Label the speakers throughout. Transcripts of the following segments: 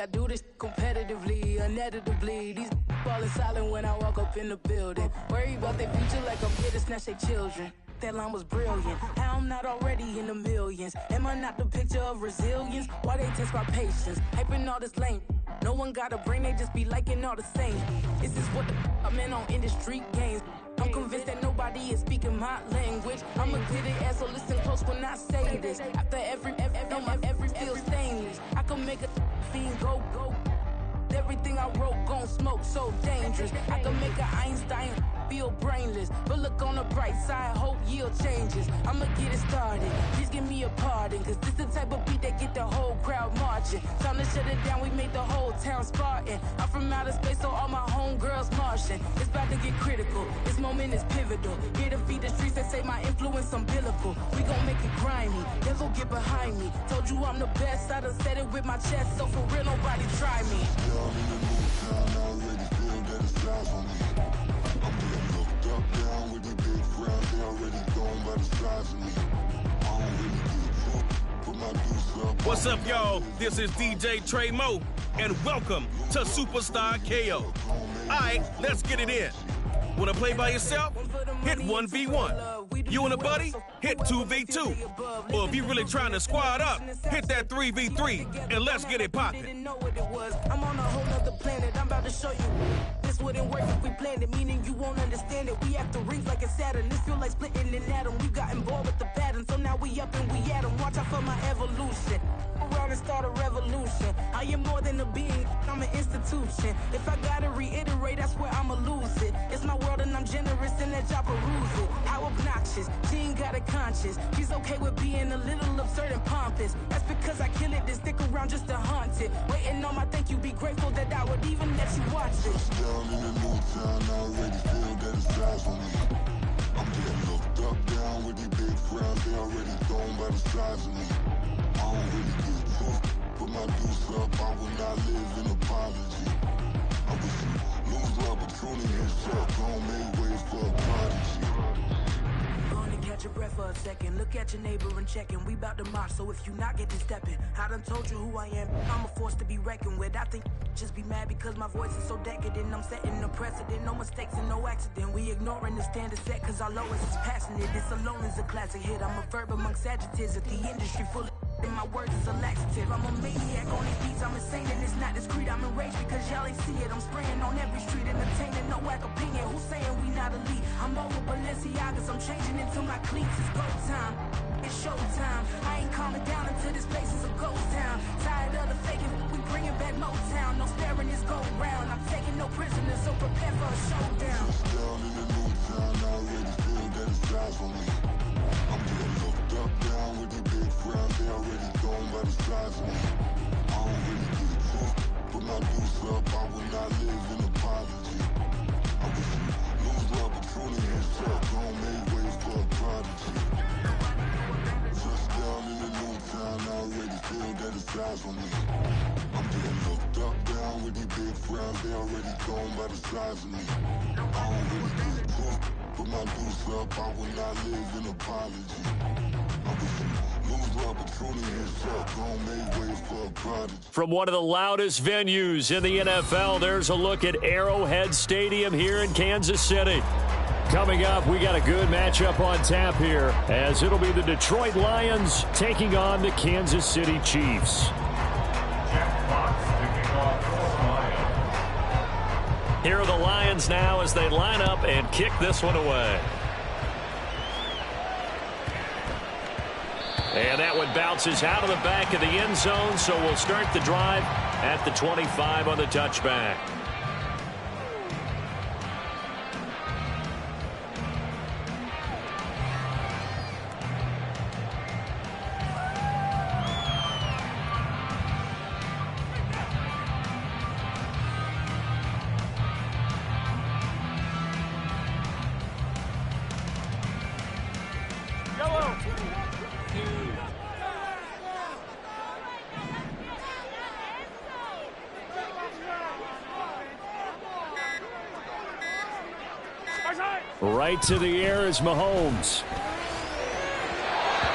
Speaker 1: I do this competitively, uneditably. These falling silent when I walk up in the building. Worry about their future like I'm here to snatch their children. That line was brilliant. How I'm not already in the millions? Am I not the picture of resilience? Why they test my patience? Hyping all this lame. No one got a brain, they just be liking all the same. Is this what the I'm in on industry games? I'm convinced that nobody is speaking my language. I'ma get it as so listen close when I say this. After every feel stainless. I can make a fiend go. Everything I wrote gon' smoke, so dangerous. I can make an Einstein feel brainless. But look on the bright side, hope yield changes. I'ma get it started, please give me a pardon. Cause this the type of beat that get the whole crowd marching. Time to shut it down, we made the whole town Spartan. I'm from outer space, so all my homegirls Martian. It's about to get critical, this moment is pivotal. Here to feed the streets that say my influence umbilical. We gon' make it grimy, never get behind me. Told you I'm the best, I done said it with my chest. So for real, nobody try me.
Speaker 2: I'm in the new town, I already feel that it's lies on me. I'm getting looked up, down with the big crowd, they already gone by the size of me. I don't really give a fuck, put my deuce up.
Speaker 3: What's up, y'all? This is DJ Trey Mo, and welcome to Superstar KO. Alright, let's get it in. Wanna play by yourself? Hit 1v1. You and a buddy? Hit 2v2. Or if you're really trying to squad up, hit that 3v3, and let's get it poppin'.
Speaker 1: I'm on a whole nother planet, I'm about to show you. This wouldn't work if we planned it, meaning you won't understand it. We have to rings like a Saturn, this feel like splitting an atom. We got involved with the pattern, so now we up and we at 'em. Watch out for my evolution. Around and start a revolution. I am more than a being, I'm an institution. If I gotta reiterate, that's where I'ma lose it. It's my world and I'm generous and that y'all peruse it. How obnoxious, she ain't got a conscience. She's okay with being a little absurd and pompous. That's because I kill it, then stick around just to haunt it. Waiting on my thank you, be grateful that I would even let you watch it.
Speaker 2: Down in the new town, I already feel that it's lies on me. I'm getting looked up, down with the big crowd, they already gone by the size of me. I don't really give a fuck, put my deuce up, I will not live in apology. I wish you lose the opportunity and shut, don't make way for a prodigy.
Speaker 1: Catch your breath for a second. Look at your neighbor and check in. We bout to march, so if you not get to stepping, I done told you who I am. I'm a force to be reckoned with. I think just be mad because my voice is so decadent. I'm setting a precedent, no mistakes and no accident. We ignoring the standard set cause our lowest is passionate. This alone is a classic hit. I'm a verb amongst adjectives at the industry full of and my words is a laxative. I'm a maniac on these beats, I'm insane and it's not discreet. I'm enraged because y'all ain't see it. I'm spraying on every street, entertaining, no whack opinion. Who's saying we not elite? I'm over Balenciagas, I'm changing into my cleats. It's go time, it's showtime. I ain't calming down until this place is a ghost town. Tired of the faking, we bringing back Motown. No sparing this go round. I'm taking no prisoners, so prepare for a showdown.
Speaker 2: Down in the new town, I already feel that it's lies on me. I'm getting looked up, down with the big crowd, they already gone by the size of me. I don't really give a fuck, put my deuce up, I will not live in apology. I wish you lose the opportunity and shut, don't make way for a prodigy. Just down in the new town, I already feel that it's lies on me. I'm getting looked up, down with the big crowd, they already gone by the size of me. I don't really give a fuck, put my deuce up, I will not live in apology. I wish you lose the opportunity and shut, don't make way for a prodigy.
Speaker 4: From one of the loudest venues in the NFL, there's a look at Arrowhead Stadium here in Kansas City. Coming up, we got a good matchup on tap here, as it'll be the Detroit Lions taking on the Kansas City Chiefs. Here are the Lions now as they line up and kick this one away. And that one bounces out of the back of the end zone, so we'll start the drive at the 25 on the touchback. Right to the air is Mahomes.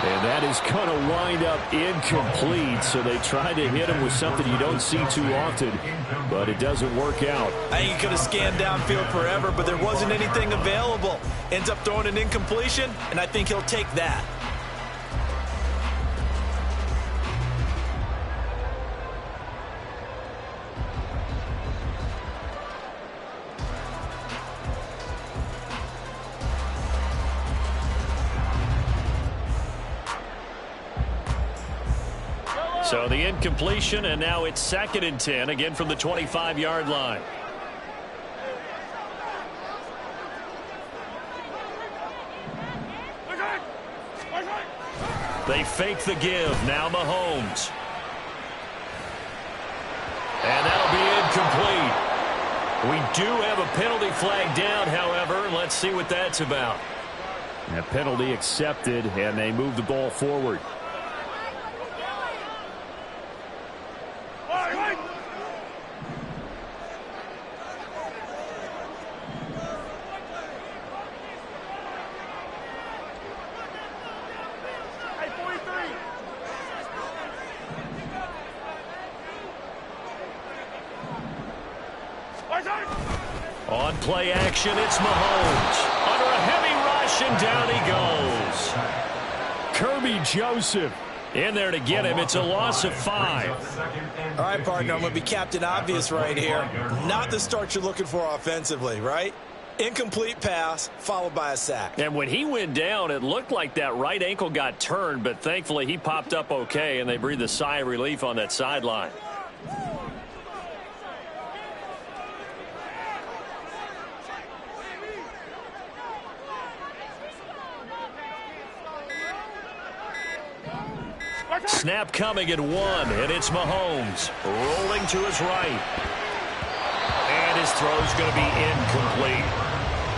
Speaker 4: And that is going to wind up incomplete, so they try to hit him with something you don't see too often, but it doesn't work out.
Speaker 5: I think he could have scanned downfield forever, but there wasn't anything available. Ends up throwing an incompletion, and I think he'll take that.
Speaker 4: So the incompletion, and now it's 2nd and 10, again from the 25-yard line. They fake the give. Now Mahomes. And that'll be incomplete. We do have a penalty flag down, however. Let's see what that's about. A penalty accepted, and they move the ball forward. On play action, it's Mahomes. Under a heavy rush, and down he goes. Kirby Joseph in there to get him. It's a loss of 5.
Speaker 5: All right, partner, I'm going to be Captain Obvious right here. Not the start you're looking for offensively, right? Incomplete pass, followed by a sack.
Speaker 4: And when he went down, it looked like that right ankle got turned, but thankfully he popped up okay, and they breathed a sigh of relief on that sideline. Snap coming at 1, and it's Mahomes rolling to his right. And his throw's going to be incomplete.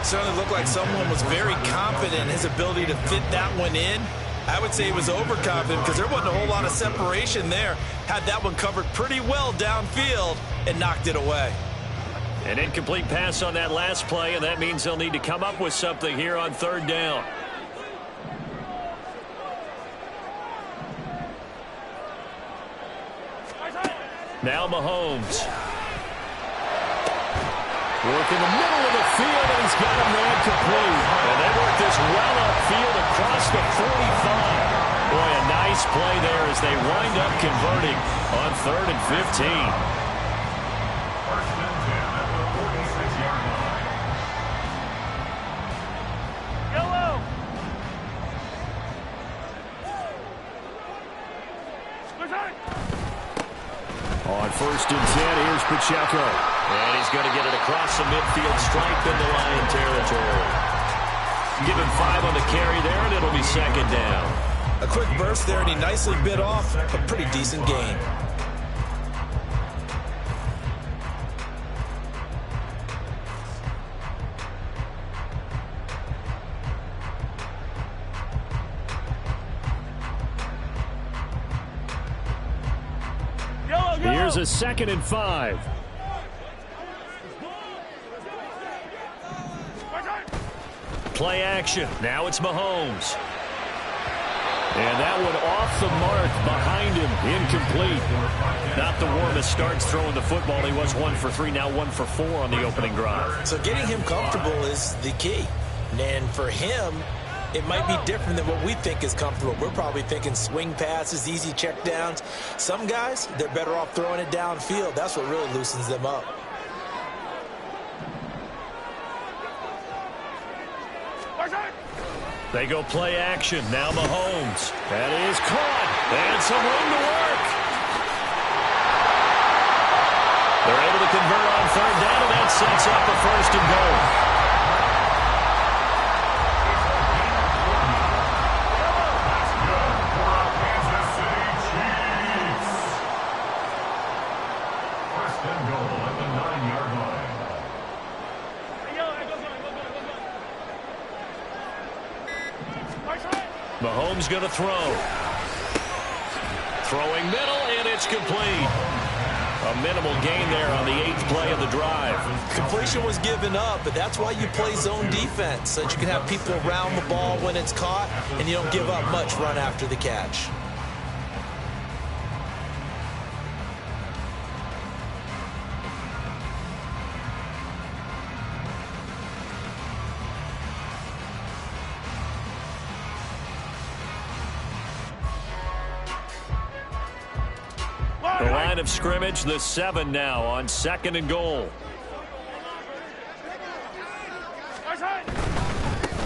Speaker 5: Certainly looked like someone was very confident in his ability to fit that one in. I would say he was overconfident because there wasn't a whole lot of separation there. Had that one covered pretty well downfield and knocked it away.
Speaker 4: An incomplete pass on that last play, and that means they'll need to come up with something here on 3rd down. Now Mahomes. Work in the middle of the field, and he's got him there complete. And they work this well upfield across the 45. Boy, a nice play there as they wind up converting on 3rd and 15.
Speaker 6: First and 10 at the 46-yard line.
Speaker 7: Yellow.
Speaker 4: On 1st and 10, here's Pacheco. And he's going to get it across the midfield stripe into Lion territory. Give him 5 on the carry there, and it'll be 2nd down.
Speaker 5: A quick burst there, and he nicely bit off a pretty decent gain.
Speaker 4: Here's a 2nd and 5. Play action. Now it's Mahomes. And that one off the mark behind him. Incomplete. Not the warmest starts throwing the football. He was 1 for 3, now 1 for 4 on the opening drive.
Speaker 5: So getting him comfortable is the key. And for him, it might be different than what we think is comfortable. We're probably thinking swing passes, easy checkdowns. Some guys, they're better off throwing it downfield. That's what really loosens them up.
Speaker 4: They go play action. Now Mahomes. That is caught. And some room to work. They're able to convert on 3rd down, and that sets up a 1st and goal. Mahomes going to throw. Throwing middle, and it's complete. A minimal gain there on the 8th play of the drive.
Speaker 5: Completion was given up, but that's why you play zone defense, so that you can have people around the ball when it's caught, and you don't give up much run after the catch.
Speaker 4: The line of scrimmage, the 7 now on 2nd and goal.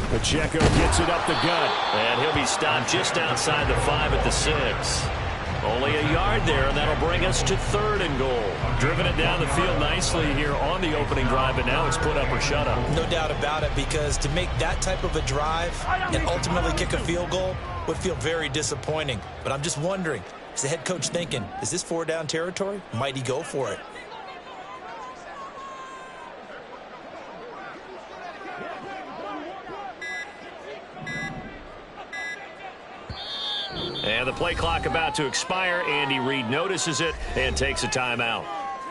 Speaker 4: Pacheco gets it up the gut. And he'll be stopped just outside the 5 at the 6. Only a yard there, and that'll bring us to 3rd and goal. Driven it down the field nicely here on the opening drive, but now it's put up or shut up.
Speaker 5: No doubt about it, because to make that type of a drive and ultimately kick a field goal would feel very disappointing. But I'm just wondering, is the head coach thinking, is this 4-down territory? Might he go for it?
Speaker 4: And the play clock about to expire. Andy Reid notices it and takes a timeout.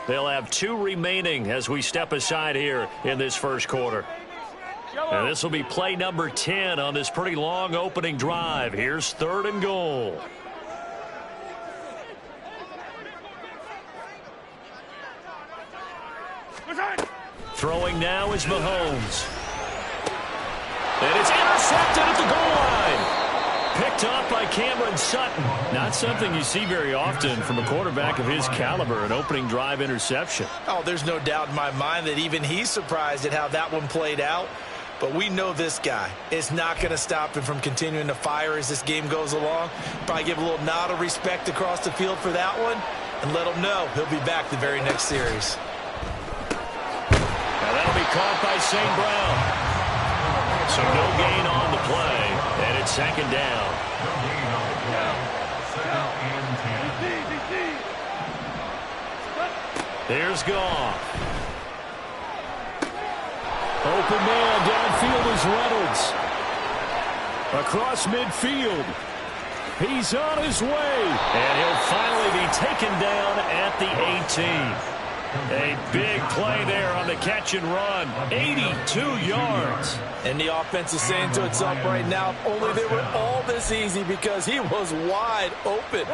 Speaker 4: They'll have 2 remaining as we step aside here in this first quarter. And this will be play number 10 on this pretty long opening drive. Here's 3rd and goal. Throwing now is Mahomes. And it's intercepted at the goal line. Picked off by Cameron Sutton. Not something you see very often from a quarterback of his caliber, an opening drive interception.
Speaker 5: Oh, there's no doubt in my mind that even he's surprised at how that one played out. But we know this guy is not going to stop him from continuing to fire as this game goes along. Probably give a little nod of respect across the field for that one and let him know he'll be back the very next series.
Speaker 4: Now that'll be caught by St. Brown. So no gain on the play, and it's 2nd down. Here's Goff. Open man downfield is Reynolds. Across midfield. He's on his way. And he'll finally be taken down at the 18. A big play there on the catch and run. 82 yards.
Speaker 5: And the offense is saying to itself right now, if only they were all this easy, because he was wide open.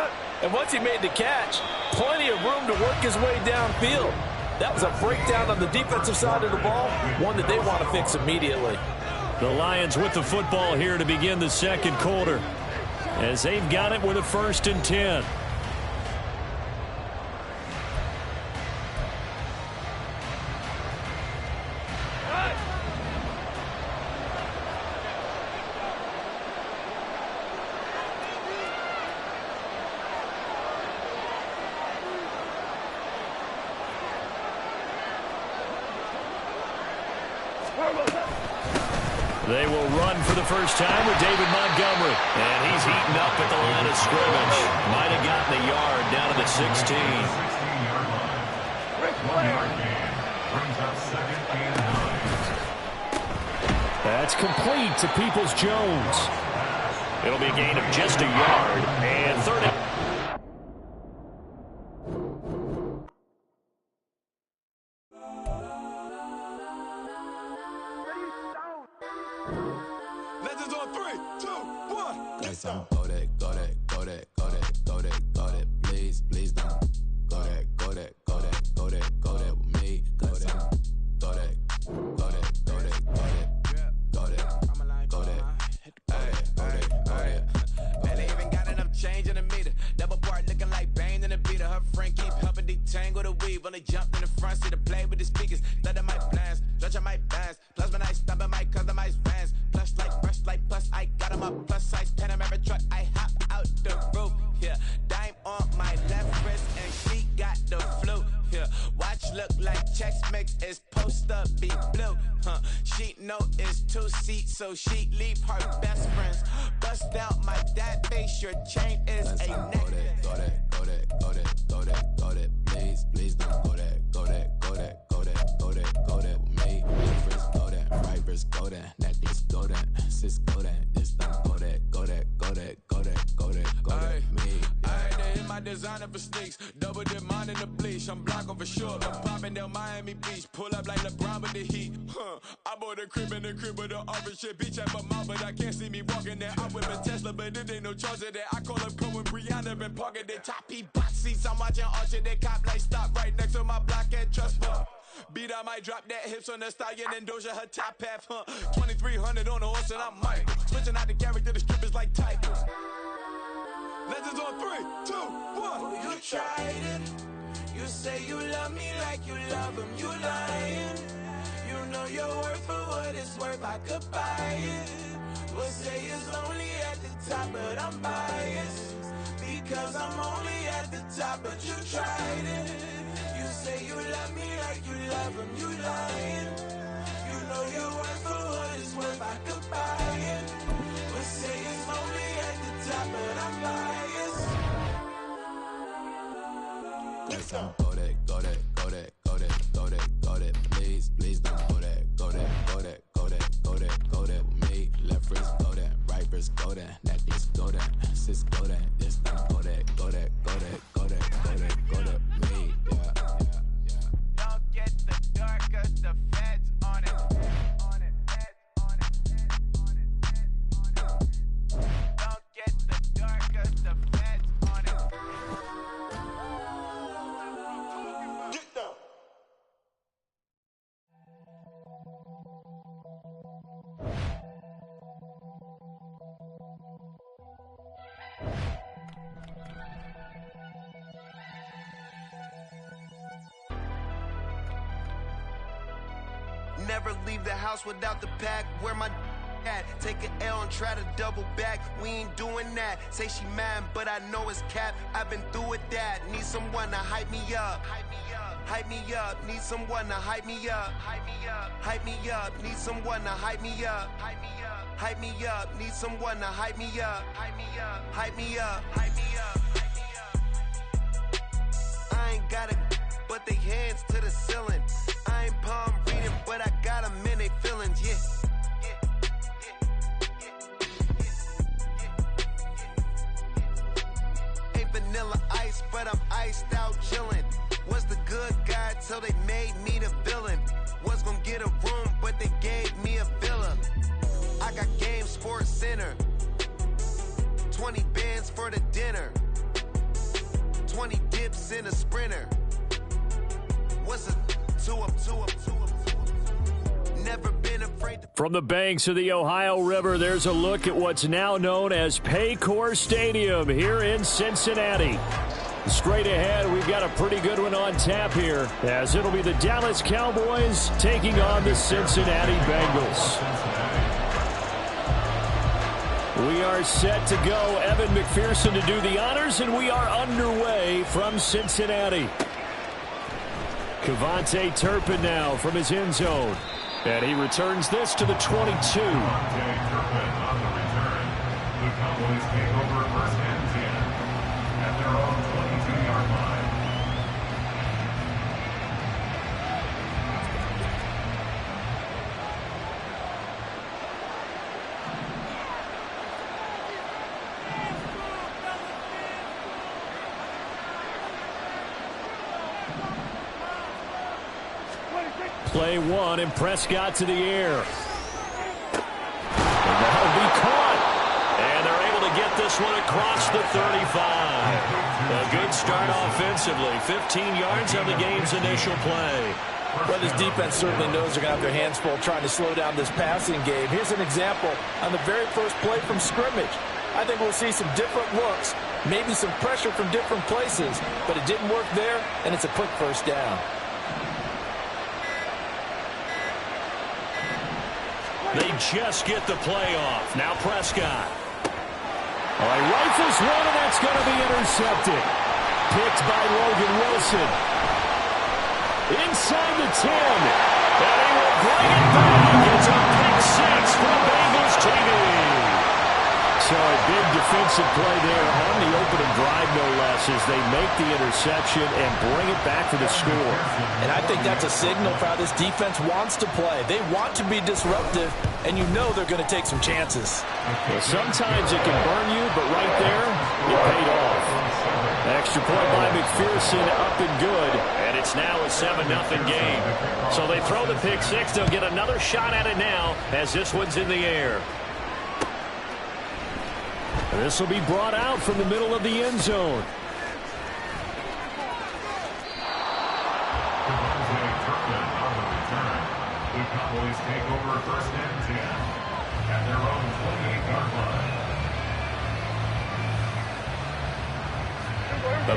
Speaker 5: And once he made the catch, plenty of room to work his way downfield. That was a breakdown on the defensive side of the ball, one that they want to fix immediately.
Speaker 4: The Lions with the football here to begin the second quarter, as they've got it with a 1st and 10. They will run for the first time with David Montgomery. And he's heating up at the line of scrimmage. Might have gotten a yard down to the 16.
Speaker 6: 16-yard line. 1-yard gain. Brings up 2nd and 9.
Speaker 4: That's complete to Peoples-Jones. It'll be a gain of just a yard. And 30.
Speaker 7: Please don't go that with me. Go that. Man, they even got enough change in the meter. Double part looking like Bane in the beater. Her friend keep helping detangle the weave. Only jumped in the front seat to play with the speakers. Let them might blast, stretch my bands. Plus when I stop at my customized fans. Plush like brush like plus I got them up. Plus size Panamera truck. I hop out the roof. Yeah, dime on my left wrist and she got the flu. Yeah, watch look like checks mix is post up be blue. She know it's 2 seats, so she leave her best friends. Bust out my dad face, your chain is a necklace. Go that, please don't go that with me. Left wrist go that, right wrist go that, necklace go that, sis go that, this don't go that, me. I had to hit my my designer for sneaks. Double dip mine in the bleach. I'm blocking for sure. I'm popping down Miami Beach. Pull up like LeBron with the heat. I bought a crib in the crib with the orange shit. Beach at my mouth, but I can't see me walking there. I'm with a Tesla, but it ain't no charge of that. I call up Cole and Brianna and parking their top box seats. I'm watching Archer. They cop like stop right next to my block and trust fund. Beat, I might drop that hips on the stallion and Doja her top half, 2300 on the horse and I'm Mike. Switching out the character, the strippers like Tigers. Legends on 3, 2, 1.
Speaker 8: Oh, you tried it. You say you love me like you love him. You lying. You know your worth for what it's worth. I could buy it. We'll say it's only at the top, but I'm biased. Because I'm only at the top, but you tried it. You say you love me like you love him. You lying. You know your worth for what it's worth. I could buy it. We'll say it's only at the top, but I'm biased.
Speaker 7: Next time, go that, go that, go that, go that, go that, go that. Please, please don't go that, go that, go that, go that, go that, go that. Me, left wrist, go that, right wrist, go that, necklace, go that, sis, go that, this time, go that, go that, go that, go that, go that, go that. Me, yeah.
Speaker 8: Don't get the dark, cause the feds on it. On it, feds on it, feds on it, feds on it. Don't get the dark, cause the feds on it. Get down.
Speaker 9: Never leave the house without the pack. Where my at? Take an L and try to double back. We ain't doing that. Say she mad, but I know it's cap. I've been through with that. Need someone to hype me up. Hype me up. Hype me up. Need someone to hype me up. Hype me up. Hype me up. Need someone to hype me up. Hype me up. Hype me up. Need someone to hype me up. Hype me up. Hype me up. Hype me up. Hype me up. I ain't got it, but they hands to the ceiling. I ain't palm reading, but I got them in they feelings, yeah. Ain't vanilla ice, but I'm iced out chillin'. Was the good guy till they made me the villain. Was gonna get a room, but they gave me a villa. I got Game Sports Center. 20 bands for the dinner. 20 dips in a sprinter. What's a two up? Never been afraid to...
Speaker 4: From the banks of the Ohio River, there's a look at what's now known as Paycor Stadium here in Cincinnati. Straight ahead, we've got a pretty good one on tap here, as it'll be the Dallas Cowboys taking on the Cincinnati Bengals. We are set to go. Evan McPherson to do the honors, and we are underway from Cincinnati. Kevontae Turpin now from his end zone. And he returns this to the 22.
Speaker 6: Kevontae Turpin on the return. The Cowboys take over first and 10 at their own 22-yard line.
Speaker 4: Play one, and Prescott to the air. And that'll be caught. And they're able to get this one across the 35. A good start offensively. 15 yards on the game's initial play.
Speaker 5: Well, this defense certainly knows they're going to have their hands full trying to slow down this passing game. Here's an example on the very first play from scrimmage. I think we'll see some different looks, maybe some pressure from different places, but it didn't work there, and it's a quick first down.
Speaker 4: They just get the play off. Now Prescott. Oh, he rifles one, and that's going to be intercepted. Picked by Logan Wilson. Inside the 10. And he will bring it back. It's a pick six from Bengals TV. So a big defensive play there on the opening drive, no less, as they make the interception and bring it back for the score.
Speaker 5: And I think that's a signal for how this defense wants to play. They want to be disruptive, and you know they're going to take some chances.
Speaker 4: Well, sometimes it can burn you, but right there, it paid off. Extra point by McPherson, up and good. And it's now a 7-0 game. So they throw the pick six. They'll get another shot at it now as this one's in the air. This will be brought out from the middle of the end zone.
Speaker 6: The Cowboys take over first and 10 at their own 28-yard line.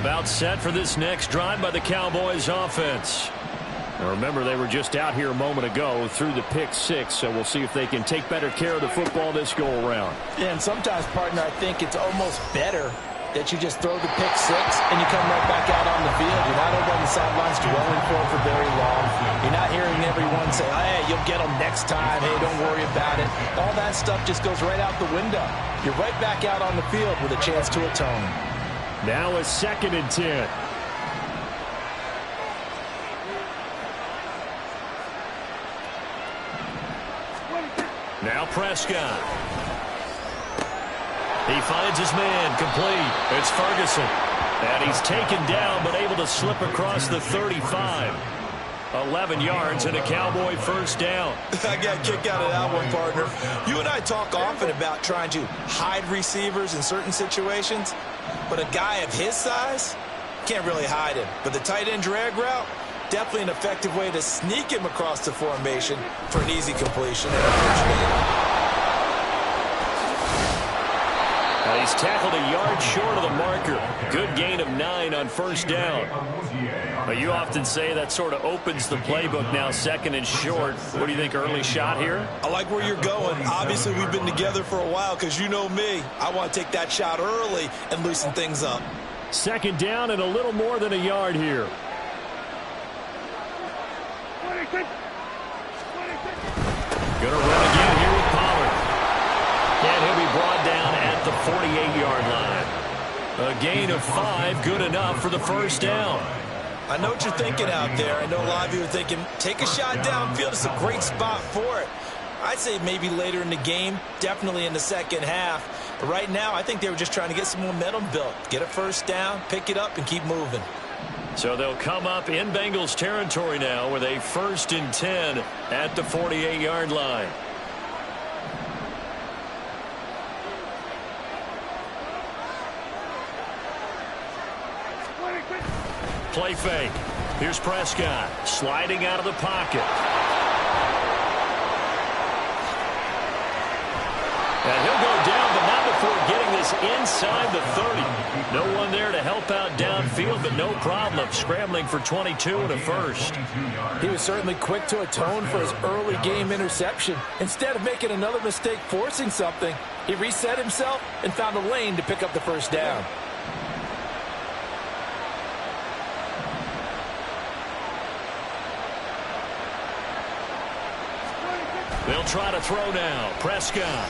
Speaker 4: About set for this next drive by the Cowboys offense. Now remember, they were just out here a moment ago through the pick six, so we'll see if they can take better care of the football this go-around.
Speaker 5: Yeah, and sometimes, partner, I think it's almost better that you just throw the pick six and you come right back out on the field. You're not over on the sidelines dwelling for it for very long. You're not hearing everyone say, hey, you'll get them next time. Hey, don't worry about it. All that stuff just goes right out the window. You're right back out on the field with a chance to atone.
Speaker 4: Now a 2nd and 10. Now Prescott. He finds his man, complete. It's Ferguson. And he's taken down, but able to slip across the 35. 11 yards and a Cowboy first down.
Speaker 5: I got a kick out of that one, partner. You and I talk often about trying to hide receivers in certain situations, but a guy of his size can't really hide him. But the tight end drag route, definitely an effective way to sneak him across the formation for an easy completion.
Speaker 4: He's tackled a yard short of the marker. Good gain of 9 on first down. You often say that sort of opens the playbook now, 2nd and short. What do you think, early shot here?
Speaker 5: I like where you're going. Obviously, we've been together for a while because you know me. I want to take that shot early and loosen things up.
Speaker 4: 2nd down and a little more than a yard here. Going to run again here with Pollard. And he'll be brought down at the 48-yard line. A gain of 5, good enough for the first down.
Speaker 5: I know what you're thinking out there. I know a lot of you are thinking, take a shot downfield. It's a great spot for it. I'd say maybe later in the game, definitely in the second half. But right now, I think they were just trying to get some momentum built. Get a first down, pick it up, and keep moving.
Speaker 4: So they'll come up in Bengals territory now with a 1st and 10 at the 48-yard line. Play fake. Here's Prescott sliding out of the pocket. And he'll go down, but not before getting this inside the 30. No one there to help out downfield, but no problem. Scrambling for 22 and a first.
Speaker 5: He was certainly quick to atone for his early game interception. Instead of making another mistake forcing something, he reset himself and found a lane to pick up the first down.
Speaker 4: They'll try to throw now. Prescott.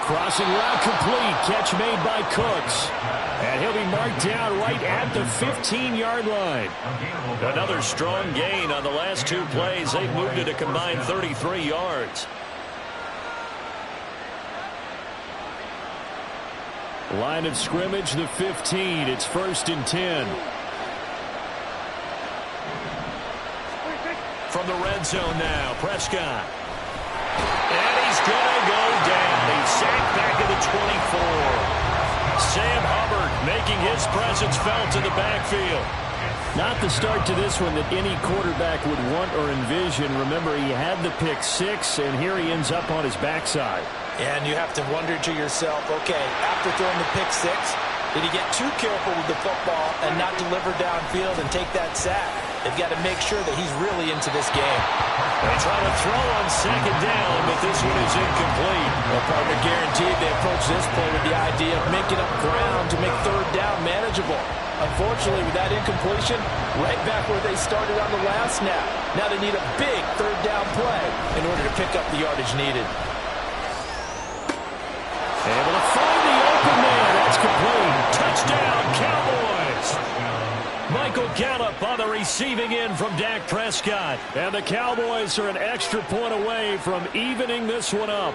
Speaker 4: Crossing route complete. Catch made by Cooks. And he'll be marked down right at the 15-yard line. Another strong gain on the last 2 plays. They've moved it a combined 33 yards. Line of scrimmage, the 15. It's 1st and 10. From the red zone now, Prescott. And he's going to go down. He's sacked back at the 24. Sam Hubbard making his presence felt in the backfield. Not the start to this one that any quarterback would want or envision. Remember, he had the pick 6, and here he ends up on his backside.
Speaker 5: And you have to wonder to yourself, okay, after throwing the pick 6, did he get too careful with the football and not deliver downfield and take that sack? They've got to make sure that he's really into this game.
Speaker 4: They try to throw on 2nd down, but this one is incomplete.
Speaker 5: Well, partner, guaranteed they approach this play with the idea of making up ground to make 3rd down manageable. Unfortunately, with that incompletion, right back where they started on the last snap. Now they need a big 3rd down play in order to pick up the yardage needed.
Speaker 4: Able to find the open man. That's complete. Touchdown, Cowboys. Michael Gallup on the receiving end from Dak Prescott. And the Cowboys are an extra point away from evening this one up.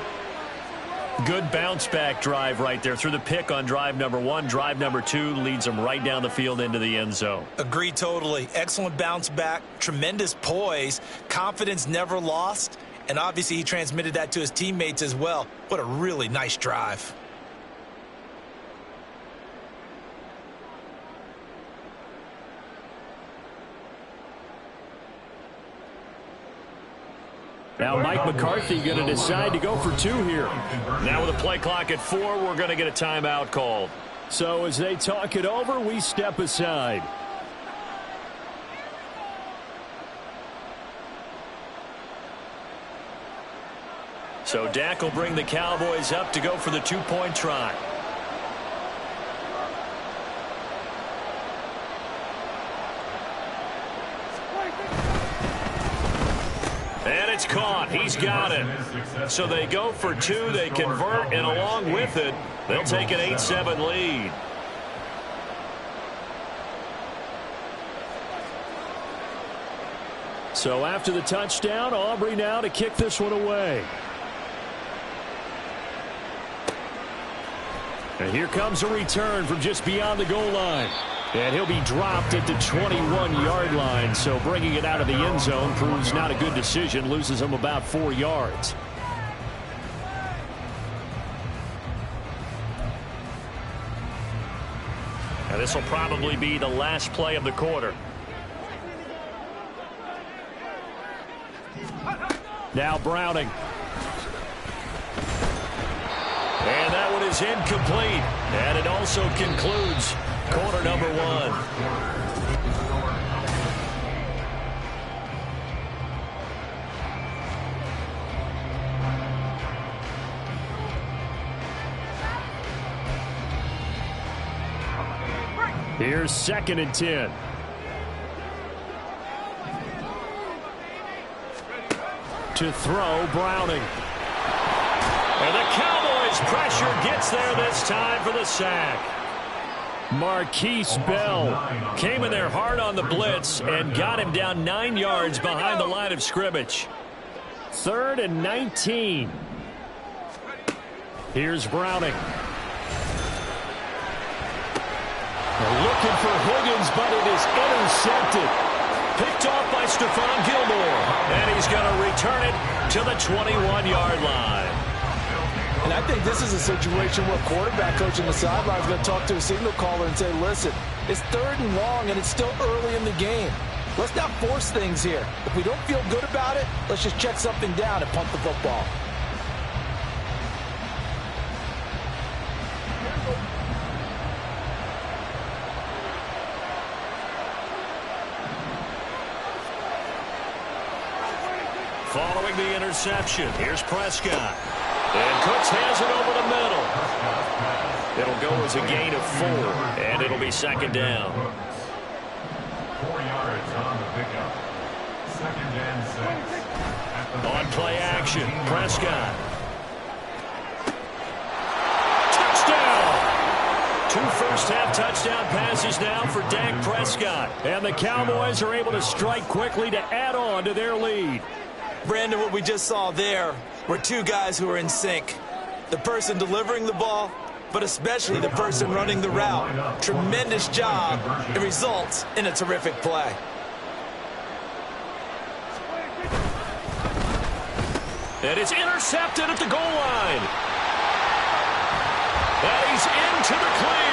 Speaker 4: Good bounce-back drive right there. Through the pick on drive number 1. Drive number 2 leads them right down the field into the end zone.
Speaker 5: Agree totally. Excellent bounce back, tremendous poise, confidence never lost, and obviously he transmitted that to his teammates as well. What a really nice drive.
Speaker 4: Now Mike McCarthy going to decide to go for 2 here. Now with a play clock at 4, we're going to get a timeout called. So as they talk it over, we step aside. So Dak will bring the Cowboys up to go for the 2-point try. And it's caught. He's got it. So they go for 2. They convert, and along with it, they'll take an 8-7 lead. So after the touchdown, Aubrey now to kick this one away. And here comes a return from just beyond the goal line. And he'll be dropped at the 21-yard line. So bringing it out of the end zone proves not a good decision. Loses him about 4 yards. And this will probably be the last play of the quarter. Now Browning. And that one is incomplete. And it also concludes quarter number 1. Here's 2nd and 10. To throw, Browning. And the Cowboys pressure gets there this time for the sack. Marquise Bell came in there hard on the blitz and got him down 9 yards behind the line of scrimmage. 3rd and 19. Here's Browning. They're looking for Higgins, but it is intercepted. Picked off by Stephon Gilmore. And he's going to return it to the 21-yard line.
Speaker 5: And I think this is a situation where quarterback coach on the sideline is going to talk to a signal caller and say, listen, it's 3rd and long and it's still early in the game. Let's not force things here. If we don't feel good about it, let's just check something down and punt the football.
Speaker 4: Following the interception, here's Prescott. And Cooks has it over the middle. It'll go as a gain of 4, and it'll be 2nd down.
Speaker 6: 4 yards on the pickup. 2nd and 6.
Speaker 4: On play action, Prescott. Touchdown! 2 first-half touchdown passes now for Dak Prescott. And the Cowboys are able to strike quickly to add on to their lead.
Speaker 5: Brandon, what we just saw there were 2 guys who are in sync. The person delivering the ball, but especially the person running the route. Tremendous job. It results in a terrific play.
Speaker 4: And it's intercepted at the goal line. And he's into the clear.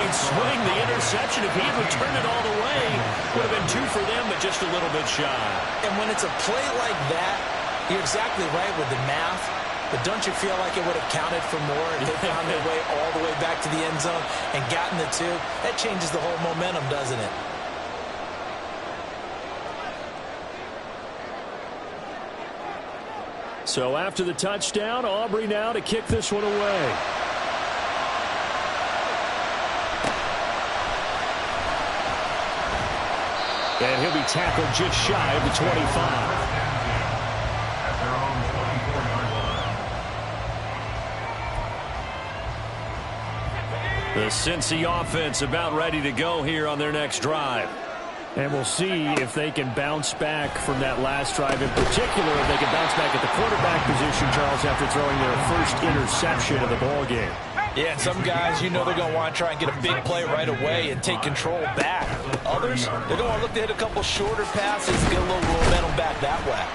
Speaker 4: Swing, the interception. If he had returned it all the way, would have been 2 for them, but just a little bit shy.
Speaker 5: And when it's a play like that, you're exactly right with the math, but don't you feel like it would have counted for more if they found their way all the way back to the end zone and gotten the 2? That changes the whole momentum, doesn't it?
Speaker 4: So after the touchdown, Aubrey now to kick this one away. And he'll be tackled just shy of the 25.
Speaker 6: At their own 24-yard
Speaker 4: The Cincy offense about ready to go here on their next drive.
Speaker 10: And we'll see if they can bounce back from that last drive. In particular, if they can bounce back at the quarterback position, Charles, after throwing their first interception of the ball game.
Speaker 5: Yeah, and some guys, you know they're going to want to try and get a big play right away and take control back. Others, they're going to want to look to hit a couple shorter passes, get a little momentum back that way.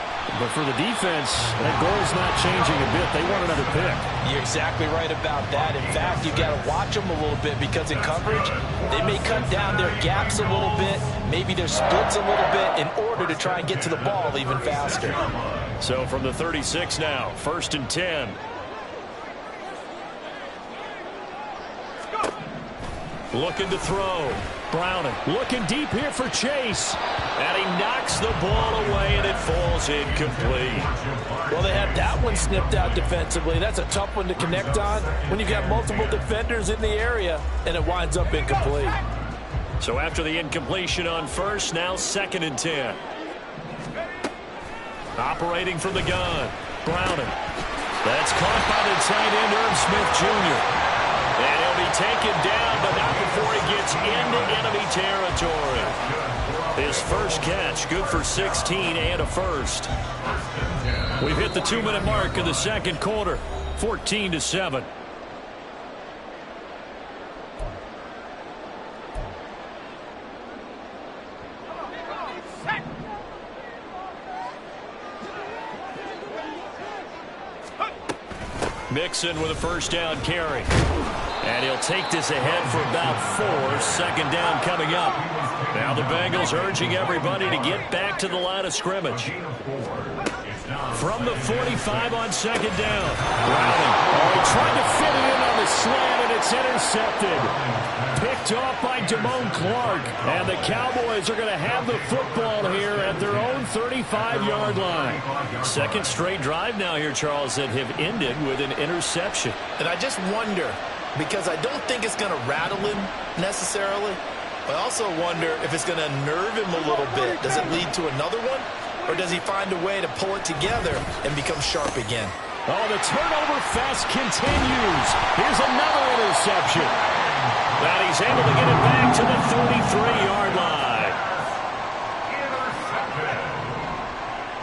Speaker 10: But for the defense, that goal's not changing a bit. They want another pick.
Speaker 5: You're exactly right about that. In fact, you've got to watch them a little bit because in coverage, they may cut down their gaps a little bit, maybe their splits a little bit in order to try and get to the ball even faster.
Speaker 4: So from the 36 now, 1st and 10. Looking to throw. Browning looking deep here for Chase. And he knocks the ball away, and it falls incomplete.
Speaker 5: Well, they had that one snipped out defensively. That's a tough one to connect on when you've got multiple defenders in the area, and it winds up incomplete.
Speaker 4: So after the incompletion on first, now 2nd and 10. Operating from the gun. Browning. That's caught by the tight end, Irv Smith Jr. And he'll be taken down, but not before he gets into enemy territory. His first catch, good for 16 and a first. We've hit the 2-minute mark in the second quarter, 14-7. Mixon with a first down carry. And he'll take this ahead for about 4. 2nd down coming up. Now the Bengals urging everybody to get back to the line of scrimmage. From the 45 on 2nd down. Browning trying to fit it in on the slant, and it's intercepted. Picked off by Damone Clark. And the Cowboys are going to have the football here at their own 35-yard line. Second straight drive now here, Charles, that have ended with an interception.
Speaker 5: And I just wonder, because I don't think it's going to rattle him necessarily, but I also wonder if it's going to nerve him a little bit. Does it lead to another one? Or does he find a way to pull it together and become sharp again?
Speaker 10: Oh, the turnover fest continues. Here's another interception.
Speaker 4: Now he's able to get it back to the 33-yard line.
Speaker 6: Intercepted.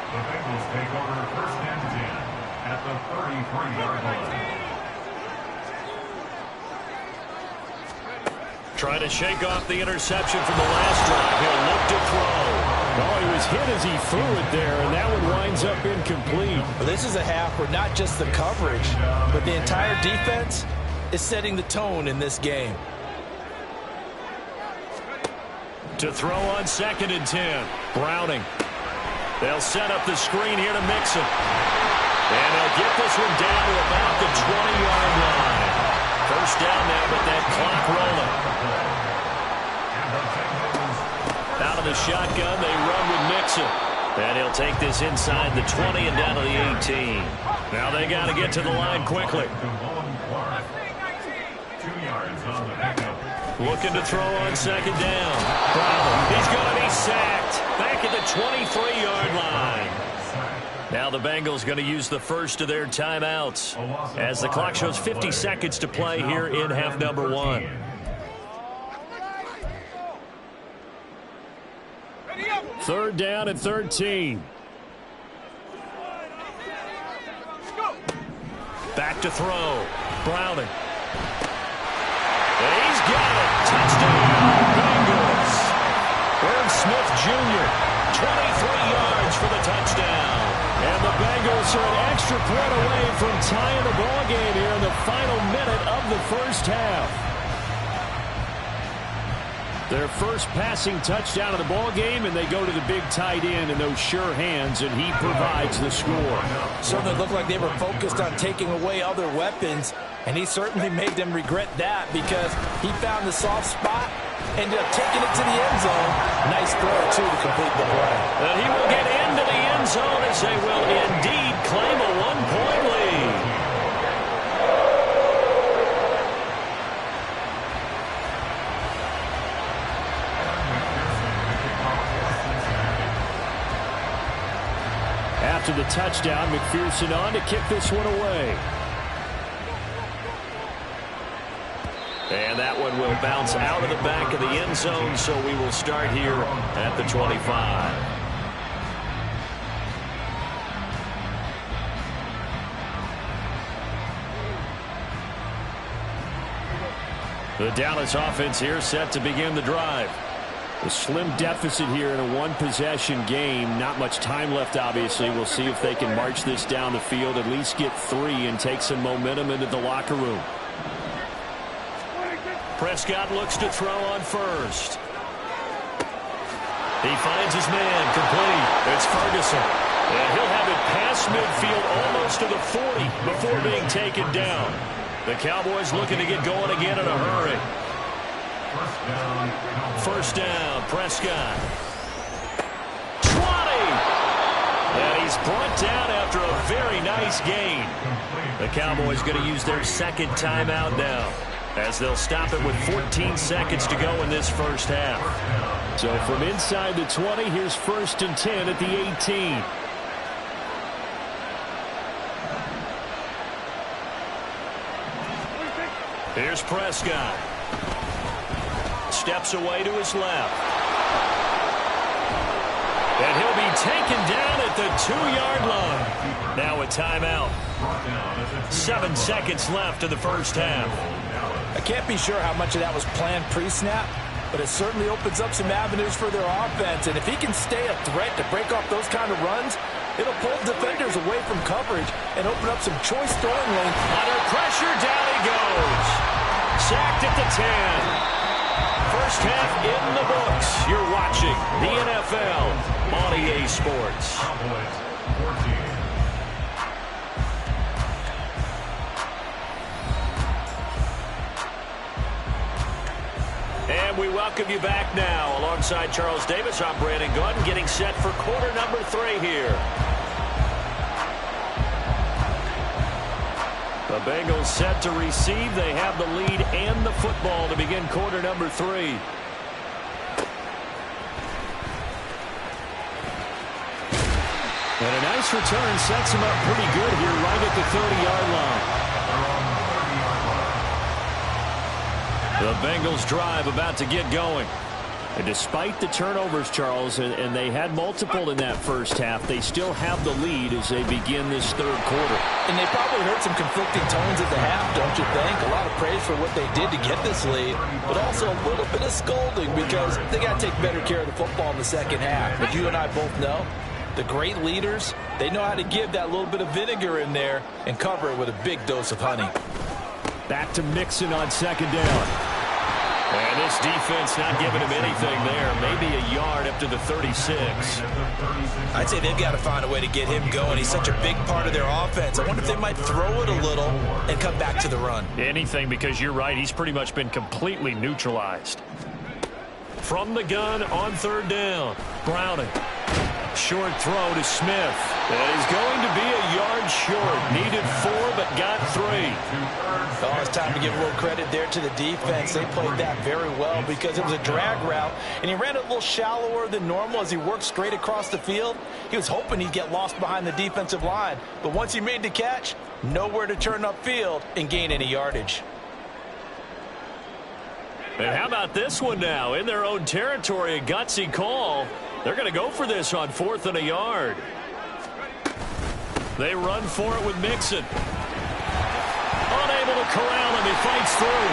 Speaker 6: The Bengals take over 1st and 10 at the 33-yard line.
Speaker 4: Trying to shake off the interception from the last drive. He'll look to throw.
Speaker 10: Oh, he was hit as he threw it there, and that one winds up incomplete.
Speaker 5: Well, this is a half where not just the coverage, but the entire defense is setting the tone in this game.
Speaker 4: To throw on 2nd and 10. Browning. They'll set up the screen here to Mixon. And they'll get this one down to about the 20-yard line. First down now, but that clock rolling. Out of the shotgun, they run with Mixon. And he'll take this inside the 20 and down to the 18. Now they got to get to the line quickly.
Speaker 6: 2 yards on the pickup.
Speaker 4: Looking to throw on 2nd down. Browning. He's going to be sacked. Back at the 23-yard line. Now the Bengals going to use the first of their timeouts as the clock shows 50 seconds to play here in half number 1.
Speaker 10: Third down and 13.
Speaker 4: Back to throw. Browning. And he's got it. Touchdown, Bengals. Irv Smith Jr., 23 yards for the touchdown.
Speaker 10: And the Bengals are an extra point away from tying the ball game here in the final minute of the first half. Their first passing touchdown of the ball game, and they go to the big tight end in those sure hands, and he provides the score.
Speaker 5: Certainly looked like they were focused on taking away other weapons, and he certainly made them regret that because he found the soft spot, ended up taking it to the end zone. Nice throw, too, to complete the play.
Speaker 4: And he will get into the end zone as they will indeed claim a 1-point lead.
Speaker 10: After the touchdown, McPherson on to kick this one away.
Speaker 4: And that one will bounce out of the back of the end zone, so we will start here at the 25. The Dallas offense here set to begin the drive. A slim deficit here in a one-possession game. Not much time left, obviously. We'll see if they can march this down the field, at least get 3, and take some momentum into the locker room. Prescott looks to throw on first. He finds his man, complete. It's Ferguson. And he'll have it past midfield almost to the 40 before being taken down. The Cowboys looking to get going again in a hurry. First down, Prescott. 20! And he's brought down after a very nice gain. The Cowboys going to use their second timeout now, as they'll stop it with 14 seconds to go in this first half. So from inside the 20, here's 1st and 10 at the 18. Here's Prescott. Steps away to his left. And he'll be taken down at the 2-yard line. Now a timeout. 7 seconds left in the first half.
Speaker 5: I can't be sure how much of that was planned pre-snap, but it certainly opens up some avenues for their offense. And if he can stay a threat to break off those kind of runs, it'll pull defenders away from coverage and open up some choice throwing lanes.
Speaker 4: Under pressure, down he goes. Sacked at the 10. First half in the books. You're watching the NFL on EA Sports. And we welcome you back now. Alongside Charles Davis, I'm Brandon Gaudin, getting set for quarter number 3 here. The Bengals set to receive. They have the lead and the football to begin quarter number 3. And a nice return sets him up pretty good here right at the 30-yard line. The Bengals drive about to get going. And despite the turnovers, Charles, and they had multiple in that first half, they still have the lead as they begin this third quarter.
Speaker 5: And they probably heard some conflicting tones at the half, don't you think? A lot of praise for what they did to get this lead, but also a little bit of scolding because they got to take better care of the football in the second half. But you and I both know the great leaders, they know how to give that little bit of vinegar in there and cover it with a big dose of honey.
Speaker 4: Back to Mixon on second down. And this defense not giving him anything there. Maybe a yard up to the 36.
Speaker 5: I'd say they've got to find a way to get him going. He's such a big part of their offense. I wonder if they might throw it a little and come back to the run.
Speaker 10: Anything, because you're right. He's pretty much been completely neutralized.
Speaker 4: From the gun on third down. Browning. Short throw to Smith. And he's going to be a yard short. Needed 4, but got 3.
Speaker 5: Oh, it's time to give a little credit there to the defense. They played that very well because it was a drag route, and he ran it a little shallower than normal as he worked straight across the field. He was hoping he'd get lost behind the defensive line, but once he made the catch, nowhere to turn upfield and gain any yardage.
Speaker 4: And how about this one now? In their own territory, a gutsy call. They're going to go for this on 4th and a yard. They run for it with Mixon. Unable to corral him. He fights through.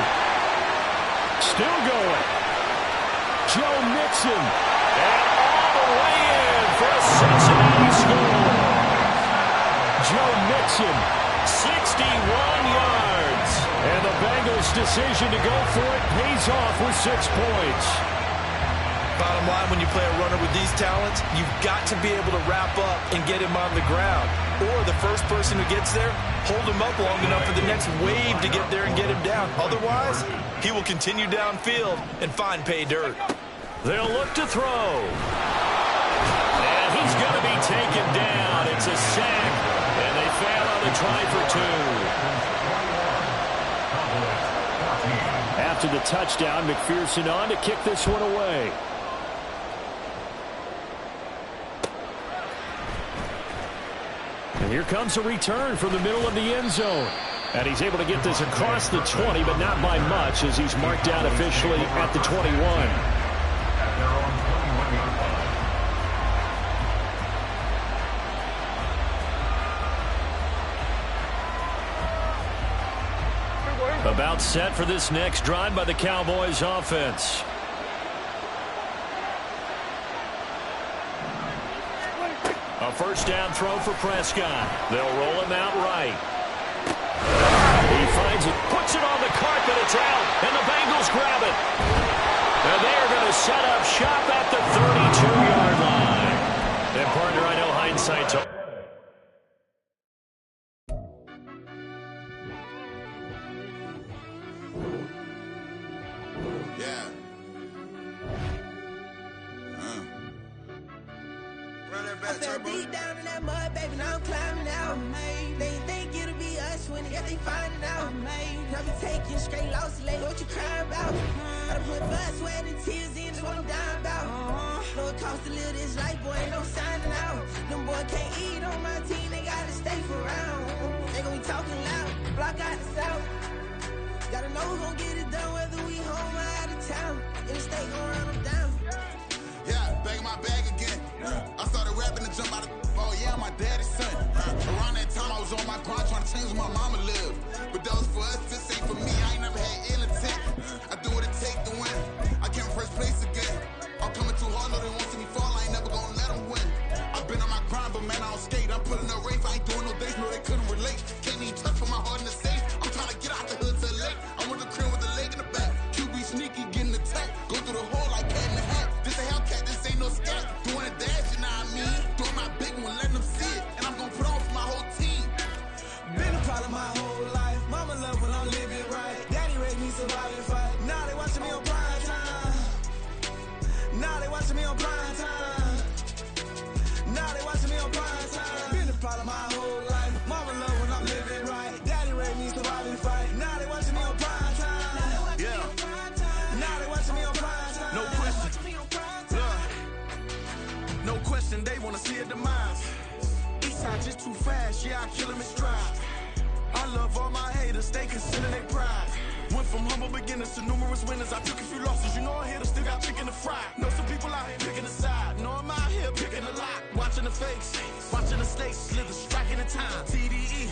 Speaker 4: Still going. Joe Mixon. And all the way in for a Cincinnati score. Joe Mixon, 61 yards. And the Bengals' decision to go for it pays off with 6 points.
Speaker 5: Bottom line, when you play a runner with these talents, you've got to be able to wrap up and get him on the ground. Or the first person who gets there, hold him up long enough for the next wave to get there and get him down. Otherwise, he will continue downfield and find pay dirt.
Speaker 4: They'll look to throw. And he's going to be taken down. It's a sack, and they fail on the try for 2. After the touchdown, McPherson on to kick this one away. And here comes a return from the middle of the end zone. And he's able to get this across the 20, but not by much, as he's marked down officially at the 21.
Speaker 6: At their own 21-yard line.
Speaker 4: About set for this next drive by the Cowboys offense. A first down throw for Prescott. They'll roll him out right. He finds it, puts it on the carpet, it's out, and the Bengals grab it. And they are going to set up shop at the 32-yard line. And partner, I know hindsight's over.
Speaker 8: Deep down in that mud, baby, now I'm climbing out. They think it'll be us when they finding out. I be taking straight losses, like what you crying about? I put blood, sweat, and tears in, that's what I'm down about. Know it costs to live this life, boy, ain't no signing out. Them boy can't eat on my team, they gotta stay for round. They gon' be talking loud, block out the south. Gotta know who gon' get it done, whether we home or out of town. In the state, gon' run them down.
Speaker 2: Yeah, bang my bag again. I started rapping to jump out of oh yeah, I'm my daddy's son. Around that time I was on my grind trying to change where my mama lived. But that was for us, this ain't for me. I ain't never had ill intent. I do what it take to win. I came first place again. I'm coming too hard, no they won't see me fall. I ain't never gonna let them win. I've been on my grind, but man I don't skate. I'm putting a race, I ain't doing no days, no they couldn't relate. Can't even touch for my heart in the safe. I'm trying to get out the hood to the lake. I went to crib with the leg in the back. QB sneaky, getting attacked. Go through the hole like cat in the hat. This a Hellcat, this ain't no scat. Doing a dash, you know what I mean? Doing my big one, letting them see it. And I'm gonna put on for my whole team.
Speaker 8: Been a problem my whole life. Mama love when I'm living right. Daddy raised me survive and fight. Now they watching me on prime time. Now they watching me on prime time. Now they watching me on prime time. Been a problem my whole life. Mama love when I'm living right. Daddy raised me survive and fight. Now they watching me on prime time.
Speaker 2: Yeah.
Speaker 8: Now they watching me on prime time.
Speaker 2: No question. No question, they wanna see a demise. Eastside just too fast, yeah, I kill him in stride. I love all my haters, they consider they pride. Went from humble beginners to numerous winners. I took a few losses, you know I hit, still got chicken to fry. Know some people out here picking a side. Know I'm out here picking a lot. Watching the fakes, watching the snakes slither, striking the time. TDE,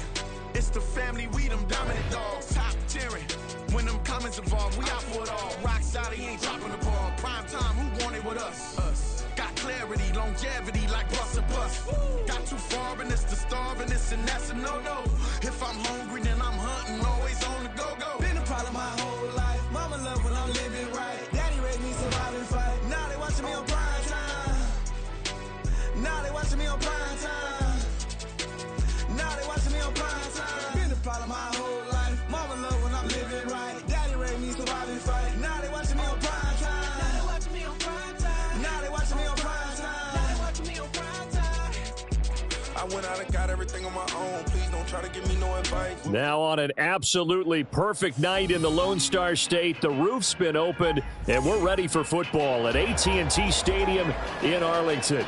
Speaker 2: it's the family, we them dominant dogs. Top tiering, when them comments involved, we out for it all. Rock solid, he ain't dropping the ball. Prime time, who want it with us? Got clarity, longevity, like bust and bust. Got too far, and it's the starve, and this and that's a no-no. If I'm hungry, then I'm hunting, always on the go-go.
Speaker 8: Been a problem my whole life. Mama love when I'm living right. Daddy raised me survive and fight. Now they watching me on prime time. Now they watching me on prime time. Now they watching me on prime time. Been a problem my whole life. Mama love when I'm living right. Daddy raised me survive and fight. Now they watching me on prime time. Now they watching me on prime time. Now they watching me on prime time. Now they watching me on prime time.
Speaker 2: I went out and got everything on my own. Please don't try to give me no advice.
Speaker 4: Now on an absolutely perfect night in the Lone Star State, the roof's been opened, and we're ready for football at AT&T Stadium in Arlington.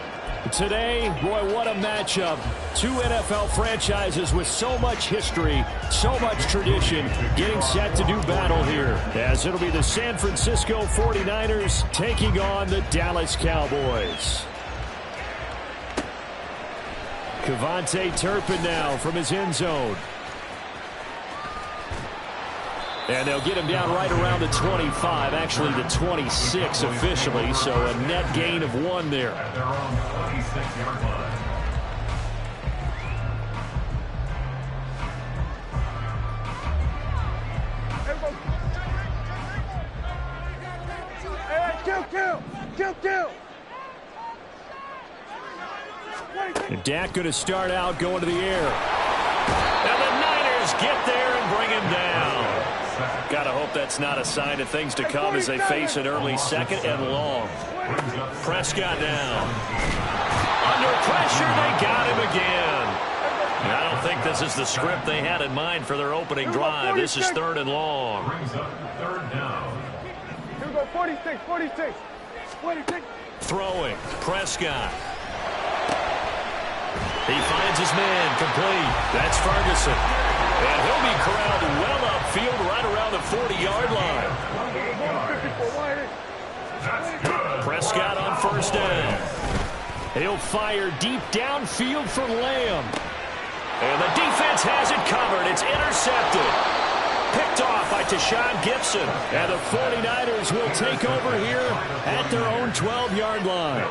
Speaker 4: Today, boy, what a matchup. Two NFL franchises with so much history, so much tradition, getting set to do battle here, as it'll be the San Francisco 49ers taking on the Dallas Cowboys. Kevontae Turpin now from his end zone. And they'll get him down right around the 25, actually the 26 officially, so a net gain of 1 there.
Speaker 6: At their own 26-yard line.
Speaker 8: Kill.
Speaker 4: And Dak going to start out going to the air. And the Niners get there and bring him down. Got to hope that's not a sign of things to come as they face an early second and long. Prescott down. Under pressure, they got him again. And I don't think this is the script they had in mind for their opening drive. This is 3rd and long.
Speaker 6: Brings up 3rd down.
Speaker 8: Here we go, 46.
Speaker 4: Throwing, Prescott. He finds his man, complete. That's Ferguson. And he'll be corralled well upfield right around the 40-yard line. Prescott on first down. He'll fire deep downfield for Lamb. And the defense has it covered. It's intercepted. Picked off by Tashawn Gibson. And the 49ers will take over here at their own 12-yard line.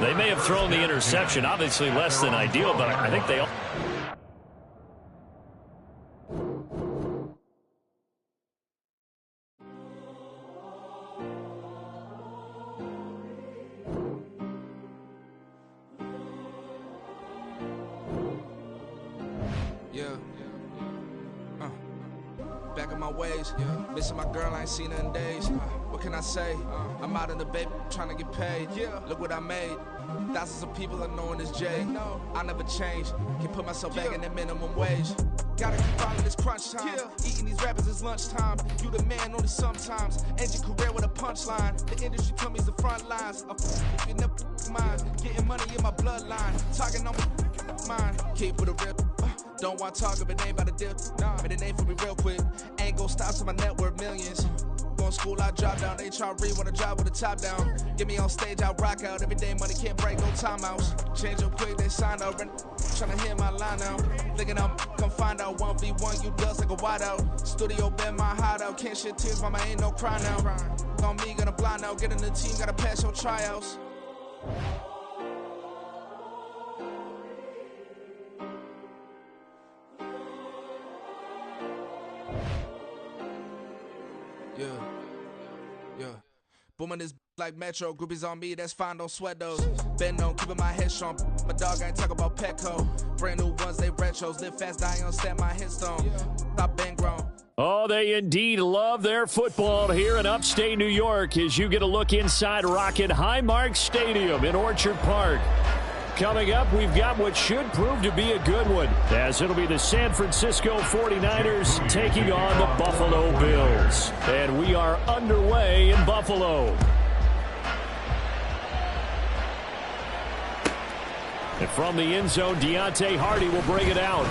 Speaker 4: They may have thrown the interception. Obviously less than ideal, but I think they...
Speaker 8: Back in my ways, missing my girl, I ain't seen her in days. What can I say? I'm out in the baby, trying to get paid. Look what I made. Thousands of people are knowing this Jay. I never change. Can put myself back in that minimum wage. Gotta keep following this crunch time. Eating these rappers is lunchtime. You the man only sometimes. End your career with a punchline. The industry told me it's the front lines. If you never mind, getting money in my bloodline. Talking on my mind. Keep with a real. Don't want to talk if it ain't about a deal. But it ain't for me real quick. Ain't gon' stop till my net worth millions. Going school, I drop down. They try to read when I drop with the top down. Get me on stage, I rock out. Every day money can't break, no timeouts. Change up quick, they sign up. Trying to hear my line out. Thinking I'm come find out 1v1, you dust like a wideout. Studio been my hideout. Can't shed tears, mama ain't no cry now. On me, gonna blind out. Get in the team, gotta pass your tryouts. Yeah. Booming this like Metro. Groupies on me, that's fine, don't sweat those. Been on, keeping my head strong. My dog ain't talk about Petco. Brand new ones, they retros. Live fast, die on, stand my headstone. Stop been grown.
Speaker 4: Oh, they indeed love their football here in upstate New York as you get a look inside Rocket Highmark Stadium in Orchard Park. Coming up, we've got what should prove to be a good one, as it'll be the San Francisco 49ers taking on the Buffalo Bills. And we are underway in Buffalo. And from the end zone, Deontay Hardy will bring it out.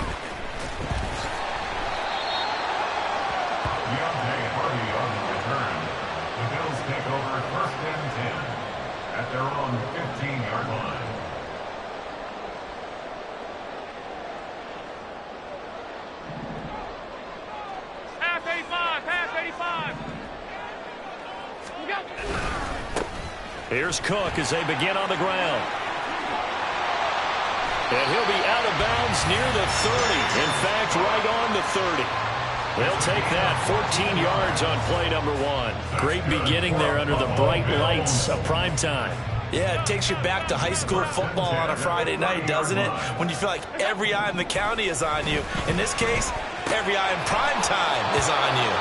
Speaker 6: Deontay Hardy on the return. The Bills take over first and 10 at their own 15-yard line.
Speaker 4: Here's Cook as they begin on the ground. And he'll be out of bounds near the 30. In fact, right on the 30. They'll take that 14 yards on play number 1. Great beginning there under the bright lights of prime time.
Speaker 5: Yeah, it takes you back to high school football on a Friday night, doesn't it? When you feel like every eye in the county is on you. In this case, every eye in prime time is on you.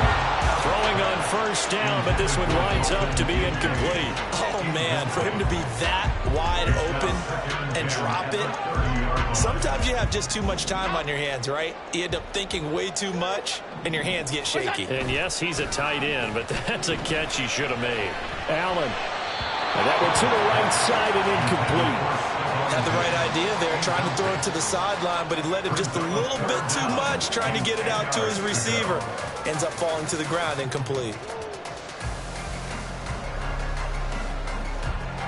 Speaker 4: Throwing on first down, but this one winds up to be incomplete.
Speaker 5: Oh, man, for him to be that wide open and drop it. Sometimes you have just too much time on your hands, right? You end up thinking way too much, and your hands get shaky.
Speaker 4: And, yes, he's a tight end, but that's a catch he should have made. Allen. And that one to the right side and incomplete.
Speaker 5: Had the right idea there, trying to throw it to the sideline, but he let him just a little bit too much, trying to get it out to his receiver. Ends up falling to the ground, incomplete.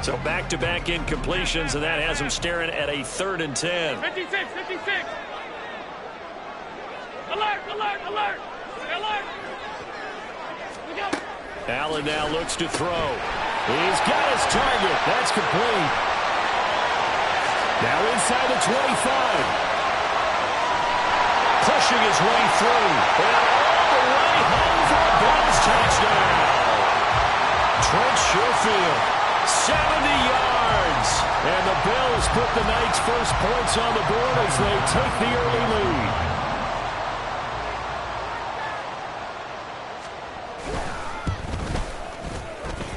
Speaker 4: So back-to-back incompletions, and that has him staring at a 3rd and 10.
Speaker 11: 56. Alert.
Speaker 4: Allen now looks to throw. He's got his target. That's complete. Now inside the 25. Pushing his way through. And all the way home for a Bills touchdown. Trent Sherfield, 70 yards. And the Bills put the night's first points on the board as they take the early lead.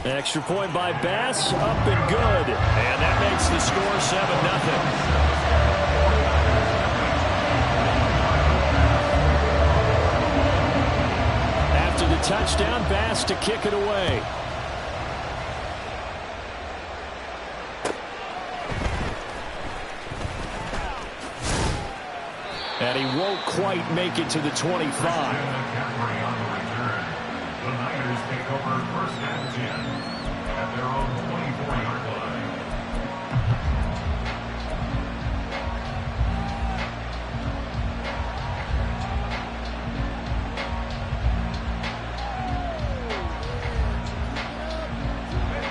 Speaker 4: Extra point by Bass, up and good. And that makes the score 7-0. After the touchdown, Bass to kick it away.
Speaker 10: And he won't quite make it to the 25.
Speaker 6: The Niners take over first and 10 at their own 24-yard line.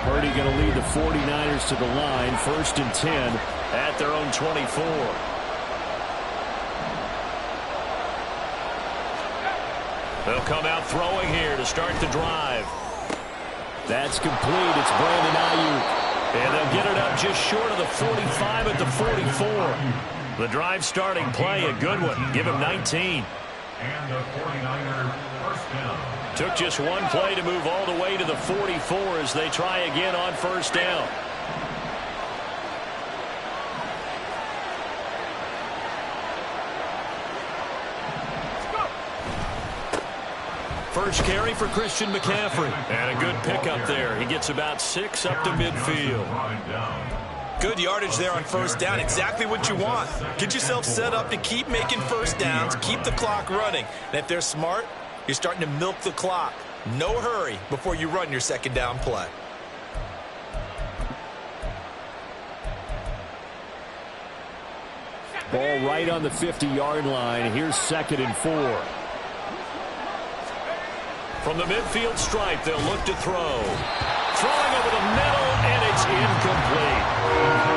Speaker 10: Purdy going to lead the 49ers to the line, first and 10 at their own 24. They'll come out throwing here to start the drive. That's complete. It's Brandon Ayuk. And they'll get it up just short of the 45 at the 44. The drive starting play, a good one. Give him 19.
Speaker 6: And the 49er first down.
Speaker 10: Took just one play to move all the way to the 44 as they try again on first down. First carry for Christian McCaffrey. And a good pickup there. He gets about 6 up to midfield.
Speaker 5: Good yardage there on first down. Exactly what you want. Get yourself set up to keep making first downs, keep the clock running. And if they're smart, you're starting to milk the clock. No hurry before you run your second down play.
Speaker 10: Ball right on the 50-yard line. Here's 2nd and 4. From the midfield stripe, they'll look to throw. Throwing over the middle, and it's incomplete.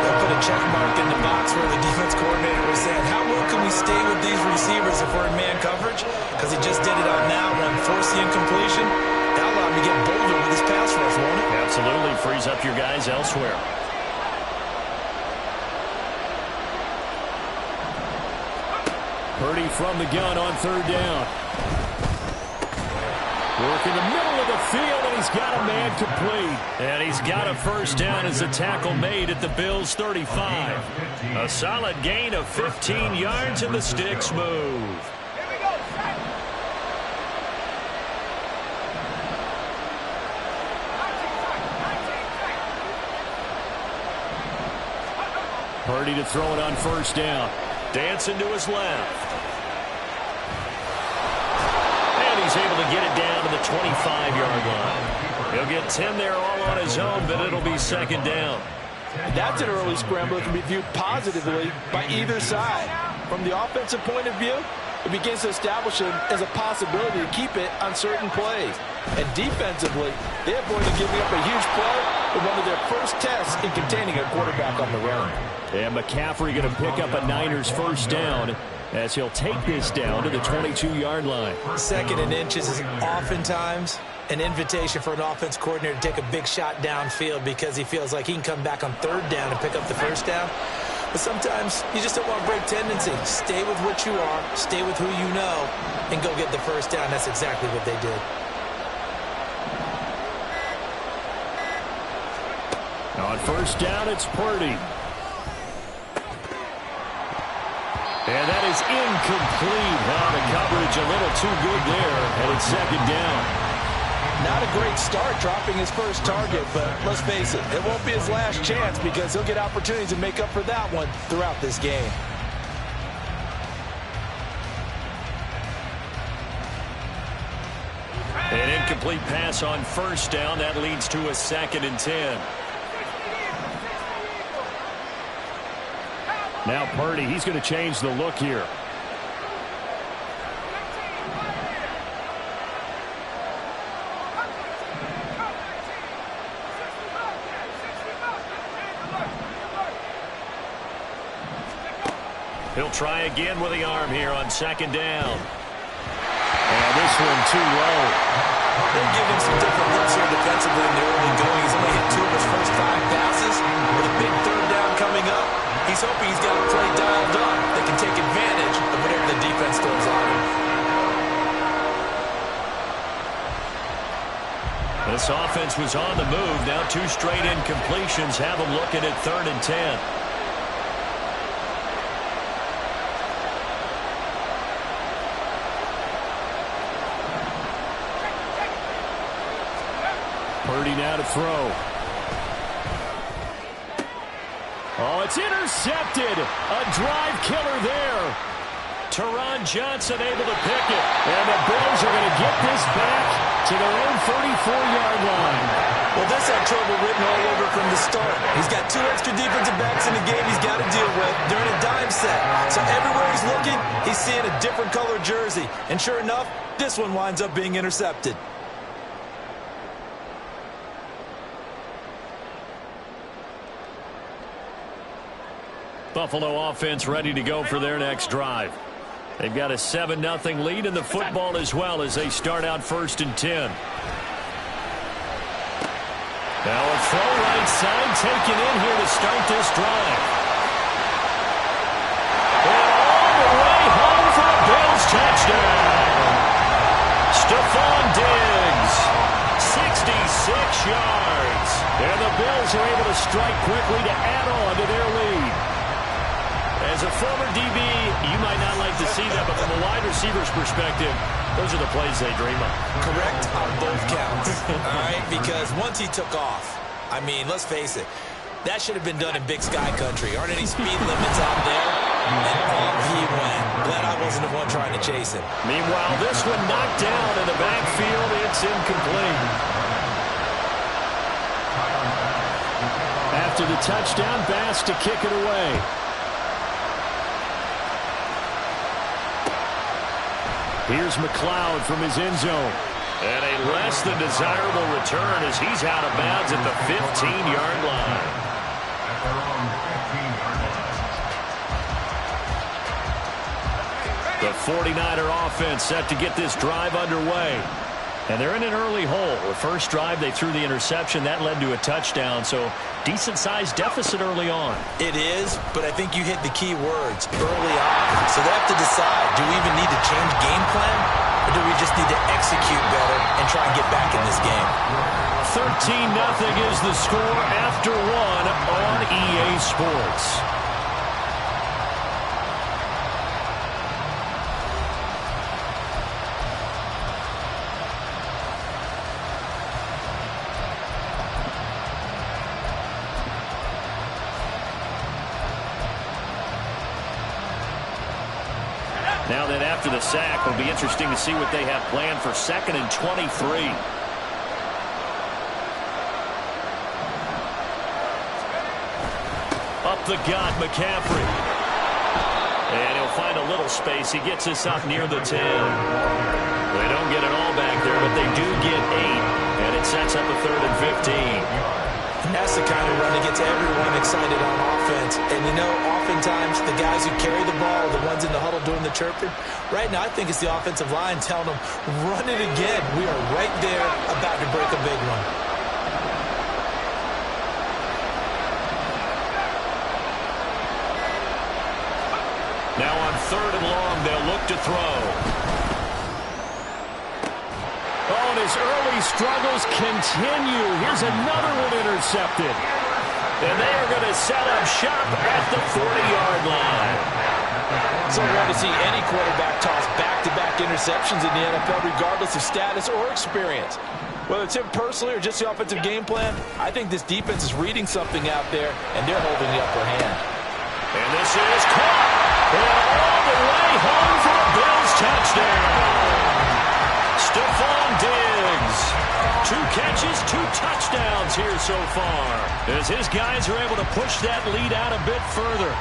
Speaker 5: They'll put a check mark in the box where the defense coordinator was saying, how well can we stay with these receivers if we're in man coverage? Because he just did it on that one. Force the incompletion. That'll allow him to get bolder with his pass rush, won't it?
Speaker 10: Absolutely. Frees up your guys elsewhere. Purdy from the gun on third down. Work in the middle of the field, and he's got a man complete. And he's got a first down as the tackle made at the Bills' 35. A solid gain of 15 yards, and the sticks move. Purdy to throw it on first down. Dancing to his left. He's able to get it down to the 25-yard line. He'll get 10 there all on his own, but it'll be second down.
Speaker 5: That's an early scramble that can be viewed positively by either side. From the offensive point of view, it begins to establish him as a possibility to keep it on certain plays. And defensively, they avoided giving up a huge play in one of their first tests in containing a quarterback on the run.
Speaker 10: And McCaffrey going to pick up a Niners first down as he'll take this down to the 22-yard line.
Speaker 5: 2nd and inches is oftentimes an invitation for an offense coordinator to take a big shot downfield because he feels like he can come back on third down and pick up the first down. But sometimes you just don't want to break tendency. Stay with what you are, stay with who you know, and go get the first down. That's exactly what they did.
Speaker 10: On first down, it's Purdy. And that is incomplete. Now the coverage a little too good there, and it's second down.
Speaker 5: Not a great start dropping his first target, but let's face it, it won't be his last chance because he'll get opportunities to make up for that one throughout this game.
Speaker 10: An incomplete pass on first down. That leads to a 2nd and 10. Now Purdy, he's going to change the look here. He'll try again with the arm here on second down. And this one too low.
Speaker 5: They'll give him some different looks here defensively in the early going. He's only hit 2 of his first 5 passes. With a big third down coming up, he's hoping he's got a play dialed up that can take advantage of whatever the defense throws on him.
Speaker 10: This offense was on the move. Now 2 straight incompletions have them looking at 3rd and 10. Purdy now to throw. Oh, it's intercepted. A drive killer there.
Speaker 4: Teron Johnson able to pick it. And the Bills are going to get this back to their own 34-yard line.
Speaker 5: Well, this had trouble written all over from the start. He's got 2 extra defensive backs in the game he's got to deal with during a dime set. So everywhere he's looking, he's seeing a different color jersey. And sure enough, this one winds up being intercepted.
Speaker 4: Buffalo offense ready to go for their next drive. They've got a 7-0 lead in the football as well as they start out 1st and 10. Now a throw right side taken in here to start this drive. And all the way home for a Bills touchdown. Stephon Diggs, 66 yards. And the Bills are able to strike quickly to add on to their lead. As a former DB, you might not like to see that, but from a wide receiver's perspective, those are the plays they dream of.
Speaker 5: Correct on both counts. All right, because once he took off, I mean, let's face it, that should have been done in Big Sky country. Aren't any speed limits out there? And off he went. Glad I wasn't the one trying to chase him.
Speaker 4: Meanwhile, this one knocked down in the backfield. It's incomplete. After the touchdown, Bass to kick it away. Here's McLeod from his end zone. And a less than desirable return as he's out of bounds at the 15-yard line.
Speaker 6: At their own 15-yard line.
Speaker 4: The 49er offense set to get this drive underway. And they're in an early hole. The first drive, they threw the interception. That led to a touchdown, so decent-sized deficit early on.
Speaker 5: It is, but I think you hit the key words early on. So they have to decide, do we even need to change game plan, or do we just need to execute better and try and get back in this game?
Speaker 4: 13-0 is the score after one on EA Sports. Now that after the sack, it'll be interesting to see what they have planned for 2nd and 23. Up the gut, McCaffrey. And he'll find a little space. He gets us up near the 10. They don't get it all back there, but they do get 8. And it sets up a 3rd and 15.
Speaker 5: And that's the kind of run that gets everyone excited on offense. And you know, oftentimes the guys who carry the ball are the ones in the huddle doing the chirping. Right now, I think it's the offensive line telling them, run it again. We are right there about to break a big one.
Speaker 4: Now on 3rd and long, they'll look to throw. Oh, and his early struggles continue. Here's another one intercepted. And they are going to set up shop at the 40-yard line.
Speaker 5: So I want to see any quarterback toss back-to-back interceptions in the NFL, regardless of status or experience. Whether it's him personally or just the offensive game plan, I think this defense is reading something out there, and they're holding the upper hand.
Speaker 4: And this is caught. And all the way home for a Bills touchdown. Stephon Diggs. 2 catches, 2 touchdowns here so far, as his guys are able to push that lead out a bit further.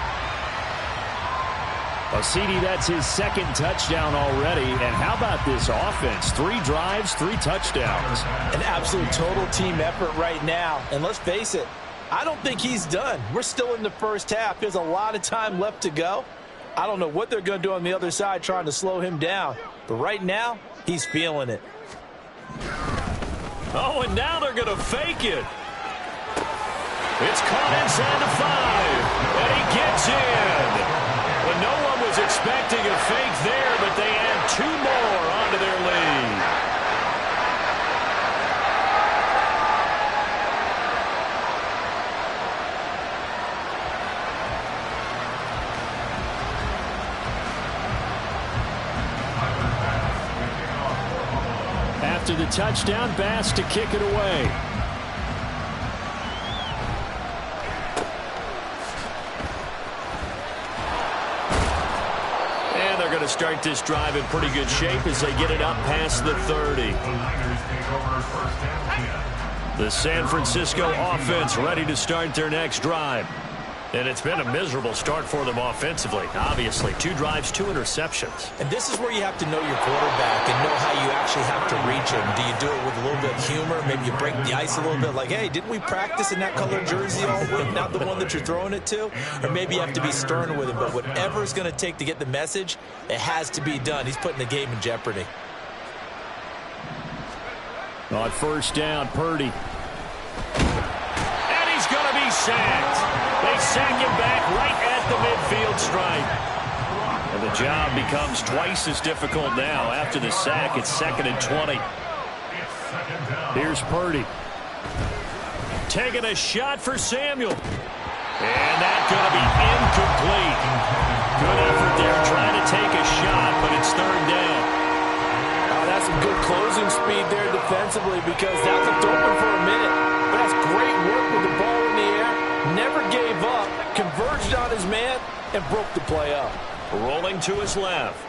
Speaker 4: Well, CD, that's his 2nd touchdown already. And how about this offense? 3 drives, 3 touchdowns.
Speaker 5: An absolute total team effort right now. And let's face it, I don't think he's done. We're still in the first half. There's a lot of time left to go. I don't know what they're going to do on the other side trying to slow him down. But right now, he's feeling it.
Speaker 4: Oh, and now they're going to fake it. It's caught inside the 5. And he gets in. Well, no one was expecting a fake there, but they add 2 more onto their lead. After the touchdown, Bass to kick it away. And they're going to start this drive in pretty good shape as they get it up past the 30. The San Francisco offense ready to start their next drive. And it's been a miserable start for them offensively. Obviously, 2 drives, 2 interceptions.
Speaker 5: And this is where you have to know your quarterback and know how you actually have to reach him. Do you do it with a little bit of humor? Maybe you break the ice a little bit like, hey, didn't we practice in that color jersey all week, not the one that you're throwing it to? Or maybe you have to be stern with him. But whatever it's going to take to get the message, it has to be done. He's putting the game in jeopardy.
Speaker 4: On first down, Purdy. And he's going to be sacked. They sack him back right at the midfield stripe. And the job becomes twice as difficult now. After the sack, it's 2nd and 20. Here's Purdy. Taking a shot for Samuel. And that's going to be incomplete. Good effort there trying to take a shot, but it's 3rd down.
Speaker 5: Oh, that's some good closing speed there defensively because that looked open for a minute. But that's great work with the ball in the air. Never gave up, converged on his man, and broke the play up.
Speaker 4: Rolling to his left.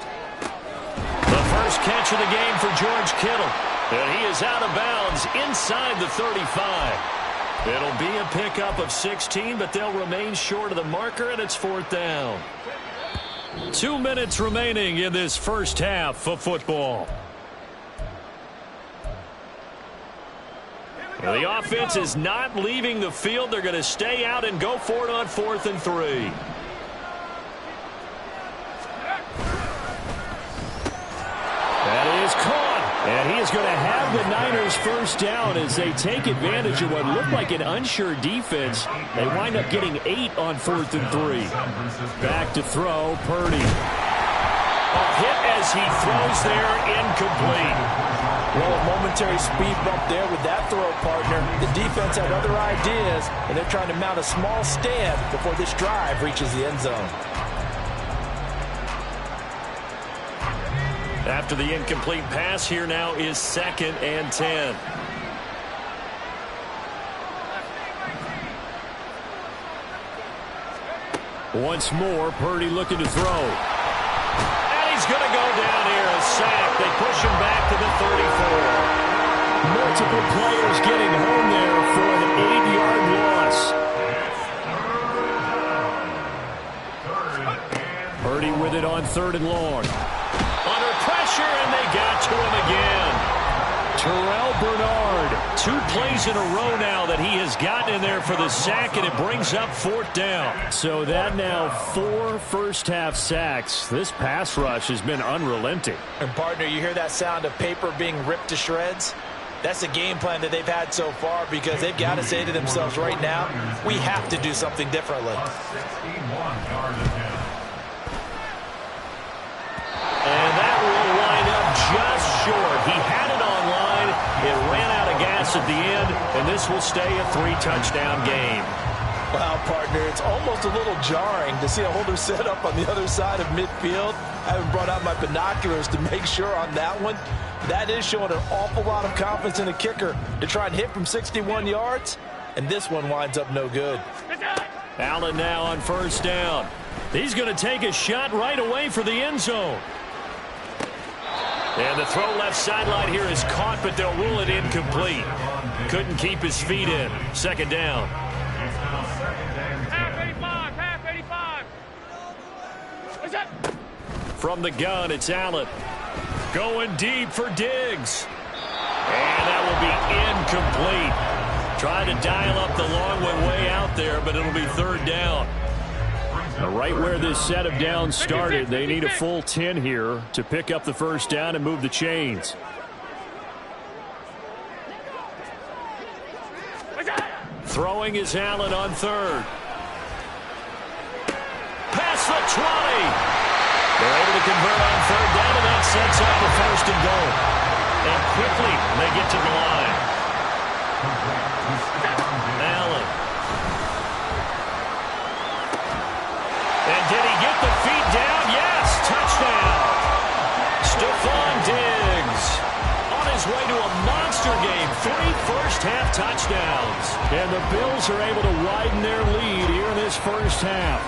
Speaker 4: The first catch of the game for George Kittle. And he is out of bounds inside the 35. It'll be a pickup of 16, but they'll remain short of the marker, and it's 4th down. 2 minutes remaining in this first half of football. The offense is not leaving the field. They're going to stay out and go for it on 4th and 3. That is caught. And he is going to have the Niners first down as they take advantage of what looked like an unsure defense. They wind up getting 8 on 4th and 3. Back to throw, Purdy. A hit as he throws there, incomplete.
Speaker 5: Well, a momentary speed bump there with that throw, partner. The defense had other ideas, and they're trying to mount a small stand before this drive reaches the end zone.
Speaker 4: After the incomplete pass, here now is 2nd and 10. Once more, Purdy looking to throw. He's going to go down here, a sack. They push him back to the 34. Multiple players getting home there for an 8-yard loss. Purdy with it on 3rd and long. Under pressure, and they got to him again. Terrell Bernard, 2 plays in a row now that he has gotten in there for the sack, and it brings up 4th down. So that now 4 first-half sacks. This pass rush has been unrelenting.
Speaker 5: And, partner, you hear that sound of paper being ripped to shreds? That's the game plan that they've had so far because they've got to say to themselves right now, we have to do something differently.
Speaker 4: And that will line up just short. He had it on line. It ran out of gas at the end, and this will stay a 3-touchdown game.
Speaker 5: Wow, partner, it's almost a little jarring to see a holder set up on the other side of midfield. I haven't brought out my binoculars to make sure on that one. That is showing an awful lot of confidence in the kicker to try and hit from 61 yards, and this one winds up no good.
Speaker 4: Allen now on first down. He's going to take a shot right away for the end zone. And the throw left sideline here is caught, but they'll rule it incomplete. Couldn't keep his feet in. 2nd down.
Speaker 11: Half 85. What's that?
Speaker 4: From the gun, it's Allen. Going deep for Diggs. And that will be incomplete. Trying to dial up the long one way out there, but it'll be 3rd down. Right where this set of downs started, they need a full 10 here to pick up the first down and move the chains. Throwing is Allen on 3rd. Past the 20. They're able to convert on 3rd down, and that sets up the 1st and goal. And quickly, they get to the line. Allen. And did he get the feet down? Yes, touchdown. Stephon Diggs on his way to a monster game. 3 first-half touchdowns. And the Bills are able to widen their lead here in this first half.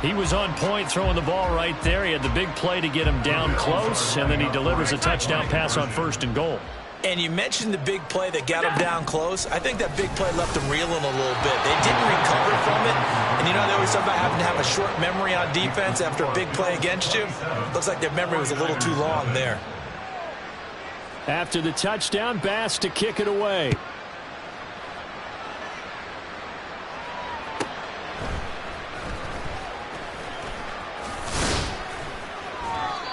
Speaker 4: He was on point throwing the ball right there. He had the big play to get him down close, and then he delivers a touchdown pass on 1st and goal.
Speaker 5: And you mentioned the big play that got him down close. I think that big play left him reeling a little bit. They didn't recover from it. And you know, they always talk about having to have a short memory on defense after a big play against you. Looks like their memory was a little too long there.
Speaker 4: After the touchdown, Bass to kick it away.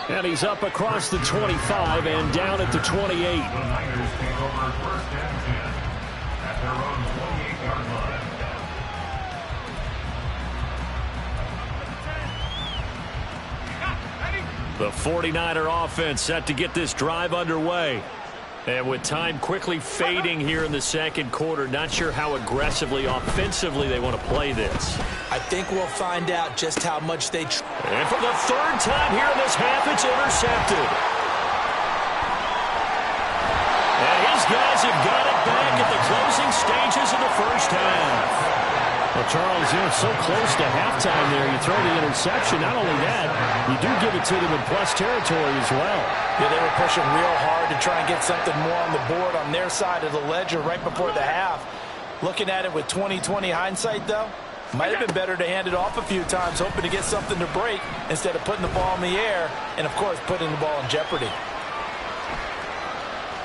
Speaker 4: And he's up across the 25 and down at the 28.
Speaker 6: The Niners take over 1st and 10 at their own 28-yard line.
Speaker 4: The 49er offense set to get this drive underway. And with time quickly fading here in the second quarter, not sure how aggressively, offensively they want to play this.
Speaker 5: I think we'll find out just how much they...
Speaker 4: And for the 3rd time here in this half, it's intercepted. And his guys have got it back at the closing stages of the first half. Well, Charles, so close to halftime there. You throw the interception. Not only that, you do give it to them in plus territory as well.
Speaker 5: Yeah, they were pushing real hard to try and get something more on the board on their side of the ledger right before the half. Looking at it with 20/20 hindsight, though, might have been better to hand it off a few times, hoping to get something to break instead of putting the ball in the air and, of course, putting the ball in jeopardy.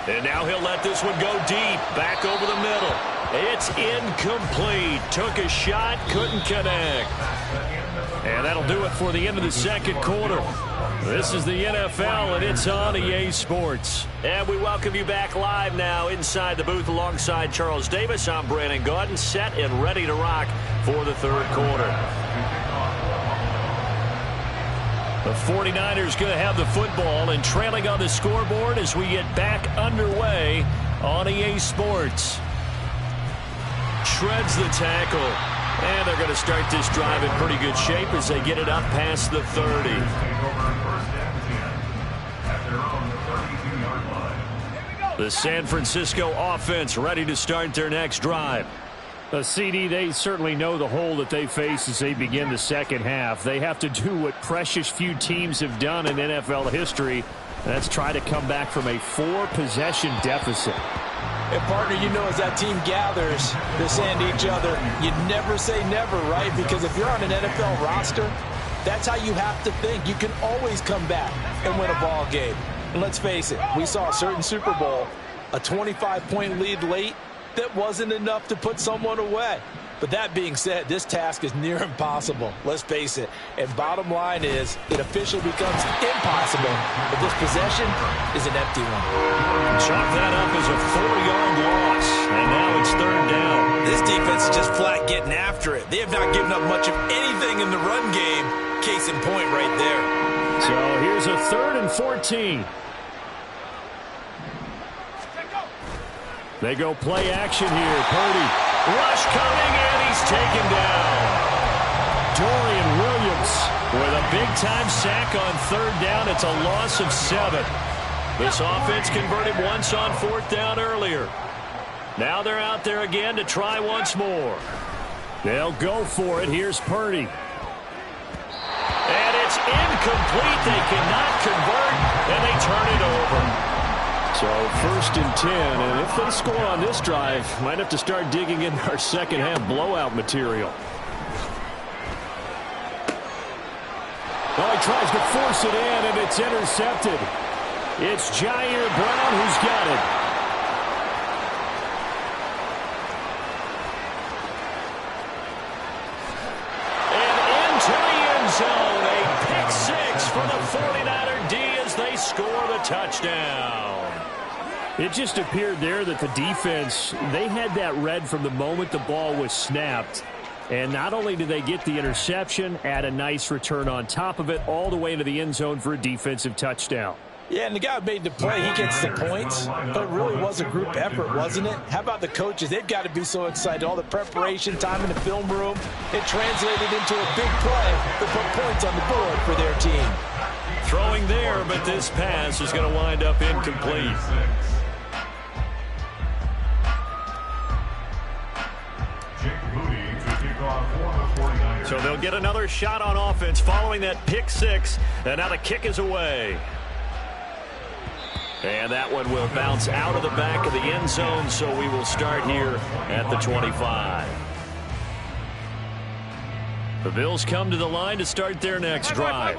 Speaker 4: And now he'll let this one go deep, back over the middle. It's incomplete. Took a shot, couldn't connect. And that'll do it for the end of the second quarter. This is the NFL, and it's on EA Sports. And we welcome you back live now inside the booth alongside Charles Davis. I'm Brandon Gaudin, set and ready to rock for the third quarter. The 49ers going to have the football and trailing on the scoreboard as we get back underway on EA Sports. Shreds the tackle. And they're going to start this drive in pretty good shape as they get it up past the 30. The San Francisco offense ready to start their next drive. CD, they certainly know the hole that they face as they begin the second half. They have to do what precious few teams have done in NFL history. That's try to come back from a 4-possession deficit.
Speaker 5: And, partner, you know as that team gathers, they're saying to each other, you never say never, right? Because if you're on an NFL roster, that's how you have to think. You can always come back and win a ball game. And let's face it, we saw a certain Super Bowl, a 25-point lead late, that wasn't enough to put someone away. But that being said, this task is near impossible. Let's face it. And bottom line is, it officially becomes impossible if this possession is an empty one.
Speaker 4: Chalk that up as a 4-yard loss. And now it's 3rd down.
Speaker 5: This defense is just flat getting after it. They have not given up much of anything in the run game. Case in point right there.
Speaker 4: So here's a 3rd and 14. They go play action here. Purdy. Rush coming, and he's taken down. Dorian Williams with a big-time sack on 3rd down. It's a loss of 7. This offense converted once on 4th down earlier. Now they're out there again to try once more. They'll go for it. Here's Purdy. And it's incomplete. They cannot convert, and they turn it over. So 1st and 10, and if they score on this drive, might have to start digging in our second half blowout material. Oh, he tries to force it in, and it's intercepted. It's Jair Brown who's got it. And into the end zone, a pick 6 for the 49er D as they score the touchdown. It just appeared there that the defense, they had that read from the moment the ball was snapped. And not only did they get the interception, add a nice return on top of it, all the way into the end zone for a defensive touchdown.
Speaker 5: Yeah, and the guy who made the play, he gets the points. But it really was a group effort, wasn't it? How about the coaches? They've got to be so excited. All the preparation time in the film room, it translated into a big play to put points on the board for their team.
Speaker 4: Throwing there, but this pass is going to wind up incomplete. So they'll get another shot on offense following that pick six. And now the kick is away. And that one will bounce out of the back of the end zone, so we will start here at the 25. The Bills come to the line to start their next drive.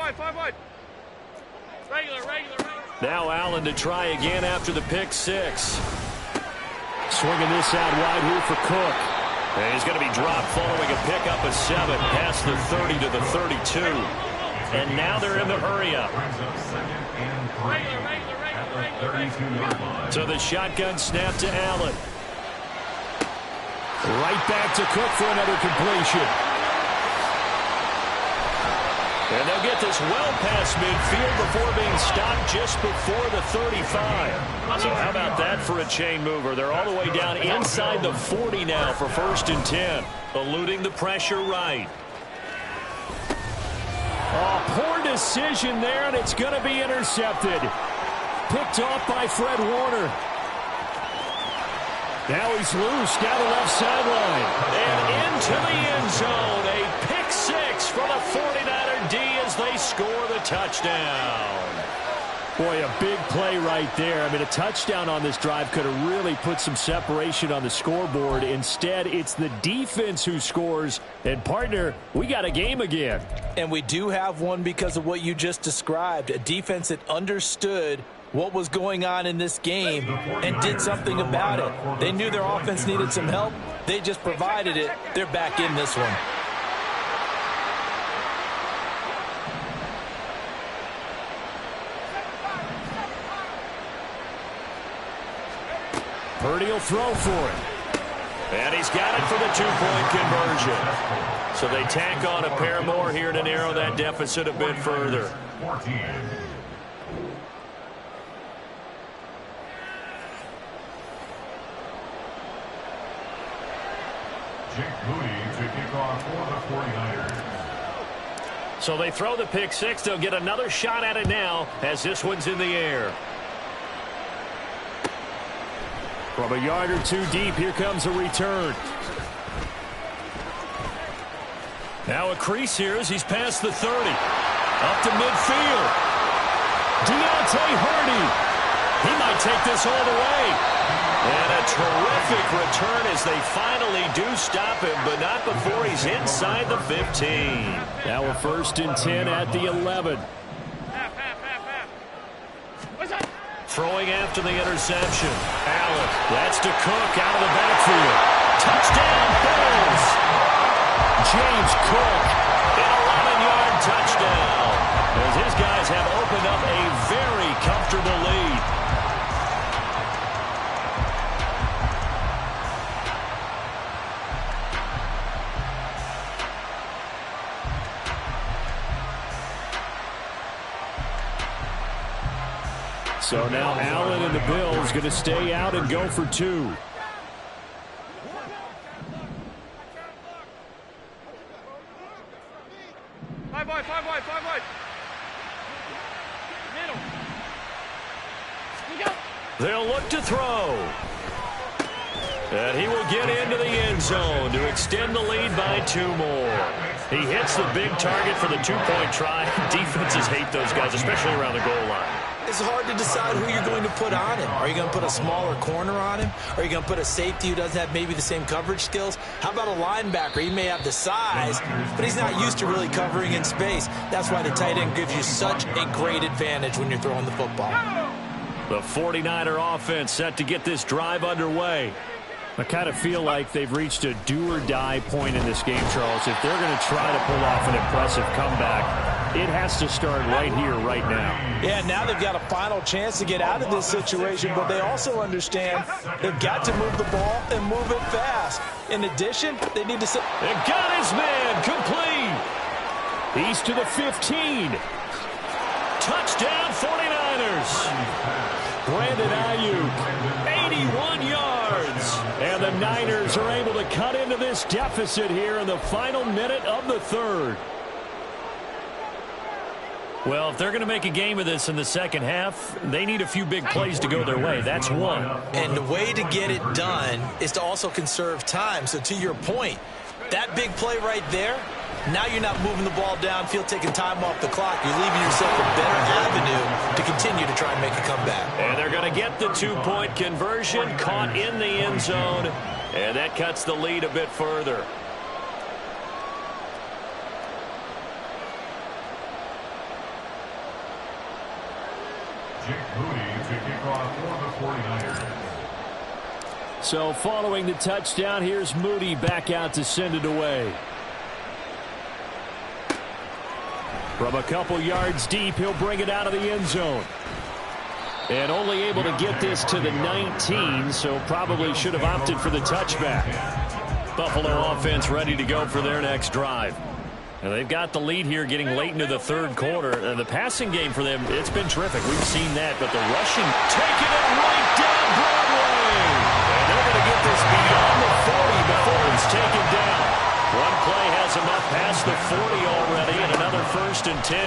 Speaker 11: Regular.
Speaker 4: Now Allen to try again after the pick six. Swinging this out wide here for Cook. And he's going to be dropped following a pickup of 7 past the 30 to the 32. And now they're in the hurry-up. So the shotgun snap to Allen. Right back to Cook for another completion. And they'll get this well past midfield before being stopped just before the 35. So how about that for a chain mover? They're all the way down inside the 40 now for 1st and 10. Eluding the pressure right. Oh, poor decision there, and it's going to be intercepted. Picked off by Fred Warner. Now he's loose down the left sideline. And into the end zone. A pick six for the 49er D as they score the touchdown. Boy, a big play right there. I mean, a touchdown on this drive could have really put some separation on the scoreboard. Instead, it's the defense who scores. And, partner, we got a game again.
Speaker 5: And we do have one because of what you just described. A defense that understood what was going on in this game and did something about it. They knew their offense needed some help. They just provided it. They're back in this one.
Speaker 4: Purdy will throw for it. And he's got it for the two-point conversion. So they tack on a pair more here to narrow that deficit a bit further.
Speaker 6: 14. Jake Moody to kick off for the 49ers.
Speaker 4: So they throw the pick six. They'll get another shot at it now as this one's in the air. From a yard or two deep, here comes a return. Now a crease here as he's past the 30. Up to midfield. Deontay Hardy. He might take this all the way. And a terrific return as they finally do stop him, but not before he's inside the 15. Now a 1st and 10 at the 11. Throwing after the interception. Allen, that's to Cook out of the backfield. Touchdown, Bills. James Cook, an 11-yard touchdown. As his guys have opened up a very comfortable lead. So now Allen and the Bills going to stay out and go for 2.
Speaker 11: Five wide. Middle.
Speaker 4: They'll look to throw. And he will get into the end zone to extend the lead by 2 more. He hits the big target for the 2-point try. Defenses hate those guys, especially around the goal line.
Speaker 5: It's hard to decide who you're going to put on him. Are you going to put a smaller corner on him? Are you going to put a safety who doesn't have maybe the same coverage skills? How about a linebacker? He may have the size, but he's not used to really covering in space. That's why the tight end gives you such a great advantage when you're throwing the football.
Speaker 4: The 49er offense set to get this drive underway. I kind of feel like they've reached a do-or-die point in this game, Charles. If they're going to try to pull off an impressive comeback, it has to start right here, right now.
Speaker 5: Yeah, now they've got a final chance to get out of this situation, but they also understand they've got to move the ball and move it fast. In addition, they need to...
Speaker 4: They got his man complete. He's to the 15. Touchdown, 49ers. Brandon Ayuk, 81 yards. And the Niners are able to cut into this deficit here in the final minute of the 3rd. Well, if they're going to make a game of this in the second half, they need a few big plays to go their way. That's one.
Speaker 5: And the way to get it done is to also conserve time. So to your point, that big play right there, Now you're not moving the ball downfield, taking time off the clock. You're leaving yourself a better avenue to continue to try and make a comeback.
Speaker 10: And they're going to get the two-point conversion, caught in the end zone, and that cuts the lead a bit further.
Speaker 6: Jake Moody to kick off for the 49ers.
Speaker 4: So following the touchdown, here's Moody back out to send it away. From a couple yards deep, he'll bring it out of the end zone. And only able to get this to the 19, so probably should have opted for the touchback. Buffalo offense ready to go for their next drive. And they've got the lead here getting late into the third quarter. And the passing game for them, it's been terrific. We've seen that, but the rushing, taking it right down Broadway. And they're going to get this beyond the 40 before it's taken down. One play has them up past the 40 already, and another 1st and 10.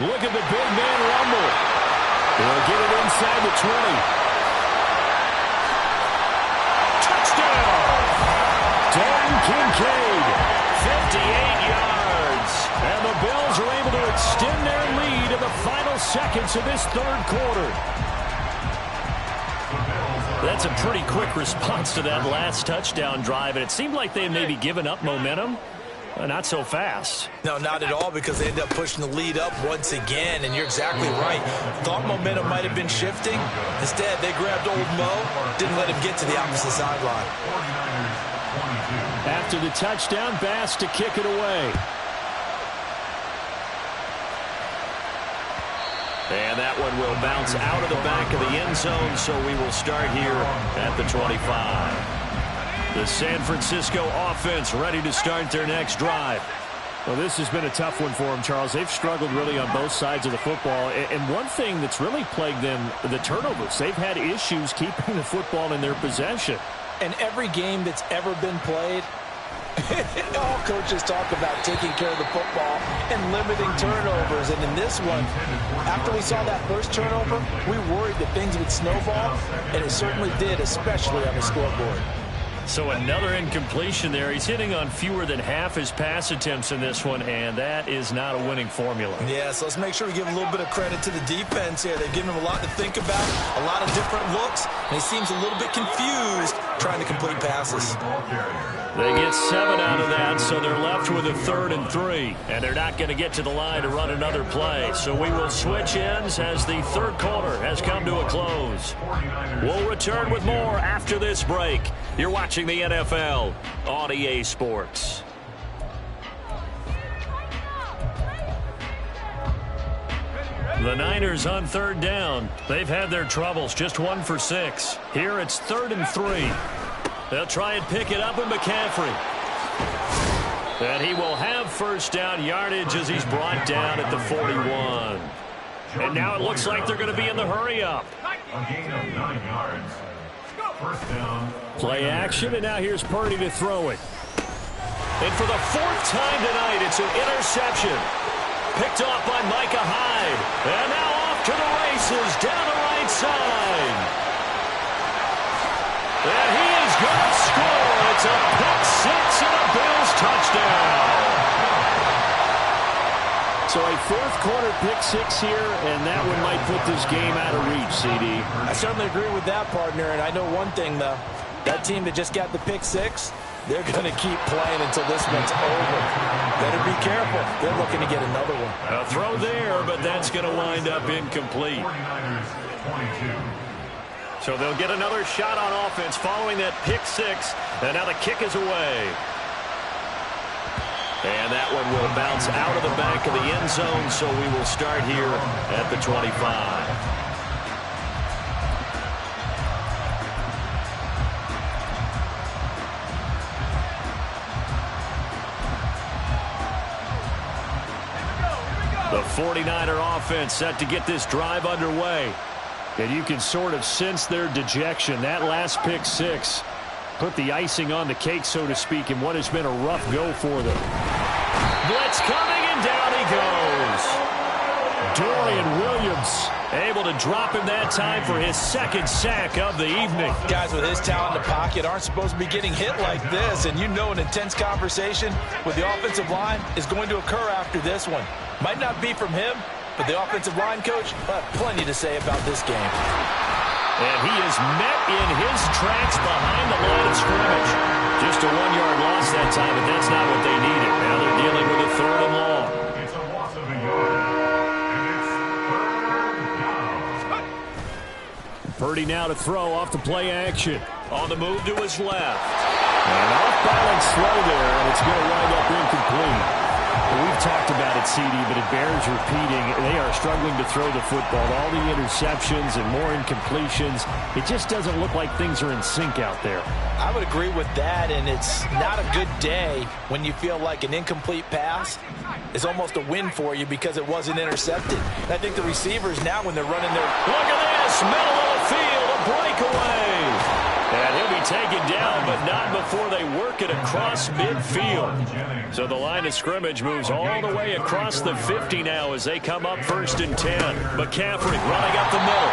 Speaker 4: Look at the big man rumble. They'll get it inside the 20. Touchdown! Dan Kincaid, 58 yards. And the Bills are able to extend their lead in the final seconds of this third quarter. That's a pretty quick response to that last touchdown drive, and it seemed like they had maybe given up momentum. Not so fast.
Speaker 5: No, not at all, because they ended up pushing the lead up once again, and you're exactly right. Thought momentum might have been shifting. Instead, they grabbed old Mo, didn't let him get to the opposite sideline.
Speaker 4: After the touchdown, Bass to kick it away.
Speaker 10: And that one will bounce out of the back of the end zone, so we will start here at the 25. The San Francisco offense ready to start their next drive.
Speaker 4: Well, this has been a tough one for them, Charles. They've struggled really on both sides of the football. And one thing that's really plagued them, the turnovers. They've had issues keeping the football in their possession.
Speaker 5: And every game that's ever been played, all coaches talk about taking care of the football and limiting turnovers. And in this one, after we saw that first turnover, we worried that things would snowball, and it certainly did, especially on the scoreboard.
Speaker 10: So another incompletion there. He's hitting on fewer than half his pass attempts in this one, and that is not a winning formula.
Speaker 5: Yeah, so let's make sure we give a little bit of credit to the defense here. They've given him a lot to think about, a lot of different looks, and he seems a little bit confused trying to complete passes.
Speaker 10: They get 7 out of that, so they're left with a 3rd and 3, and they're not going to get to the line to run another play. So we will switch ends as the third quarter has come to a close. We'll return with more after this break. You're watching the NFL on EA Sports. The Niners on 3rd down. They've had their troubles, just 1 for 6. Here it's 3rd and 3. They'll try and pick it up with McCaffrey. And he will have 1st down yardage as he's brought down at the 41. And now it looks like they're going to be in the hurry-up.
Speaker 6: A gain of 9 yards. 1st down.
Speaker 4: Play action, and now here's Purdy to throw it.
Speaker 10: And for the 4th time tonight, it's an interception. Picked off by Micah Hyde. And now off to the races down the right side. And he is going to score. It's a pick 6 and a Bills touchdown.
Speaker 4: So a 4th quarter pick 6 here, and that one might put this game out of reach, CD.
Speaker 5: I certainly agree with that, partner, and I know one thing, though. That team that just got the pick 6, they're going to keep playing until this one's over. Better be careful. They're looking to get another one.
Speaker 10: A throw there, but that's going to wind up incomplete.
Speaker 6: 49ers 22.
Speaker 10: So they'll get another shot on offense following that pick 6, and now the kick is away. And that one will bounce out of the back of the end zone, so we will start here at the 25. The 49er offense set to get this drive underway.
Speaker 4: And you can sort of sense their dejection. That last pick 6 put the icing on the cake, so to speak, in what has been a rough go for them.
Speaker 10: Blitz coming, and down he goes.
Speaker 4: Dorian Williams able able to drop him that time for his second sack of the evening.
Speaker 5: Guys with his talent in the pocket aren't supposed to be getting hit like this, and you know an intense conversation with the offensive line is going to occur after this one. Might not be from him, but the offensive line coach will have plenty to say about this game.
Speaker 4: And he is met in his tracks behind the line of scrimmage. Just a 1-yard loss that time, but that's not what they needed. Now they're dealing with a 3rd and long.
Speaker 6: It's a loss of a yard, and it's 3rd down.
Speaker 4: Purdy now to throw off the play action. On the move to his left. And off balance slow there, and it's going to wind up incomplete. We've talked about it, CD, but it bears repeating. They are struggling to throw the football. All the interceptions and more incompletions. It just doesn't look like things are in sync out there.
Speaker 5: I would agree with that, and it's not a good day when you feel like an incomplete pass is almost a win for you because it wasn't intercepted. And I think the receivers now, when they're running their...
Speaker 4: Look at this, middle of the field, a breakaway. And he'll be taken down, but not before they work it across midfield. So the line of scrimmage moves all the way across the 50 now as they come up 1st and 10. McCaffrey running up the middle.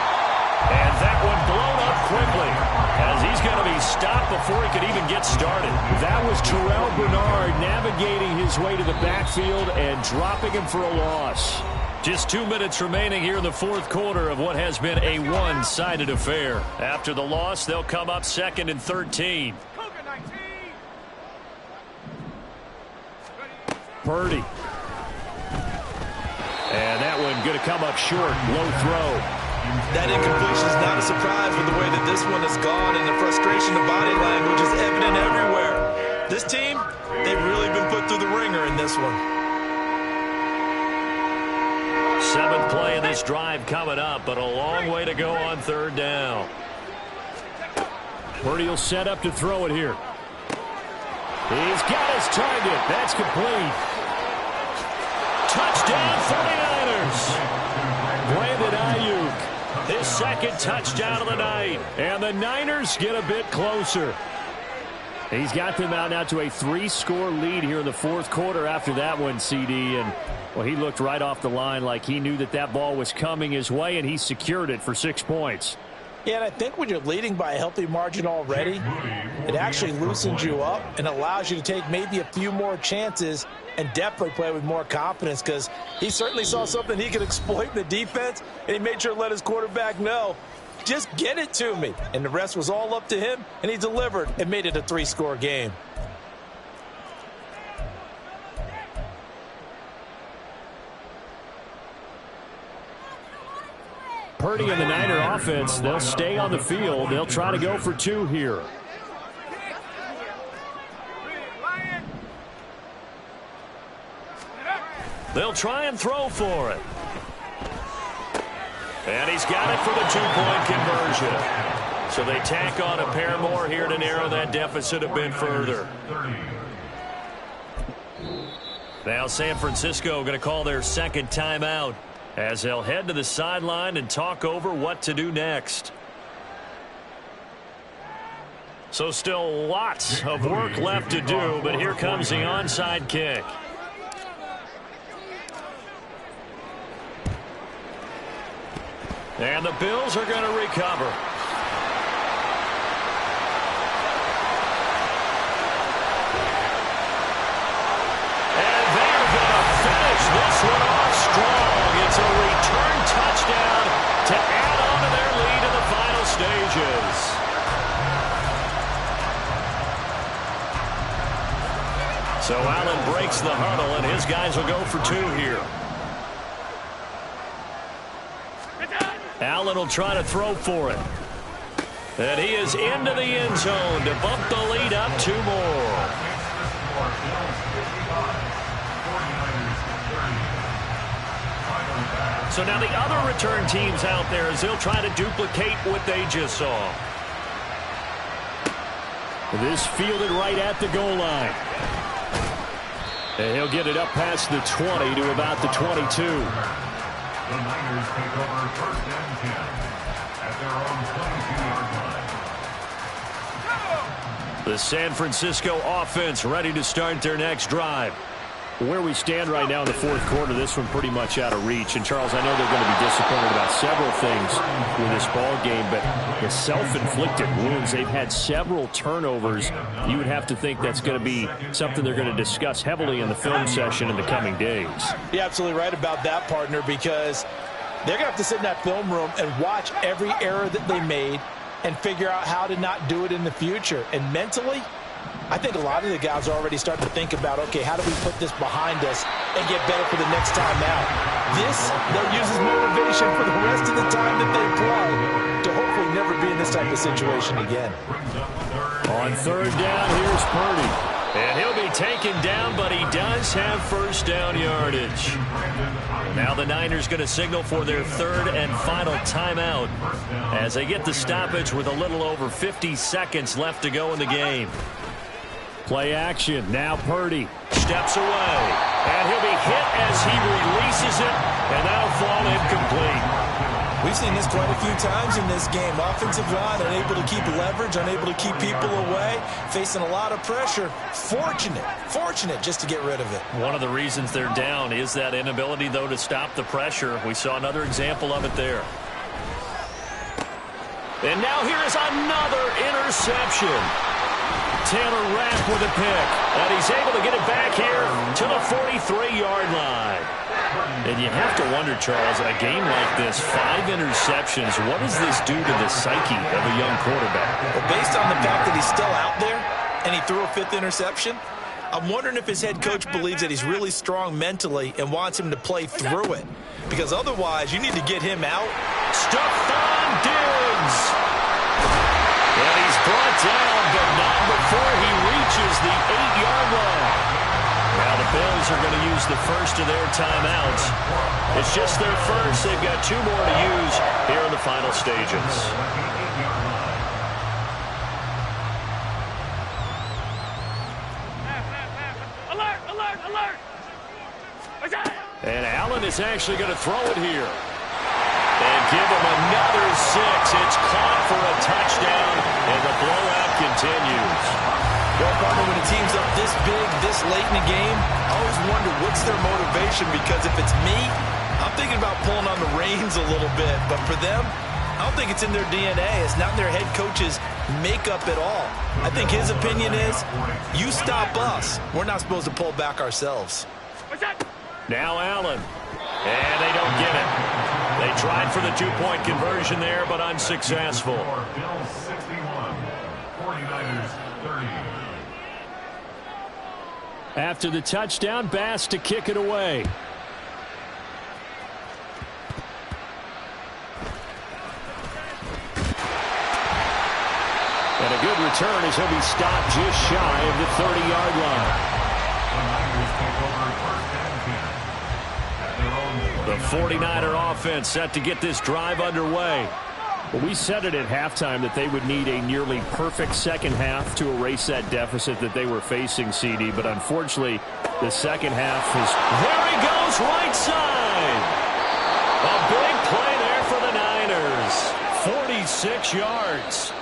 Speaker 4: And that one blown up quickly as he's going to be stopped before he could even get started. That was Terrell Bernard navigating his way to the backfield and dropping him for a loss. Just 2 minutes remaining here in the 4th quarter of what has been a one-sided affair. After the loss, they'll come up 2nd and 13. Purdy. And that one going to come up short. Low throw.
Speaker 5: That incompletion is not a surprise with the way that this one has gone, and the frustration of body language is evident everywhere. This team, they've really been put through the ringer in this one.
Speaker 4: 7th play of this drive coming up, but a long way to go on 3rd down. Purdy will set up to throw it here. He's got his target. That's complete. Touchdown 49ers. Brandon Ayuk, his 2nd touchdown of the night. And the Niners get a bit closer. He's got them out now to a 3-score lead here in the 4th quarter after that one, CD. And, well, he looked right off the line like he knew that that ball was coming his way, and he secured it for 6 points.
Speaker 5: Yeah, and I think when you're leading by a healthy margin already, it actually loosens you up and allows you to take maybe a few more chances and definitely play with more confidence, because he certainly saw something he could exploit in the defense, and he made sure to let his quarterback know, just get it to me. And the rest was all up to him, and he delivered and made it a 3-score game.
Speaker 4: Purdy and the Niner offense, they'll stay on the field. They'll try to go for 2 here. They'll try and throw for it. And he's got it for the 2-point conversion. So they tack on a pair more here to narrow that deficit a bit further. Now San Francisco going to call their 2nd timeout as they'll head to the sideline and talk over what to do next. So still lots of work left to do, but here comes the onside kick. And the Bills are going to recover. And they're going to finish this one off strong. It's a return touchdown to add on to their lead in the final stages. So Allen breaks the huddle, and his guys will go for 2 here. Allen will try to throw for it. And he is into the end zone to bump the lead up 2 more. So now the other return teams out there as they'll try to duplicate what they just saw. This fielded right at the goal line. And he'll get it up past the 20 to about the 22.
Speaker 6: The Niners take over 1st and 10 at their own 22-yard line.
Speaker 4: The San Francisco offense ready to start their next drive. Where we stand right now in the fourth quarter, this one pretty much out of reach. And, Charles, I know they're going to be disappointed about several things with this ball game, but the self-inflicted wounds, they've had several turnovers. You would have to think that's going to be something they're going to discuss heavily in the film session in the coming days.
Speaker 5: You're absolutely right about that, partner, because they're going to have to sit in that film room and watch every error that they made and figure out how to not do it in the future. And mentally, I think a lot of the guys are already starting to think about, okay, how do we put this behind us and get better for the next time out? This, they'll use as motivation for the rest of the time that they play to hopefully never be in this type of situation again.
Speaker 4: On third down, here's Purdy. And he'll be taken down, but he does have first down yardage. Now the Niners going to signal for their third and final timeout as they get the stoppage with a little over 50 seconds left to go in the game. Play action. Now Purdy steps away. And he'll be hit as he releases it, and that'll fall incomplete.
Speaker 5: We've seen this quite a few times in this game. Offensive line unable to keep leverage, unable to keep people away, facing a lot of pressure. Fortunate just to get rid of it.
Speaker 4: One of the reasons they're down is that inability, though, to stop the pressure. We saw another example of it there. And now here is another interception. Taylor Rapp with a pick, and he's able to get it back here to the 43-yard line. And you have to wonder, Charles, a game like this, 5 interceptions, what does this do to the psyche of a young quarterback?
Speaker 5: Well, based on the fact that he's still out there and he threw a 5th interception, I'm wondering if his head coach believes that he's really strong mentally and wants him to play through it. Because otherwise, you need to get him out.
Speaker 4: Stephon Diggs! And he's brought down, but not before he reaches the 8-yard line. Now the Bills are going to use the first of their timeouts. It's just their first. They've got 2 more to use here in the final stages.
Speaker 11: Alert, alert, alert!
Speaker 4: And Allen is actually going to throw it here. And give him another 6. It's caught for a touchdown, and the blowout continues.
Speaker 5: Well, partner, when a team's up this big, this late in the game, I always wonder what's their motivation, because if it's me, I'm thinking about pulling on the reins a little bit. But for them, I don't think it's in their DNA. It's not in their head coach's makeup at all. I think his opinion is, you stop us. We're not supposed to pull back ourselves.
Speaker 4: Now Allen. And they don't get it. They tried for the 2-point conversion there, but unsuccessful.
Speaker 6: Bills 61, 49ers 30.
Speaker 4: After the touchdown, Bass to kick it away. And a good return as he'll be stopped just shy of the 30-yard line. The 49er offense set to get this drive underway. Well, we said it at halftime that they would need a nearly perfect second half to erase that deficit that they were facing, CD. But unfortunately, the second half is... There he goes, right side! A big play there for the Niners. 46 yards.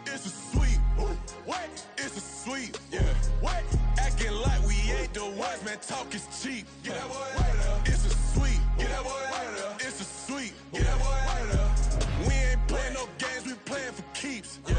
Speaker 2: It's a sweep. What? It's a sweep. Yeah. What? Acting like we ain't the ones, man. Talk is cheap. Get that boy out of there. It's a sweep. Get that boy out of there. It's a sweep. Get that boy out of there. We ain't playing no games. We playing for keeps. Yeah.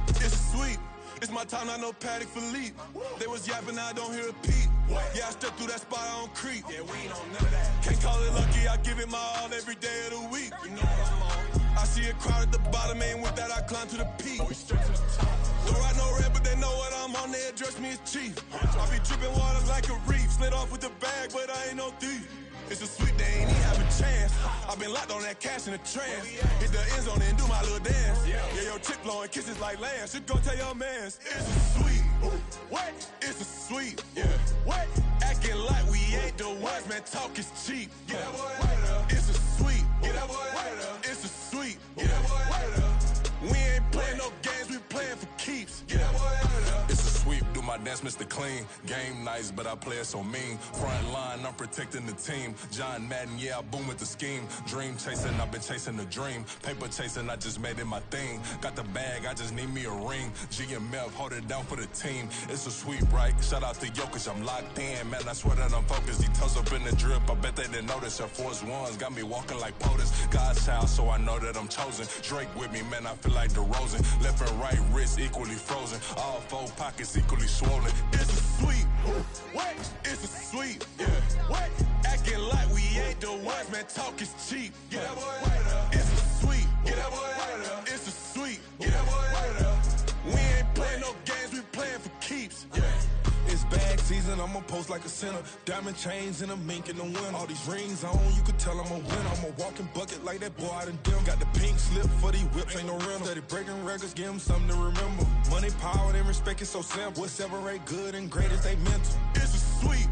Speaker 2: It's a sweep. It's my time, not no Paddock Philippe. They was yapping, I don't hear a peep. Yeah, I stepped through that spot, I don't creep. Yeah, we ain't on none of that. Can't call it lucky, I give it my all every day of the week. You know what I'm on. I see a crowd at the bottom, and with that I climb to the peak. Don't ride no red, but they know what I'm on, they
Speaker 12: they address me as chief. I be dripping water like a reef. Slid off with the bag, but I ain't no thief. It's a sweet, they ain't even have a chance. I've been locked on that cash in a trance. Hit the end zone and do my little dance. Yeah, your chick blowing kisses like lambs. You go tell your mans. It's a sweet. What? It's a sweet. Yeah. What? Acting like we ain't the ones, man. Talk is cheap. Get that boy out of there. It's a sweet. Get that boy out of there. It's a sweet. Get that boy out of there. We ain't playing no games, we playing for keeps. Get that boy out of there. It's a sweep, do my dance, Mr. Clean. Game nice, but I play it so mean. Front line, I'm protecting the team. John Madden, yeah, I boom with the scheme. Dream chasing, I've been chasing the dream. Paper chasing, I just made it my thing. Got the bag, I just need me a ring. GMF, hold it down for the team. It's a sweep, right? Shout out to Jokic, I'm locked in. Man, I swear that I'm focused. He toes up in the drip, I bet they didn't notice. Air Force Ones got me walking like POTUS. God's child, so I know that I'm chosen. Drake with me, man, I feel like DeRozan. Left and right wrist equally frozen. All four pockets equally swollen. It's a sweep. What? It's a sweep. Yeah. What? Acting like we ain't the ones, man. Talk is cheap. Get that boy out of there. It's a sweep. Get that boy out of there. It's a sweep. Get that boy out of there. We ain't playing no games, we playing for keeps. Yeah. It's bag season, I'ma post like a sinner. Diamond chains and a mink in the wind. All these rings on, you could tell I'm a winner. I'm a walking bucket like that boy out in dim. Got the pink slip for these whips, ain't no rental. Steady breaking records, give them something to remember. Money, power, and respect is so simple. What separate good and great is they mental. It's a sweep.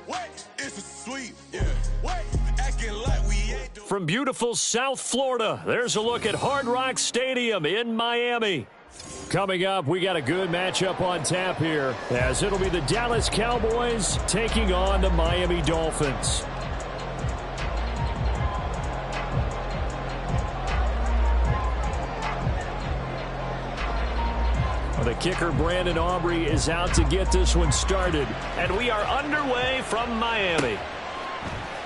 Speaker 12: What? It's a sweep. Yeah. What? Acting like we ain't the...
Speaker 4: From beautiful South Florida, there's a look at Hard Rock Stadium in Miami. Coming up, we got a good matchup on tap here, as it'll be the Dallas Cowboys taking on the Miami Dolphins. The kicker, Brandon Aubrey, is out to get this one started. And we are underway from Miami.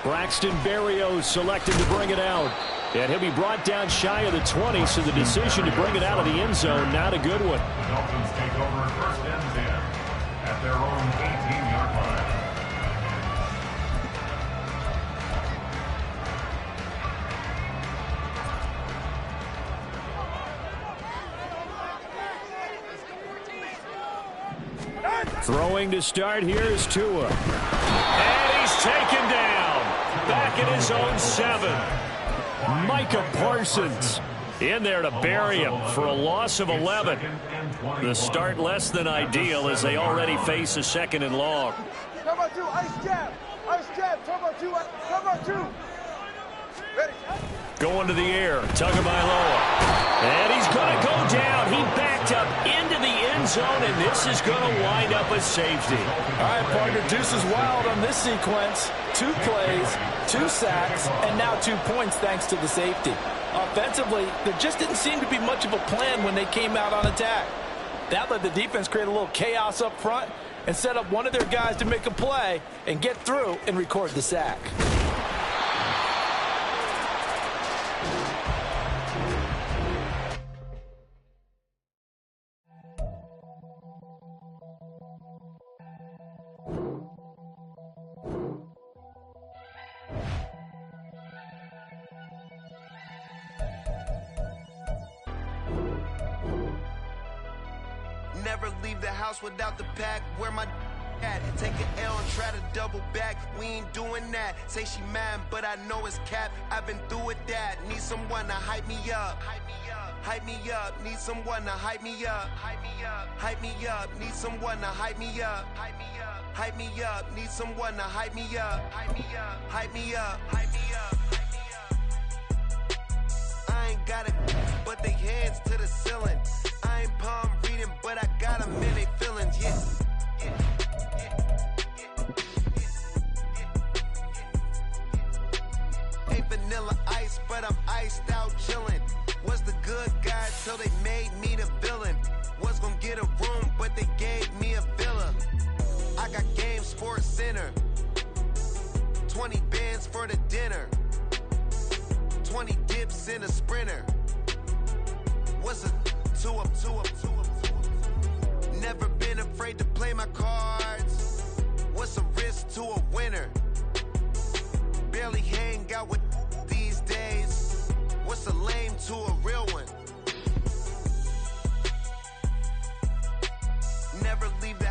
Speaker 4: Braxton Berrios selected to bring it out. And he'll be brought down shy of the 20, so the decision to bring it out of the end zone, not a good one.
Speaker 6: The Dolphins take over first and 10 at their own 18-yard
Speaker 4: line. Throwing to start here is Tua. And he's taken down. Back at his own 7. Micah Parsons in there to bury him for a loss of 11. The start less than ideal as they already face a second and long.
Speaker 13: Cover 2, ice jab, cover 2, cover 2. Ready.
Speaker 4: Going to the air, Tagovailoa. And he's going to go down. He backed up into the end zone, and this is going to wind up a safety.
Speaker 5: All right, partner, deuce is wild on this sequence. 2 plays, 2 sacks, and now 2 points thanks to the safety. Offensively, there just didn't seem to be much of a plan when they came out on attack. That let the defense create a little chaos up front and set up one of their guys to make a play and get through and record the sack.
Speaker 9: Never leave the house without the pack. Where my at? Take an L and try to double back. We ain't doing that. Say she mad, but I know it's cap. I've been through with that. Need someone to hype me up. Hype me up. Need someone to hype me up. Hype me up. Need someone to hype me up. Hype me up. Need someone to hype me up. Hype me up. I ain't got it, but they hands to the ceiling. I ain't palm reading, but I got them in they feelings, yeah. Ain't vanilla ice, but I'm iced out chillin'. Was the good guy till they made me the villain. Was gonna get a room, but they gave me a villa. I got Game Sports Center. 20 bands for the dinner. 20 dips in a sprinter. What's a 2 up? Never been afraid to play my cards. What's a risk to a winner? Barely hang out with these days. What's a lame to a real one? Never leave the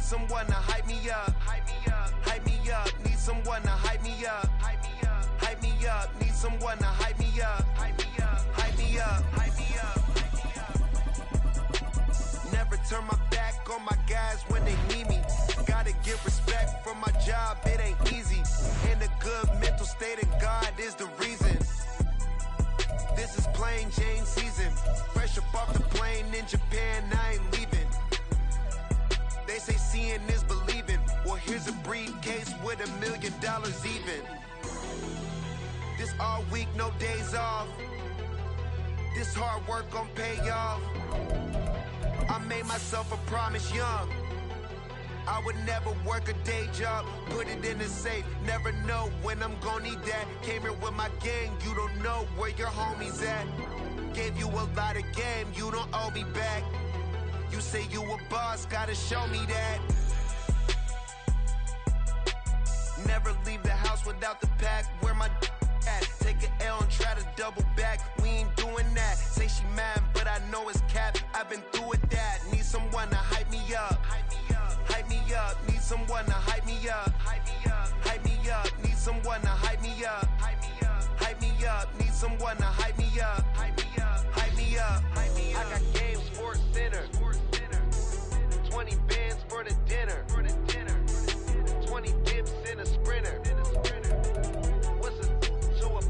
Speaker 9: someone to hype me up. Hype me up. Hype me up. Need someone to hype me up. Hype me up. Hype me up. Need someone to hype me up. Hype me up. Hype me up. Hype me up. Never turn my back on my guys when they need me. Gotta get respect from my job, it ain't easy. In a good mental state and God is the reason. This is plain Jane season. Fresh up off the plane in Japan, I ain't leaving. They say seeing is believing. Well, here's a briefcase with $1 million even. This all week, no days off. This hard work gon' pay off. I made myself a promise young. I would never work a day job, put it in the safe. Never know when I'm gon' need that. Came here with my gang, you don't know where your homies at. Gave you a lot of game, you don't owe me back. You say you a boss, gotta show me that. Never leave the house without the pack, where my at. Take an L and try to double back, we ain't doing that. Say she mad, but I know it's cap, I've been through with that. Need someone to hype me up. Hype me up, need someone to hype me up. Hype me up, hype me up, need someone to hype me up. Hype me up, hype me up, need someone to hype me up. Hype me up, hype me up, hype me up. I got game Sports Center. 20 bands for the dinner. 20 dips in a sprinter. What's a 2 up?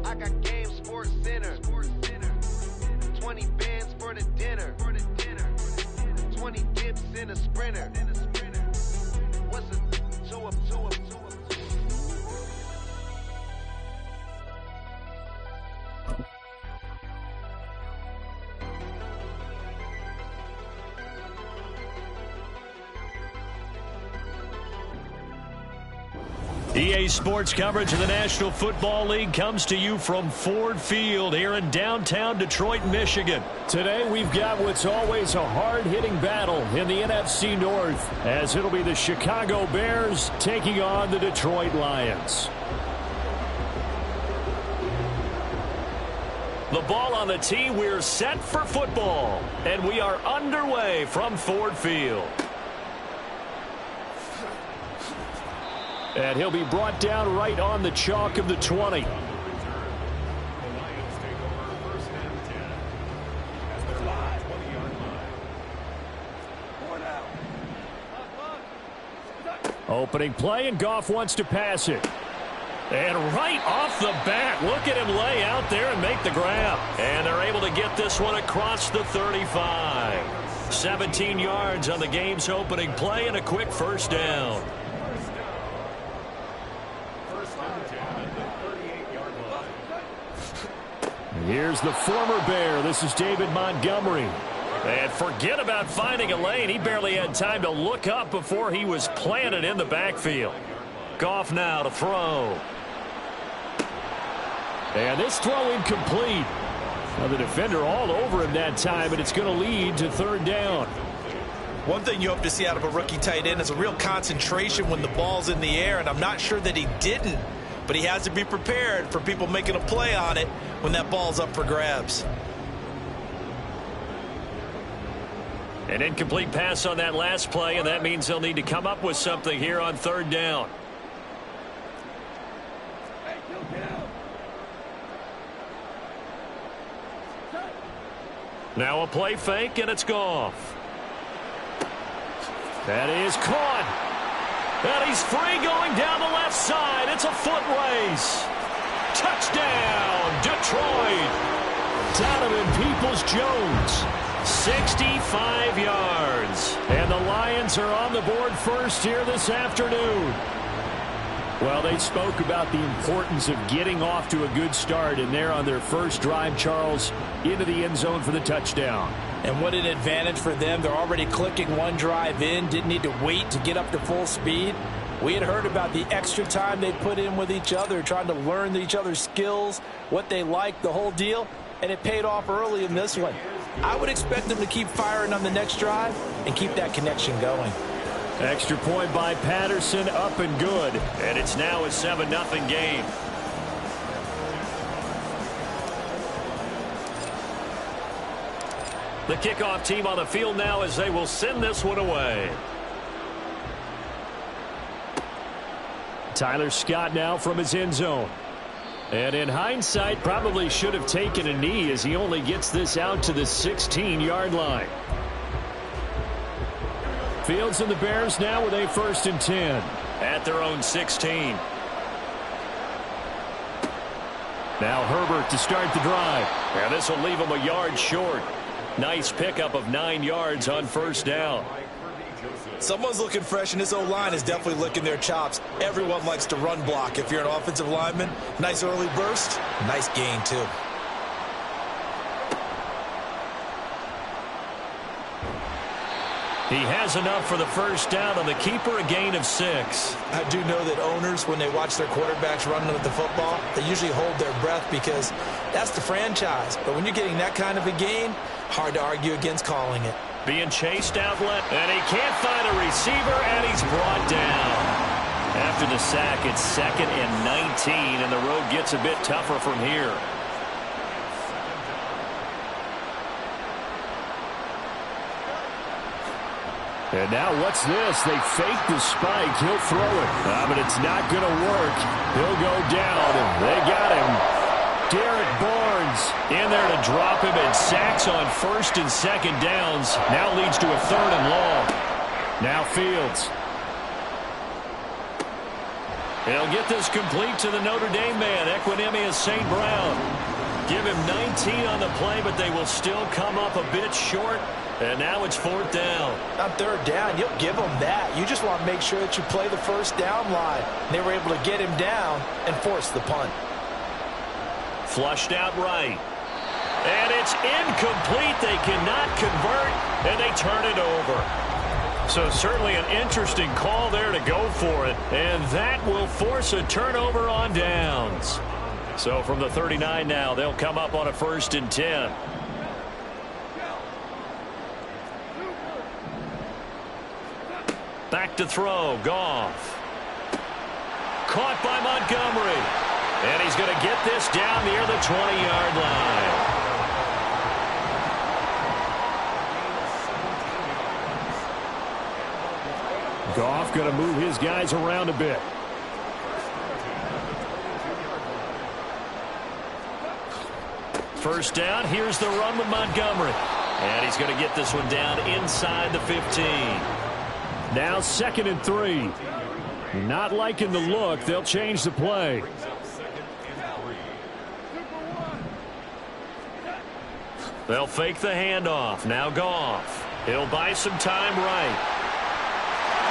Speaker 9: I got game Sports Center. 20 bands for the dinner. 20 dips in a sprinter. What's a 2 up?
Speaker 4: EA Sports coverage of the National Football League comes to you from Ford Field here in downtown Detroit, Michigan. Today we've got what's always a hard-hitting battle in the NFC North, as it'll be the Chicago Bears taking on the Detroit Lions. The ball on the tee, we're set for football, and we are underway from Ford Field. And he'll be brought down right on the chalk of the 20. Opening play, and Goff wants to pass it. And right off the bat, look at him lay out there and make the grab. And they're able to get this one across the 35. 17 yards on the game's opening play and a quick first down. Here's the former Bear. This is David Montgomery. And forget about finding a lane. He barely had time to look up before he was planted in the backfield. Goff now to throw. And this throw incomplete. Now the defender all over him that time, and it's going to lead to third down.
Speaker 5: One thing you hope to see out of a rookie tight end is a real concentration when the ball's in the air, and I'm not sure that he didn't. But he has to be prepared for people making a play on it when that ball's up for grabs.
Speaker 4: An incomplete pass on that last play, and that means they'll need to come up with something here on third down. Now a play fake, and it's Goff. That is caught. And he's free going down the left side. It's a foot race. Touchdown, Detroit. Donovan Peoples-Jones, 65 yards. And the Lions are on the board first here this afternoon. Well, they spoke about the importance of getting off to a good start, and they're on their first drive, Charles, into the end zone for the touchdown.
Speaker 5: And what an advantage for them. They're already clicking one drive in, didn't need to wait to get up to full speed. We had heard about the extra time they put in with each other, trying to learn each other's skills, what they like, the whole deal, and it paid off early in this one. I would expect them to keep firing on the next drive and keep that connection going.
Speaker 4: Extra point by Patterson, up and good. And it's now a 7-0 game. The kickoff team on the field now as they will send this one away. Tyler Scott now from his end zone. And in hindsight, probably should have taken a knee as he only gets this out to the 16-yard line. Fields and the Bears now with a 1st and 10 at their own 16. Now Herbert to start the drive. And this will leave him a yard short. Nice pickup of 9 yards on 1st down.
Speaker 5: Someone's looking fresh, and this O-line is definitely licking their chops. Everyone likes to run block. If you're an offensive lineman, nice early burst, nice gain too.
Speaker 4: He has enough for the 1st down on the keeper, a gain of 6.
Speaker 5: I do know that owners, when they watch their quarterbacks running with the football, they usually hold their breath because that's the franchise. But when you're getting that kind of a gain, hard to argue against calling it.
Speaker 4: Being chased outlet, and he can't find a receiver, and he's brought down. After the sack, it's 2nd and 19, and the road gets a bit tougher from here. And now what's this? They fake the spike. He'll throw it. But it's not going to work. He'll go down, and they got him. Derek Barnes in there to drop him, and sacks on 1st and 2nd downs. Now leads to a 3rd and long. Now Fields. He'll get this complete to the Notre Dame man, Equinemius St. Brown. Give him 19 on the play, but they will still come up a bit short. And now it's 4th down.
Speaker 5: On 3rd down, you'll give them that. You just want to make sure that you play the 1st down line. They were able to get him down and force the punt.
Speaker 4: Flushed out right. And it's incomplete. They cannot convert, and they turn it over. So certainly an interesting call there to go for it. And that will force a turnover on downs. So from the 39 now, they'll come up on a 1st and 10. Back to throw. Goff. Caught by Montgomery. And he's going to get this down near the 20-yard line. Goff going to move his guys around a bit. First down. Here's the run with Montgomery. And he's going to get this one down inside the 15. Now 2nd and 3. Not liking the look. They'll change the play. They'll fake the handoff. Now Goff. He'll buy some time right.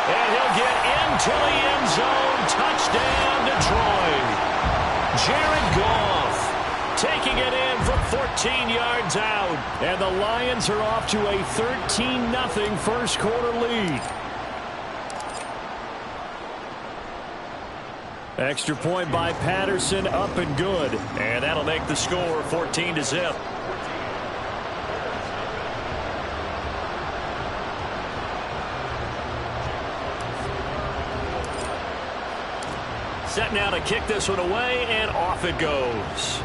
Speaker 4: And he'll get into the end zone. Touchdown, Detroit. Jared Goff taking it in from 14 yards out. And the Lions are off to a 13-0 first quarter lead. Extra point by Patterson, up and good. And that'll make the score 14-0. Set now to kick this one away, and off it goes.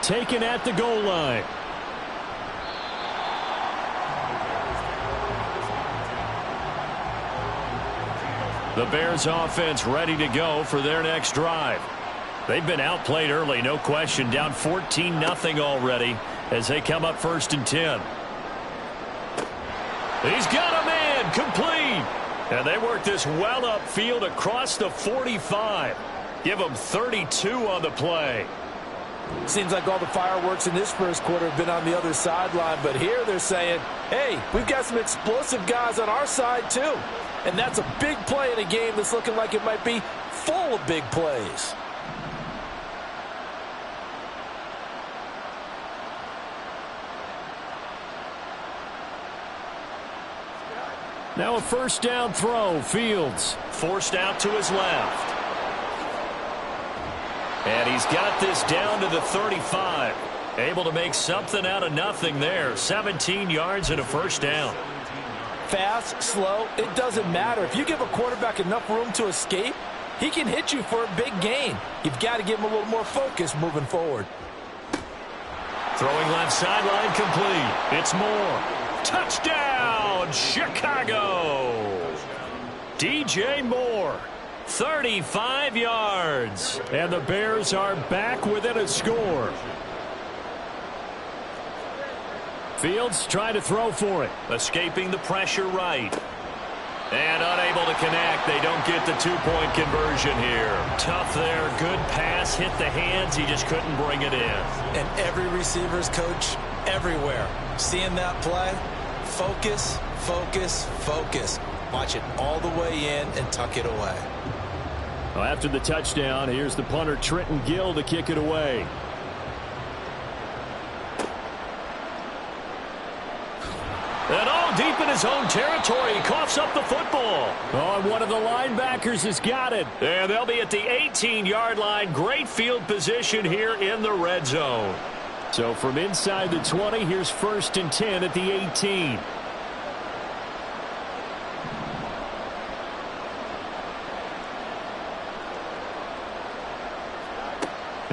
Speaker 4: Taken at the goal line. The Bears offense ready to go for their next drive. They've been outplayed early, no question. Down 14-0 already as they come up 1st and 10. He's got a man, complete. And they work this well upfield across the 45. Give them 32 on the play.
Speaker 5: Seems like all the fireworks in this first quarter have been on the other sideline, but here they're saying, hey, we've got some explosive guys on our side too. And that's a big play in a game that's looking like it might be full of big plays.
Speaker 4: Now a first down throw. Fields forced out to his left. And he's got this down to the 35. Able to make something out of nothing there. 17 yards and a first down.
Speaker 5: Fast, slow, it doesn't matter. If you give a quarterback enough room to escape, he can hit you for a big gain. You've got to give him a little more focus moving forward.
Speaker 4: Throwing left sideline complete. It's Moore. Touchdown, Chicago! DJ Moore, 35 yards. And the Bears are back within a score. Fields trying to throw for it. Escaping the pressure right. And unable to connect. They don't get the two-point conversion here. Tough there. Good pass. Hit the hands. He just couldn't bring it in.
Speaker 5: And every receiver's coach everywhere. Seeing that play, focus, focus, focus. Watch it all the way in and tuck it away.
Speaker 4: Well, after the touchdown, here's the punter Trenton Gill to kick it away. And all deep in his own territory, he coughs up the football. Oh, and one of the linebackers has got it. And they'll be at the 18-yard line. Great field position here in the red zone. So from inside the 20, here's 1st and 10 at the 18.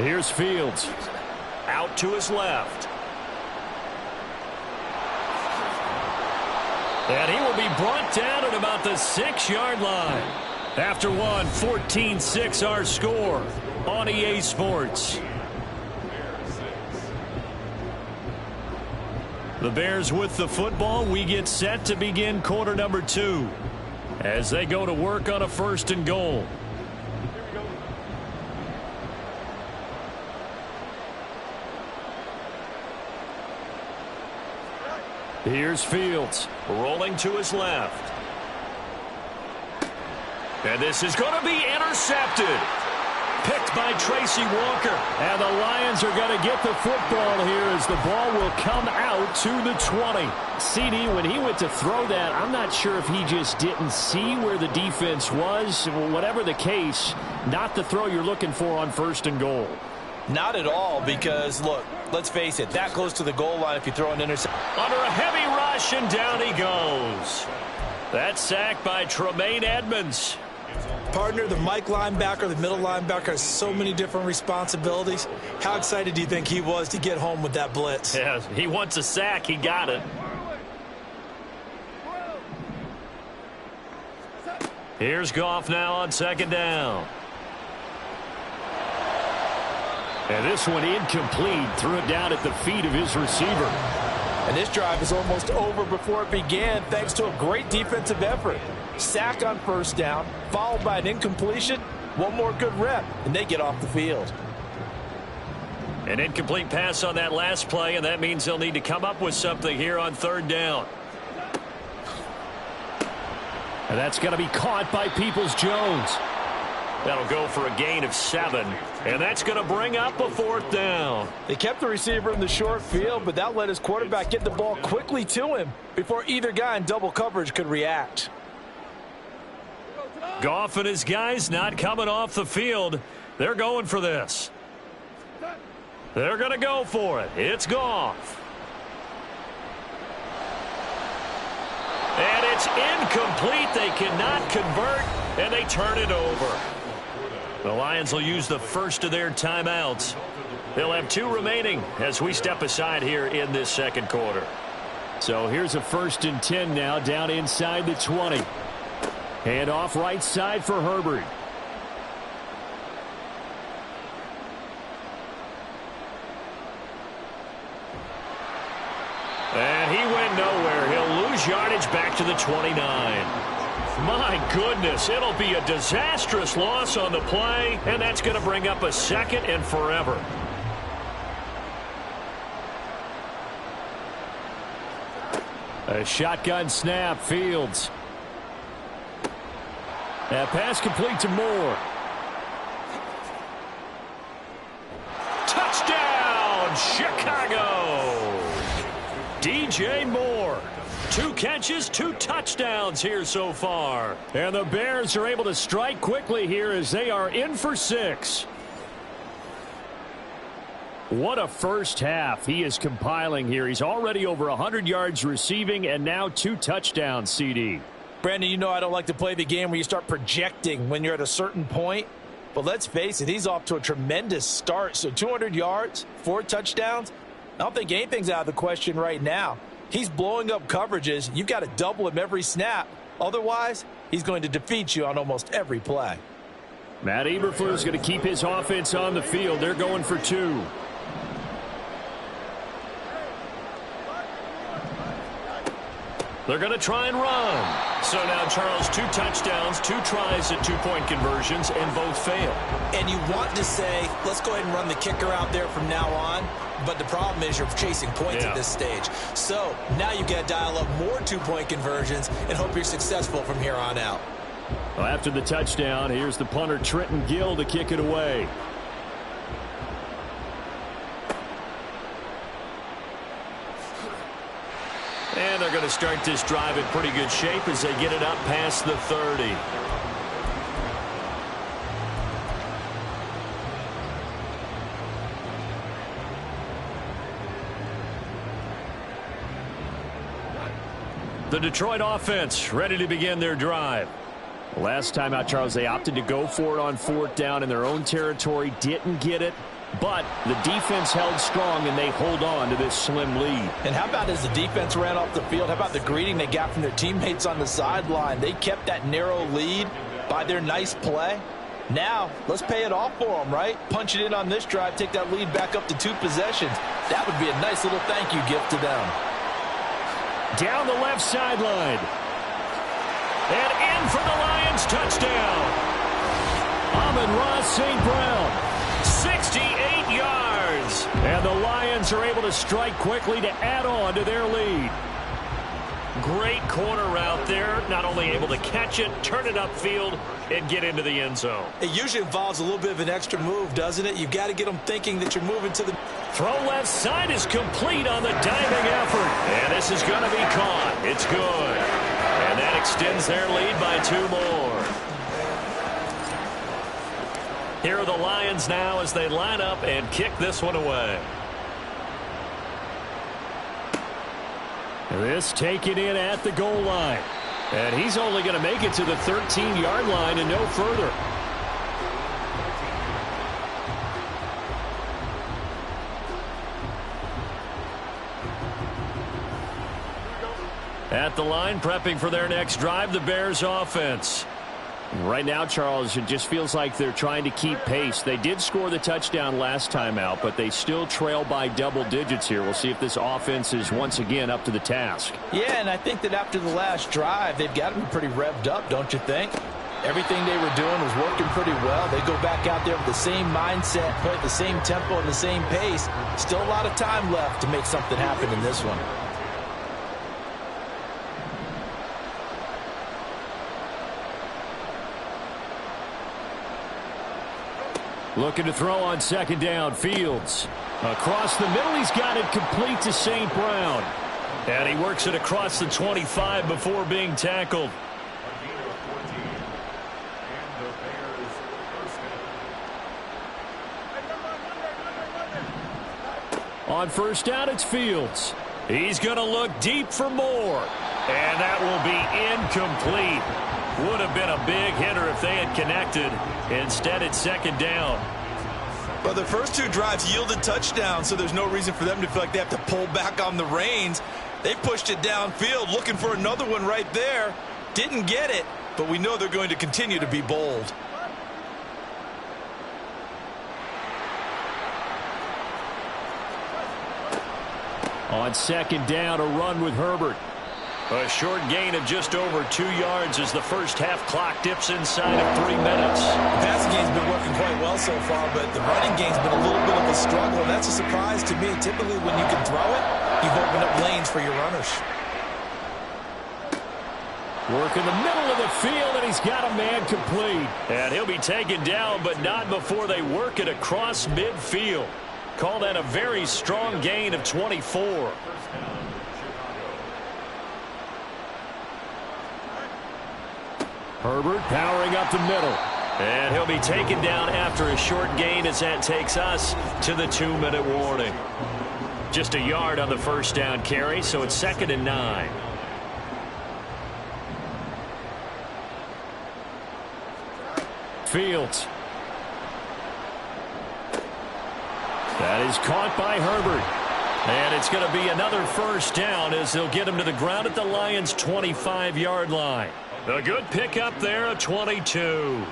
Speaker 4: Here's Fields. Out to his left. And he will be brought down at about the 6-yard line. After one, 14-6 our score on EA Sports. The Bears with the football. We get set to begin quarter number 2 as they go to work on a 1st and goal. Here's Fields rolling to his left. And this is going to be intercepted. Picked by Tracy Walker. And the Lions are going to get the football here as the ball will come out to the 20. CD, when he went to throw that, I'm not sure if he just didn't see where the defense was. Whatever the case, not the throw you're looking for on 1st and goal.
Speaker 5: Not at all, because, look, let's face it, that close to the goal line if you throw an interception.
Speaker 4: Under a heavy rush, and down he goes. That's sacked by Tremaine Edmonds.
Speaker 5: Partner, the Mike linebacker, the middle linebacker has so many different responsibilities. How excited do you think he was to get home with that blitz?
Speaker 4: Yeah, he wants a sack. He got it. Here's Goff now on 2nd down. And this one incomplete. Threw it down at the feet of his receiver.
Speaker 5: And this drive is almost over before it began thanks to a great defensive effort. Sack on 1st down, followed by an incompletion. One more good rep, and they get off the field.
Speaker 4: An incomplete pass on that last play, and that means they'll need to come up with something here on 3rd down. And that's going to be caught by Peoples-Jones. That'll go for a gain of 7, and that's going to bring up a 4th down.
Speaker 5: They kept the receiver in the short field, but that let his quarterback get the ball quickly to him before either guy in double coverage could react.
Speaker 4: Goff and his guys not coming off the field. They're going for this. They're going to go for it. It's Goff. And it's incomplete. They cannot convert, and they turn it over. The Lions will use the first of their timeouts. They'll have 2 remaining as we step aside here in this 2nd quarter. So here's a 1st and 10 now down inside the 20. Hand off right side for Herbert. And he went nowhere. He'll lose yardage back to the 29. My goodness, it'll be a disastrous loss on the play, and that's going to bring up a 2nd and forever. A shotgun snap, Fields. That pass complete to Moore. Touchdown, Chicago! DJ Moore. 2 catches, 2 touchdowns here so far. And the Bears are able to strike quickly here as they are in for 6. What a first half he is compiling here. He's already over 100 yards receiving and now 2 touchdowns, CD.
Speaker 5: Brandon, you know I don't like to play the game where you start projecting when you're at a certain point. But let's face it, he's off to a tremendous start. So 200 yards, 4 touchdowns. I don't think anything's out of the question right now. He's blowing up coverages. You've got to double him every snap. Otherwise, he's going to defeat you on almost every play.
Speaker 4: Matt Eberflus is going to keep his offense on the field. They're going for 2. They're going to try and run. So now, Charles, 2 touchdowns, 2 tries at 2-point conversions, and both fail.
Speaker 5: And you want to say, let's go ahead and run the kicker out there from now on. But the problem is you're chasing points at this stage. So now you've got to dial up more 2-point conversions and hope you're successful from here on out.
Speaker 4: Well, after the touchdown, here's the punter, Trenton Gill, to kick it away. And they're going to start this drive in pretty good shape as they get it up past the 30. The Detroit offense ready to begin their drive. Last time out, Charles, they opted to go for it on 4th down in their own territory. Didn't get it. But the defense held strong, and they hold on to this slim lead.
Speaker 5: And how about as the defense ran off the field, how about the greeting they got from their teammates on the sideline? They kept that narrow lead by their nice play. Now, let's pay it off for them, right? Punch it in on this drive, take that lead back up to 2 possessions. That would be a nice little thank you gift to them.
Speaker 4: Down the left sideline. And in for the Lions touchdown. Amon-Ra St. Brown. 68 yards. And the Lions are able to strike quickly to add on to their lead. Great corner route there. Not only able to catch it, turn it upfield, and get into the end zone.
Speaker 5: It usually involves a little bit of an extra move, doesn't it? You've got to get them thinking that you're moving to the...
Speaker 4: Throw left side is complete on the diving effort. And this is going to be caught. It's good. And that extends their lead by 2 more. Here are the Lions now as they line up and kick this one away. This taken in at the goal line. And he's only going to make it to the 13-yard line and no further. At the line, prepping for their next drive, the Bears offense. Right now, Charles, it just feels like they're trying to keep pace. They did score the touchdown last time out, but they still trail by double digits here. We'll see if this offense is once again up to the task.
Speaker 5: Yeah, and I think that after the last drive, they've got to be pretty revved up, don't you think? Everything they were doing was working pretty well. They go back out there with the same mindset, play at the same tempo and the same pace. Still a lot of time left to make something happen in this one.
Speaker 4: Looking to throw on 2nd down. Fields. Across the middle, he's got it complete to St. Brown. And he works it across the 25 before being tackled. On 1st down, it's Fields. He's going to look deep for more. And that will be incomplete. Would have been a big hitter if they had connected. Instead, it's 2nd down.
Speaker 5: Well, the first 2 drives yielded touchdowns, so there's no reason for them to feel like they have to pull back on the reins. They pushed it downfield, looking for another one right there. Didn't get it, but we know they're going to continue to be bold.
Speaker 4: On 2nd down, a run with Herbert. A short gain of just over 2 yards as the first half clock dips inside of 3 minutes.
Speaker 5: The passing game's been working quite well so far, but the running game's been a little bit of a struggle, and that's a surprise to me. Typically, when you can throw it, you've opened up lanes for your runners.
Speaker 4: Work in the middle of the field, and he's got a man complete. And he'll be taken down, but not before they work it across midfield. Call that a very strong gain of 24. Herbert powering up the middle. And he'll be taken down after a short gain as that takes us to the 2-minute warning. Just a yard on the 1st down carry, so it's 2nd and 9. Fields. That is caught by Herbert. And it's going to be another first down as they'll get him to the ground at the Lions' 25-yard line. A good pickup there, a 22.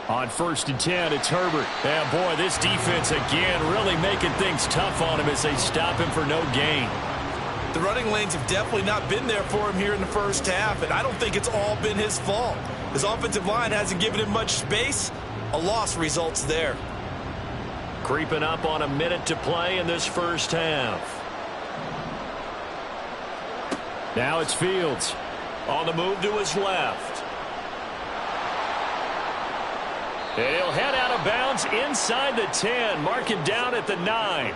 Speaker 4: On 1st and 10, it's Herbert. And boy, this defense again really making things tough on him as they stop him for no gain.
Speaker 5: The running lanes have definitely not been there for him here in the first half, and I don't think it's all been his fault. His offensive line hasn't given him much space. A loss results there.
Speaker 4: Creeping up on a minute to play in this first half. Now it's Fields. On the move to his left. And he'll head out of bounds inside the 10, marking down at the 9.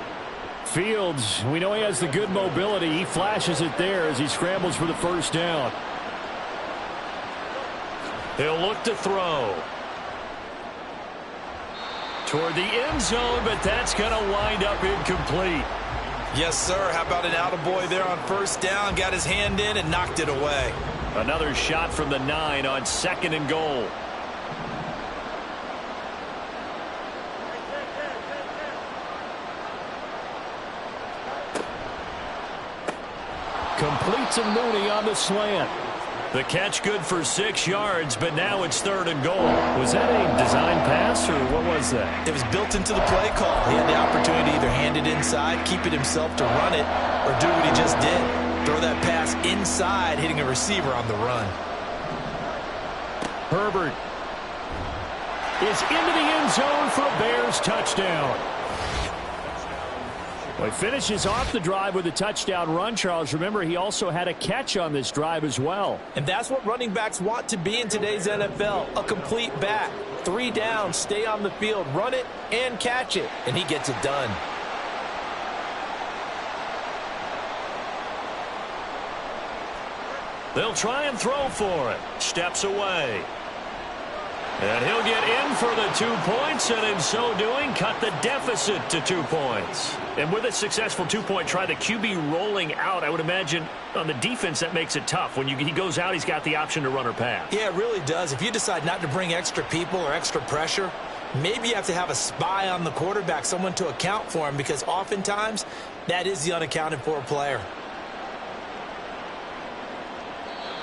Speaker 4: Fields, we know he has the good mobility. He flashes it there as he scrambles for the first down. He'll look to throw. Toward the end zone, but that's going to wind up incomplete.
Speaker 5: Yes, sir. How about an attaboy there on first down? Got his hand in and knocked it away.
Speaker 4: Another shot from the 9 on 2nd and goal. Complete to Mooney on the slant. The catch good for 6 yards, but now it's 3rd and goal. Was that a design pass, or what was that?
Speaker 5: It was built into the play call. He had the opportunity to either hand it inside, keep it himself to run it, or do what he just did. Throw that pass inside, hitting a receiver on the run.
Speaker 4: Herbert is into the end zone for a Bears touchdown. Well, he finishes off the drive with a touchdown run, Charles. Remember, he also had a catch on this drive as well.
Speaker 5: And that's what running backs want to be in today's NFL, a complete back. 3 down, stay on the field, run it, and catch it. And he gets it done.
Speaker 4: They'll try and throw for it. Steps away. And he'll get in for the 2 points, and in so doing, cut the deficit to 2 points. And with a successful 2-point try, the QB rolling out, I would imagine on the defense that makes it tough. When he goes out, he's got the option to run or pass.
Speaker 5: Yeah, it really does. If you decide not to bring extra people or extra pressure, maybe you have to have a spy on the quarterback, someone to account for him, because oftentimes that is the unaccounted for player.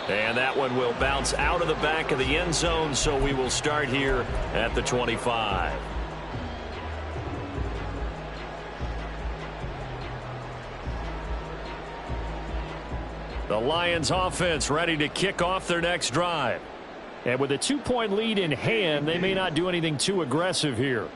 Speaker 4: And that one will bounce out of the back of the end zone, so we will start here at the 25. The Lions offense ready to kick off their next drive. And with a 2-point lead in hand, they may not do anything too aggressive here.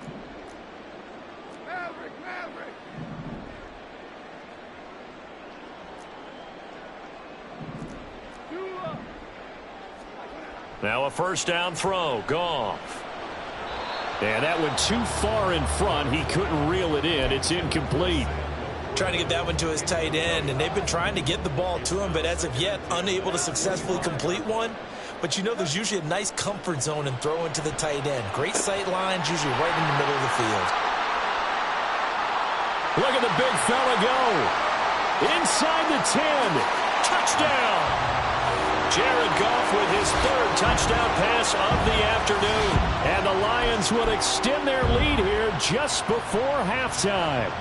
Speaker 4: Now a first down throw. Goff. And that went too far in front. He couldn't reel it in. It's incomplete.
Speaker 5: Trying to get that one to his tight end, and they've been trying to get the ball to him, but as of yet, unable to successfully complete one. But you know there's usually a nice comfort zone in throwing to the tight end. Great sight lines, usually right in the middle of the field.
Speaker 4: Look at the big fella go. Inside the 10. Touchdown. Jared Goff with his 3rd touchdown pass of the afternoon. And the Lions will extend their lead here just before halftime.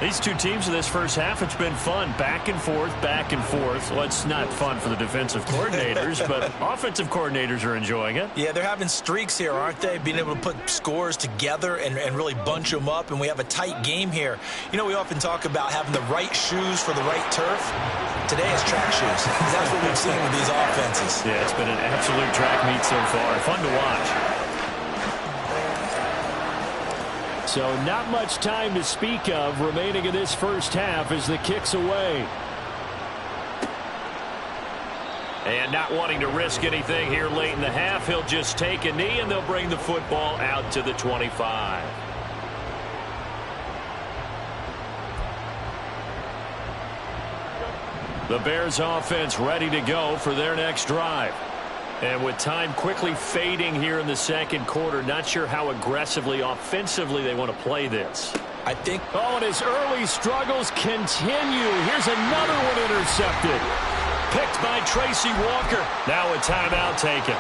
Speaker 4: These two teams in this first half, it's been fun. Back and forth, back and forth. Well, it's not fun for the defensive coordinators, but offensive coordinators are enjoying it.
Speaker 5: Yeah, they're having streaks here, aren't they? Being able to put scores together and really bunch them up, and we have a tight game here. You know, we often talk about having the right shoes for the right turf. Today is track shoes. That's what we've seen with these offenses.
Speaker 4: Yeah, it's been an absolute track meet so far. Fun to watch. So not much time to speak of remaining in this first half as the kick's away. And not wanting to risk anything here late in the half, he'll just take a knee and they'll bring the football out to the 25. The Bears offense ready to go for their next drive. And with time quickly fading here in the second quarter, not sure how aggressively, offensively they want to play this.
Speaker 5: I think.
Speaker 4: Oh, and his early struggles continue. Here's another one intercepted. Picked by Tracy Walker. Now a timeout taken.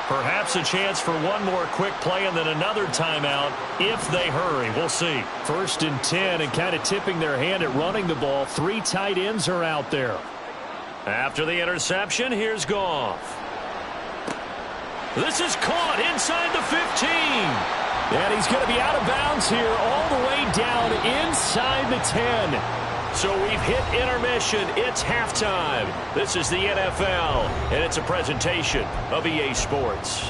Speaker 4: Perhaps a chance for one more quick play and then another timeout if they hurry. We'll see. 1st and 10 and kind of tipping their hand at running the ball. 3 tight ends are out there. After the interception, here's Goff. This is caught inside the 15. And he's going to be out of bounds here all the way down inside the 10. So we've hit intermission. It's halftime. This is the NFL, and it's a presentation of EA Sports.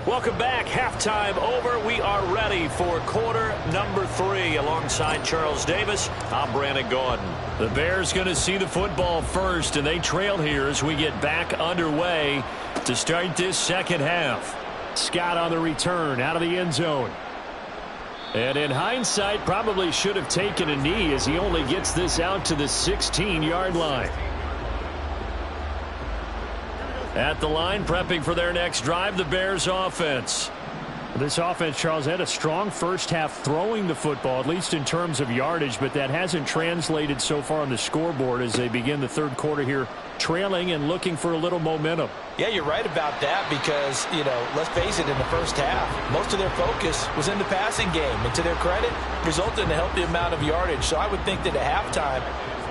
Speaker 4: Welcome back. Halftime over. We are ready for quarter number 3. Alongside Charles Davis, I'm Brandon Gaudin. The Bears going to see the football first, and they trail here as we get back underway to start this second half. Scott on the return out of the end zone. And in hindsight, probably should have taken a knee as he only gets this out to the 16-yard line. At the line, prepping for their next drive, the Bears offense. This offense, Charles, had a strong first half throwing the football, at least in terms of yardage, but that hasn't translated so far on the scoreboard as they begin the third quarter here, trailing and looking for a little momentum.
Speaker 5: Yeah, you're right about that because, let's face it, in the first half, most of their focus was in the passing game. And to their credit, resulted in a healthy amount of yardage. So I would think that at halftime,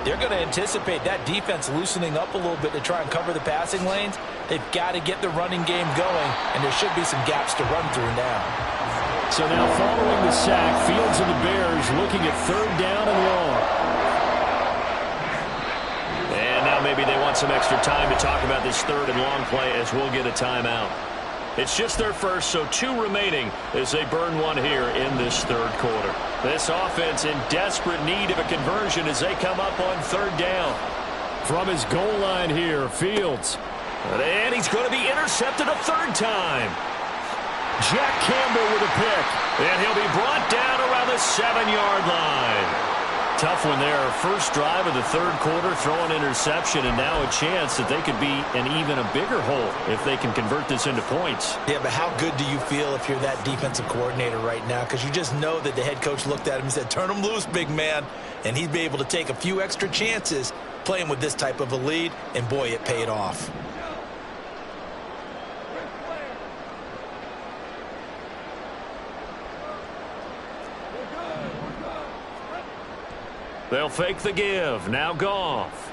Speaker 5: they're going to anticipate that defense loosening up a little bit to try and cover the passing lanes. They've got to get the running game going, and there should be some gaps to run through now.
Speaker 4: So now following the sack, Fields and the Bears looking at 3rd down and long. And now maybe they want some extra time to talk about this 3rd and long play as we'll get a timeout. It's just their first, so 2 remaining as they burn one here in this 3rd quarter. This offense in desperate need of a conversion as they come up on 3rd down. From his goal line here, Fields. And he's going to be intercepted a 3rd time. Jack Campbell with a pick. And he'll be brought down around the 7-yard line. Tough one there. First drive of the 3rd quarter, throw an interception, and now a chance that they could be in even a bigger hole if they can convert this into points.
Speaker 5: Yeah, but how good do you feel if you're that defensive coordinator right now? Because you just know that the head coach looked at him and said, turn him loose, big man. And he'd be able to take a few extra chances playing with this type of a lead, and boy, it paid off.
Speaker 4: They'll fake the give. Now Goff.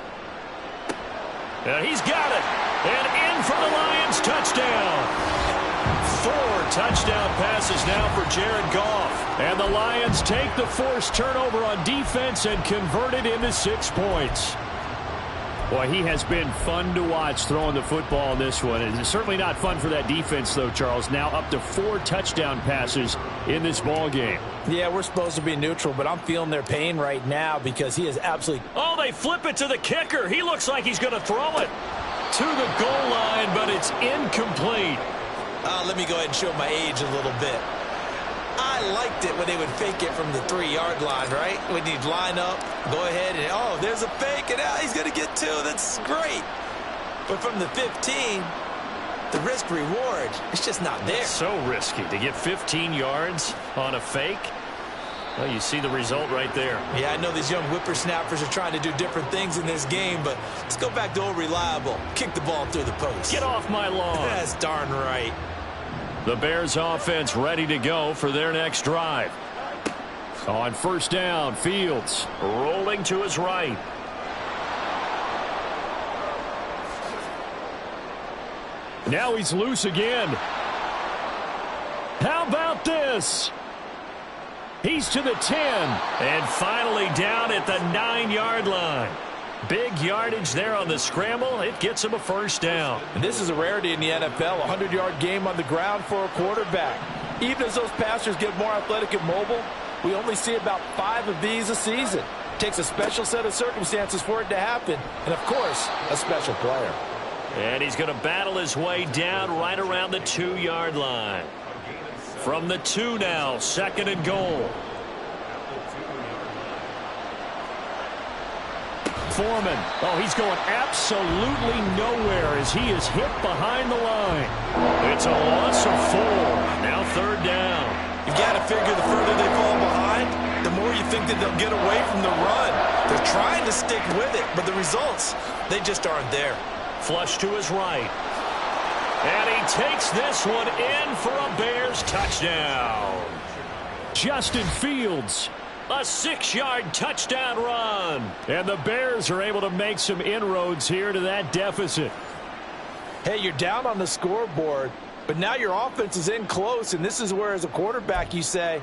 Speaker 4: And he's got it. And in for the Lions. Touchdown. 4 touchdown passes now for Jared Goff. And the Lions take the forced turnover on defense and convert it into 6 points. Boy, he has been fun to watch throwing the football in this one. It's certainly not fun for that defense, though, Charles. Now up to 4 touchdown passes in this ball game.
Speaker 5: Yeah, we're supposed to be neutral, but I'm feeling their pain right now because he is absolutely...
Speaker 4: Oh, they flip it to the kicker. He looks like he's going to throw it to the goal line, but it's incomplete.
Speaker 5: Let me go ahead and show my age a little bit. I liked it when they would fake it from the 3-yard line, right? When you'd line up, go ahead, and oh, there's a fake, and now he's going to get 2. That's great. But from the 15, the risk-reward, it's just not there.
Speaker 4: It's so risky to get 15 yards on a fake. Well, you see the result right there.
Speaker 5: Yeah, I know these young whippersnappers are trying to do different things in this game, but let's go back to old reliable. Kick the ball through the post.
Speaker 4: Get off my lawn.
Speaker 5: That's darn right.
Speaker 4: The Bears offense ready to go for their next drive. On 1st down, Fields rolling to his right. Now he's loose again. How about this? He's to the 10 and finally down at the 9-yard line. Big yardage there on the scramble. It gets him a 1st down.
Speaker 5: And this is a rarity in the NFL, a 100-yard game on the ground for a quarterback. Even as those passers get more athletic and mobile, we only see about 5 of these a season. It takes a special set of circumstances for it to happen, and, of course, a special player.
Speaker 4: And he's going to battle his way down right around the 2-yard line. From the 2 now, 2nd and goal. Foreman. Oh, he's going absolutely nowhere as he is hit behind the line. It's a loss of 4. Now 3rd down.
Speaker 5: You've got to figure the further they fall behind, the more you think that they'll get away from the run. They're trying to stick with it, but the results, they just aren't there.
Speaker 4: Flush to his right. And he takes this one in for a Bears touchdown. Justin Fields, a 6-yard touchdown run. And the Bears are able to make some inroads here to that deficit.
Speaker 5: Hey, you're down on the scoreboard, but now your offense is in close, and this is where, as a quarterback, you say,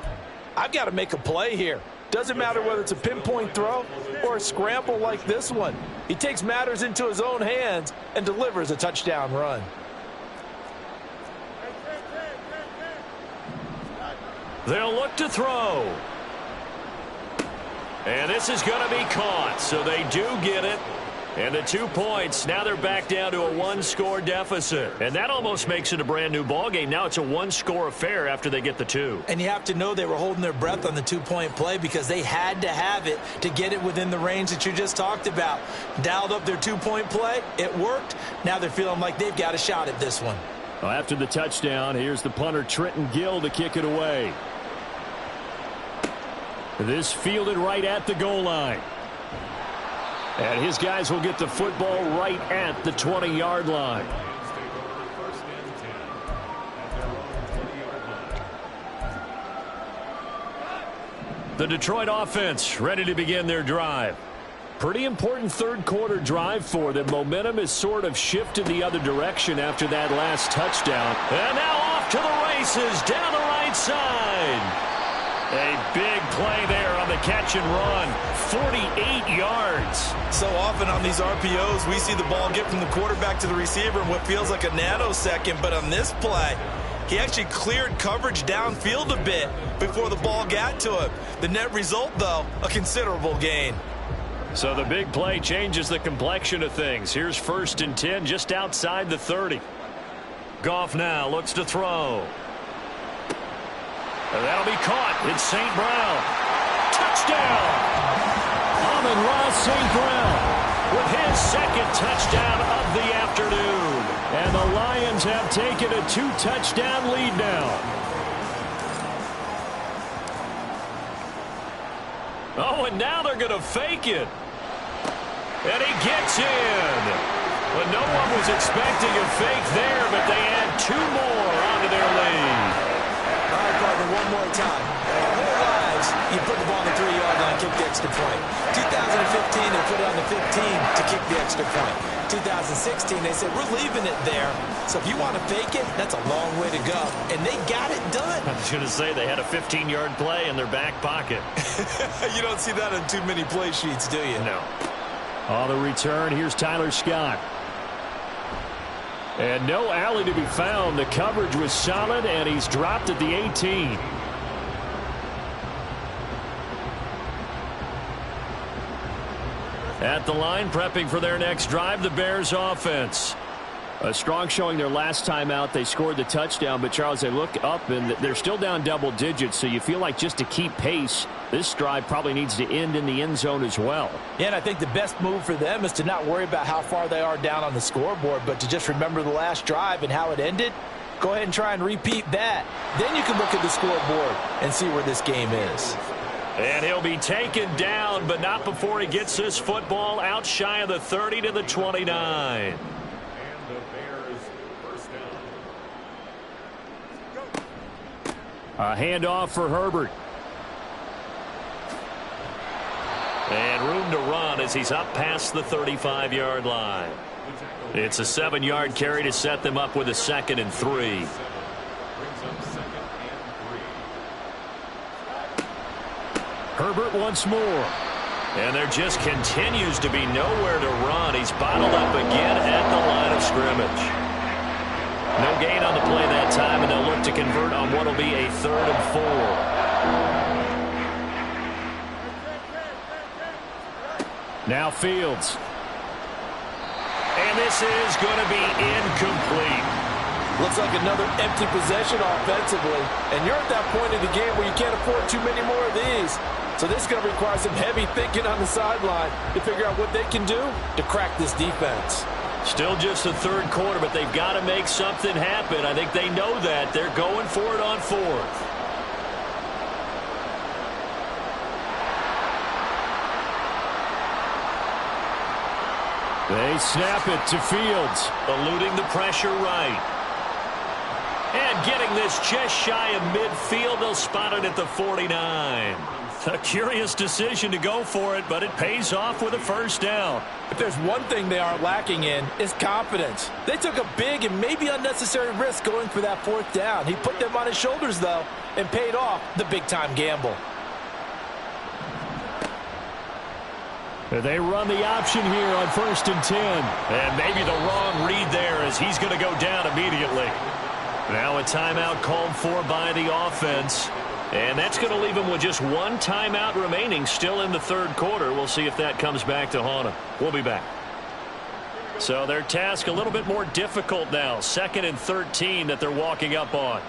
Speaker 5: I've got to make a play here. Doesn't matter whether it's a pinpoint throw or a scramble like this one. He takes matters into his own hands and delivers a touchdown run.
Speaker 4: They'll look to throw. And this is going to be caught, so they do get it. And the 2 points, now they're back down to a 1-score deficit. And that almost makes it a brand-new ballgame. Now it's a 1-score affair after they get the 2.
Speaker 5: And you have to know they were holding their breath on the 2-point play because they had to have it to get it within the range that you just talked about. Dialed up their 2-point play. It worked. Now they're feeling like they've got a shot at this one.
Speaker 4: Well, after the touchdown, here's the punter, Trenton Gill, to kick it away. This fielded right at the goal line. And his guys will get the football right at the 20-yard line. The Detroit offense ready to begin their drive. Pretty important third-quarter drive for them. Momentum has sort of shifted the other direction after that last touchdown. And now off to the races down the right side. A big play there on the catch and run. 48 yards.
Speaker 5: So often on these RPOs, we see the ball get from the quarterback to the receiver in what feels like a nanosecond. But on this play, he actually cleared coverage downfield a bit before the ball got to him. The net result, though, a considerable gain.
Speaker 4: So the big play changes the complexion of things. Here's 1st and 10 just outside the 30. Goff now looks to throw. And that'll be caught. It's St. Brown. Touchdown! Amon-Ra St. Brown with his 2nd touchdown of the afternoon. And the Lions have taken a 2-touchdown lead now. Oh, and now they're going to fake it. And he gets in. But no one was expecting a fake there, but they add 2 more onto their lead.
Speaker 5: All right, partner, one more time. Our whole lives, you put the ball on the 3-yard line, kick the extra point. 2015, they put it on the 15 to kick the extra point. 2016, they said, we're leaving it there. So if you want to fake it, that's a long way to go. And they got it done.
Speaker 4: I was going to say they had a 15-yard play in their back pocket.
Speaker 5: You don't see that on too many play sheets, do you?
Speaker 4: No. On the return, here's Tyler Scott. And no alley to be found. The coverage was solid, and he's dropped at the 18. At the line, prepping for their next drive, the Bears offense. A strong showing their last time out. They scored the touchdown, but, Charles, they look up, and they're still down double digits, so you feel like just to keep pace, this drive probably needs to end in the end zone as well.
Speaker 5: Yeah, and I think the best move for them is to not worry about how far they are down on the scoreboard, but to just remember the last drive and how it ended. Go ahead and try and repeat that. Then you can look at the scoreboard and see where this game is.
Speaker 4: And he'll be taken down, but not before he gets this football out shy of the 30 to the 29. A handoff for Herbert. And room to run as he's up past the 35-yard line. It's a 7-yard carry to set them up with a 2nd and 3. Herbert once more. And there just continues to be nowhere to run. He's bottled up again at the line of scrimmage. No gain on the play that time, and they'll look to convert on what will be a 3rd and 4. Now Fields. And this is going to be incomplete.
Speaker 5: Looks like another empty possession offensively. And you're at that point in the game where you can't afford too many more of these. So this is going to require some heavy thinking on the sideline to figure out what they can do to crack this defense.
Speaker 10: Still just the third quarter, but they've got to make something happen. I think they know that. They're going for it on fourth. They snap it to Fields, eluding the pressure right. And getting this just shy of midfield, they'll spot it at the 49. A curious decision to go for it, but it pays off with a first down.
Speaker 5: If there's one thing they aren't lacking in, it's confidence. They took a big and maybe unnecessary risk going for that fourth down. He put them on his shoulders, though, and paid off the big-time gamble.
Speaker 10: They run the option here on 1st and 10. And maybe the wrong read there as he's going to go down immediately. Now a timeout called for by the offense. And that's going to leave him with just one timeout remaining still in the third quarter. We'll see if that comes back to haunt him. We'll be back. So their task a little bit more difficult now. 2nd and 13 that they're walking up on.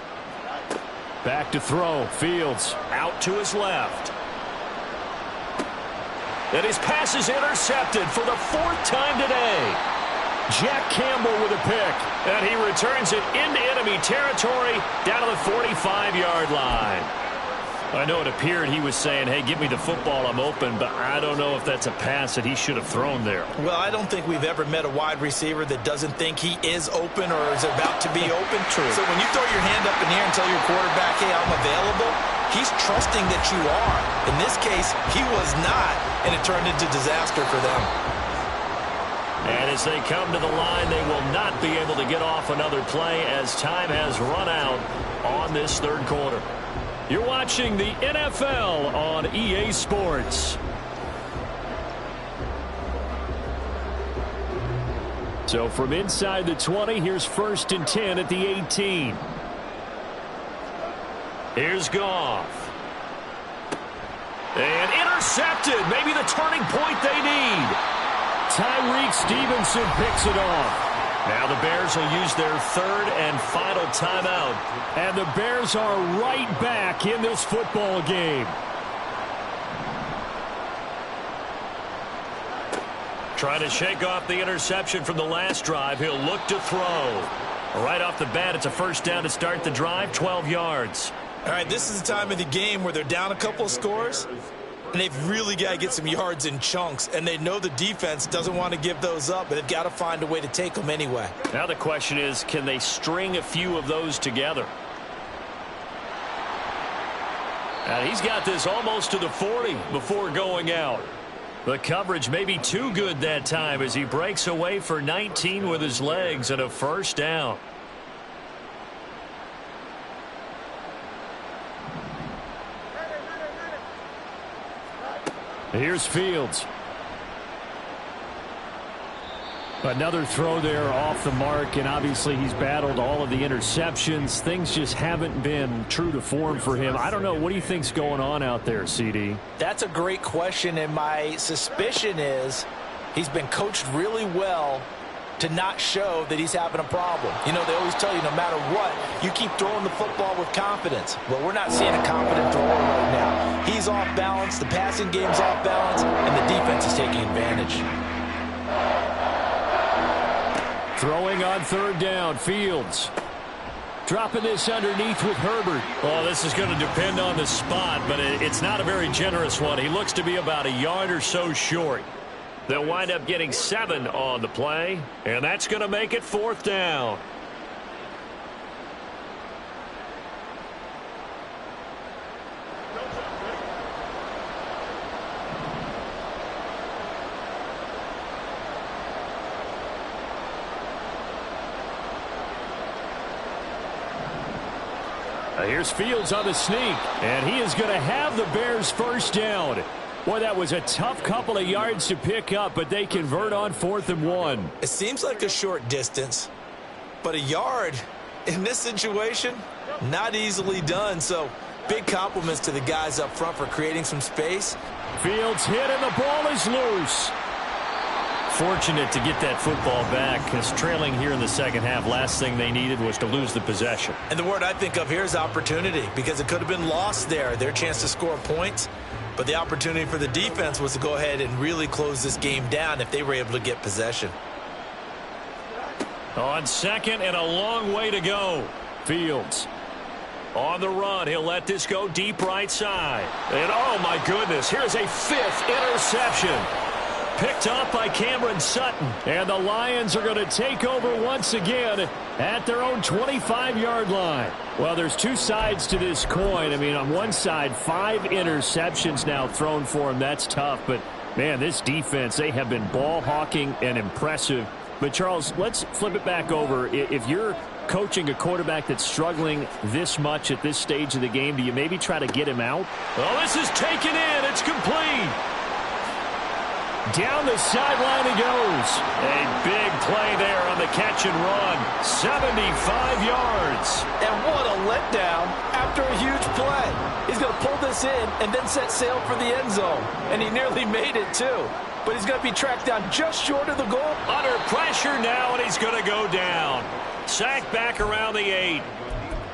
Speaker 10: Back to throw. Fields out to his left. And his pass is intercepted for the 4th time today. Jack Campbell with a pick. And he returns it into enemy territory down to the 45-yard line. I know it appeared he was saying, hey, give me the football, I'm open, but I don't know if that's a pass that he should have thrown there.
Speaker 5: Well, I don't think we've ever met a wide receiver that doesn't think he is open or is about to be open.
Speaker 10: True.
Speaker 5: So when you throw your hand up in the air and tell your quarterback, hey, I'm available, he's trusting that you are. In this case, he was not, and it turned into disaster for them.
Speaker 10: And as they come to the line, they will not be able to get off another play as time has run out on this third quarter. You're watching the NFL on EA Sports. So from inside the 20, here's 1st and 10 at the 18. Here's Goff. And intercepted. Maybe the turning point they need. Tyreek Stevenson picks it off. Now the Bears will use their 3rd and final timeout. And the Bears are right back in this football game. Trying to shake off the interception from the last drive. He'll look to throw. Right off the bat, it's a first down to start the drive, 12 yards.
Speaker 5: All right, this is the time of the game where they're down a couple of scores, and they've really got to get some yards in chunks, and they know the defense doesn't want to give those up, but they've got to find a way to take them anyway.
Speaker 10: Now the question is, can they string a few of those together? And he's got this almost to the 40 before going out. The coverage may be too good that time as he breaks away for 19 with his legs and a first down. Here's Fields. Another throw there off the mark, and obviously he's battled all of the interceptions. Things just haven't been true to form for him. I don't know. What do you think's going on out there, CD?
Speaker 5: That's a great question, and my suspicion is he's been coached really well to not show that he's having a problem. You know, they always tell you no matter what, you keep throwing the football with confidence. Well, we're not seeing a confident thrower right now. He's off balance, the passing game's off balance, and the defense is taking advantage.
Speaker 10: Throwing on 3rd down, Fields. Dropping this underneath with Herbert. Well, this is going to depend on the spot, but it's not a very generous one. He looks to be about a yard or so short. They'll wind up getting 7 on the play, and that's going to make it 4th down. Here's Fields on the sneak, and he is going to have the Bears first down. Boy, that was a tough couple of yards to pick up, but they convert on 4th and 1.
Speaker 5: It seems like a short distance, but a yard in this situation, not easily done. So big compliments to the guys up front for creating some space.
Speaker 10: Fields hit, and the ball is loose.
Speaker 4: fortunate to get that football back, because trailing here in the second half, last thing they needed was to lose the possession.
Speaker 5: And the word I think of here is opportunity, because it could have been lost there, their chance to score points. But the opportunity for the defense was to go ahead and really close this game down if they were able to get possession.
Speaker 4: On second and a long way to go. Fields on the run. He'll let this go deep right side. And oh my goodness, here's a 5th interception. Picked up by Cameron Sutton. And the Lions are going to take over once again at their own 25-yard line. Well, there's two sides to this coin. I mean, on one side, 5 interceptions now thrown for him. That's tough. But, man, this defense, they have been ball hawking and impressive. But, Charles, let's flip it back over. If you're coaching a quarterback that's struggling this much at this stage of the game, do you maybe try to get him out? Oh, this is taken in. It's complete. Down the sideline he goes. A big play there on the catch and run. 75 yards.
Speaker 5: And what a letdown after a huge play. He's going to pull this in and then set sail for the end zone. And he nearly made it, too. But he's going to be tracked down just short of the goal.
Speaker 4: Under pressure now, and he's going to go down. Sacked back around the 8.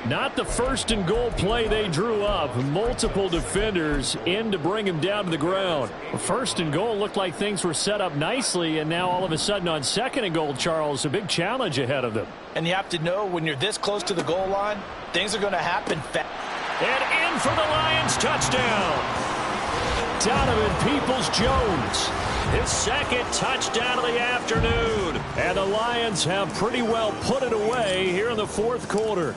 Speaker 4: Not the first and goal play they drew up. Multiple defenders in to bring him down to the ground. First and goal looked like things were set up nicely, and now all of a sudden on second and goal, Charles, a big challenge ahead of them.
Speaker 5: And you have to know when you're this close to the goal line, things are going to happen fast.
Speaker 4: And in for the Lions, touchdown. Donovan Peoples-Jones. His second touchdown of the afternoon. And the Lions have pretty well put it away here in the fourth quarter.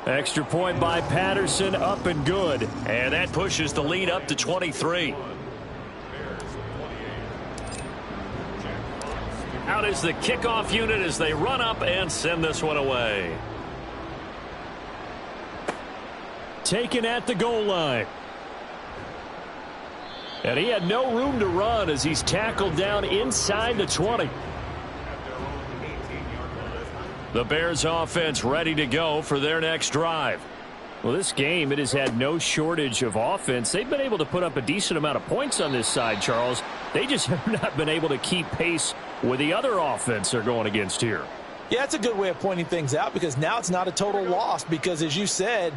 Speaker 4: Extra point by Patterson, up and good. And that pushes the lead up to 23. Out is the kickoff unit as they run up and send this one away. Taken at the goal line. And he had no room to run as he's tackled down inside the 20. The Bears offense ready to go for their next drive. Well, this game, it has had no shortage of offense. They've been able to put up a decent amount of points on this side, Charles. They just have not been able to keep pace with the other offense they're going against here.
Speaker 5: Yeah, that's a good way of pointing things out, because now it's not a total loss, because as you said,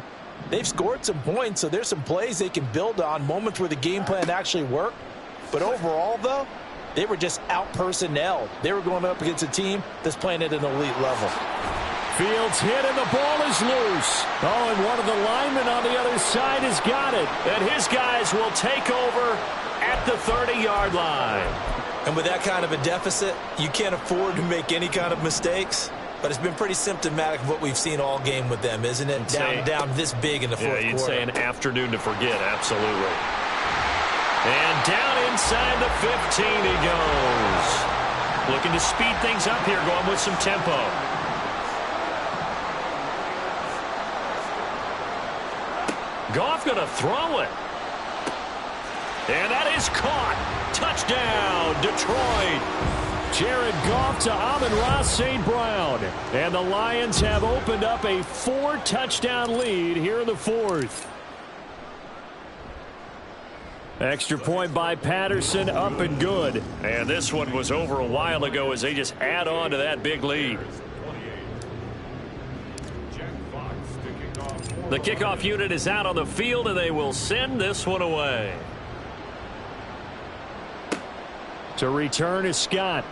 Speaker 5: they've scored some points, so there's some plays they can build on, moments where the game plan actually worked. But overall, though, they were just out-personnelled. They were going up against a team that's playing at an elite level.
Speaker 4: Fields hit and the ball is loose. Oh, and one of the linemen on the other side has got it. And his guys will take over at the 30-yard line.
Speaker 5: And with that kind of a deficit, you can't afford to make any kind of mistakes. But it's been pretty symptomatic of what we've seen all game with them, isn't it? Down this big in the fourth quarter.
Speaker 4: Yeah, you'd say an afternoon to forget, absolutely. And down inside the 15 he goes. Looking to speed things up here, going with some tempo. Goff going to throw it. And that is caught. Touchdown, Detroit. Jared Goff to Amon-Ra St. Brown. And the Lions have opened up a 4-touchdown lead here in the fourth. Extra point by Patterson, up and good. And this one was over a while ago as they just add on to that big lead. The kickoff unit is out on the field, and they will send this one away. To return is Scott.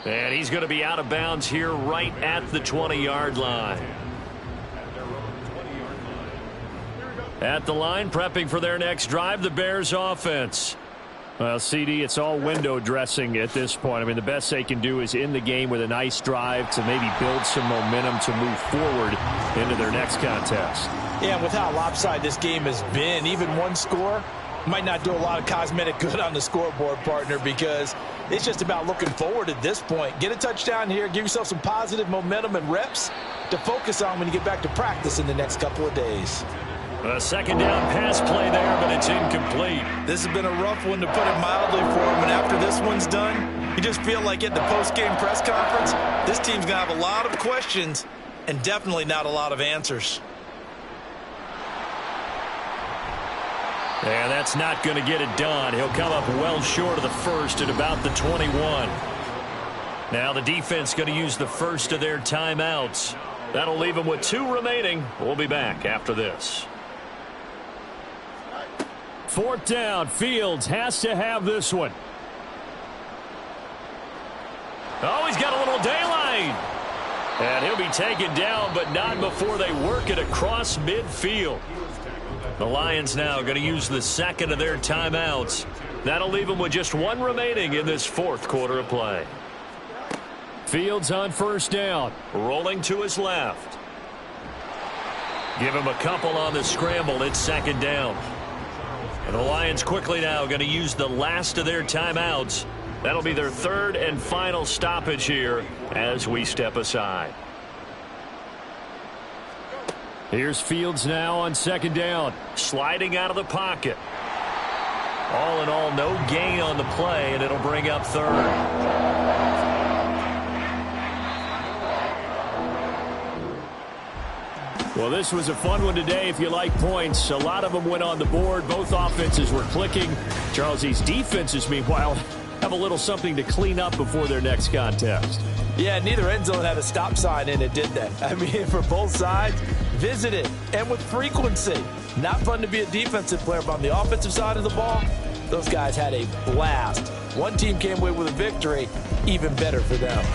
Speaker 4: And he's going to be out of bounds here right at the 20-yard line. At the line, prepping for their next drive, the Bears offense. Well, CD, it's all window dressing at this point. I mean, the best they can do is in the game with a nice drive to maybe build some momentum to move forward into their next contest.
Speaker 5: Yeah, and with how lopsided this game has been, even one score might not do a lot of cosmetic good on the scoreboard, partner, because it's just about looking forward at this point. Get a touchdown here, give yourself some positive momentum and reps to focus on when you get back to practice in the next couple of days.
Speaker 4: A second down pass play there, but it's incomplete.
Speaker 5: This has been a rough one, to put it mildly, for him. And after this one's done, you just feel like at the post-game press conference, this team's going to have a lot of questions and definitely not a lot of answers.
Speaker 4: And that's not going to get it done. He'll come up well short of the first at about the 21. Now the defense going to use the first of their timeouts. That'll leave them with 2 remaining. We'll be back after this. 4th down. Fields has to have this one. Oh, he's got a little daylight. And he'll be taken down, but not before they work it across midfield. The Lions now going to use the second of their timeouts. That'll leave them with just 1 remaining in this 4th quarter of play. Fields on 1st down. Rolling to his left. Give him a couple on the scramble. It's 2nd down. And the Lions quickly now going to use the last of their timeouts. That'll be their 3rd and final stoppage here as we step aside. Here's Fields now on 2nd down. Sliding out of the pocket. All in all, no gain on the play, and it'll bring up 3rd. Well, this was a fun one today if you like points. A lot of them went on the board. Both offenses were clicking. Charles, these defenses, meanwhile, have a little something to clean up before their next contest.
Speaker 5: Yeah, neither end zone had a stop sign in it, did they? I mean, for both sides, visited and with frequency. Not fun to be a defensive player, but on the offensive side of the ball, those guys had a blast. One team came away with a victory, even better for them.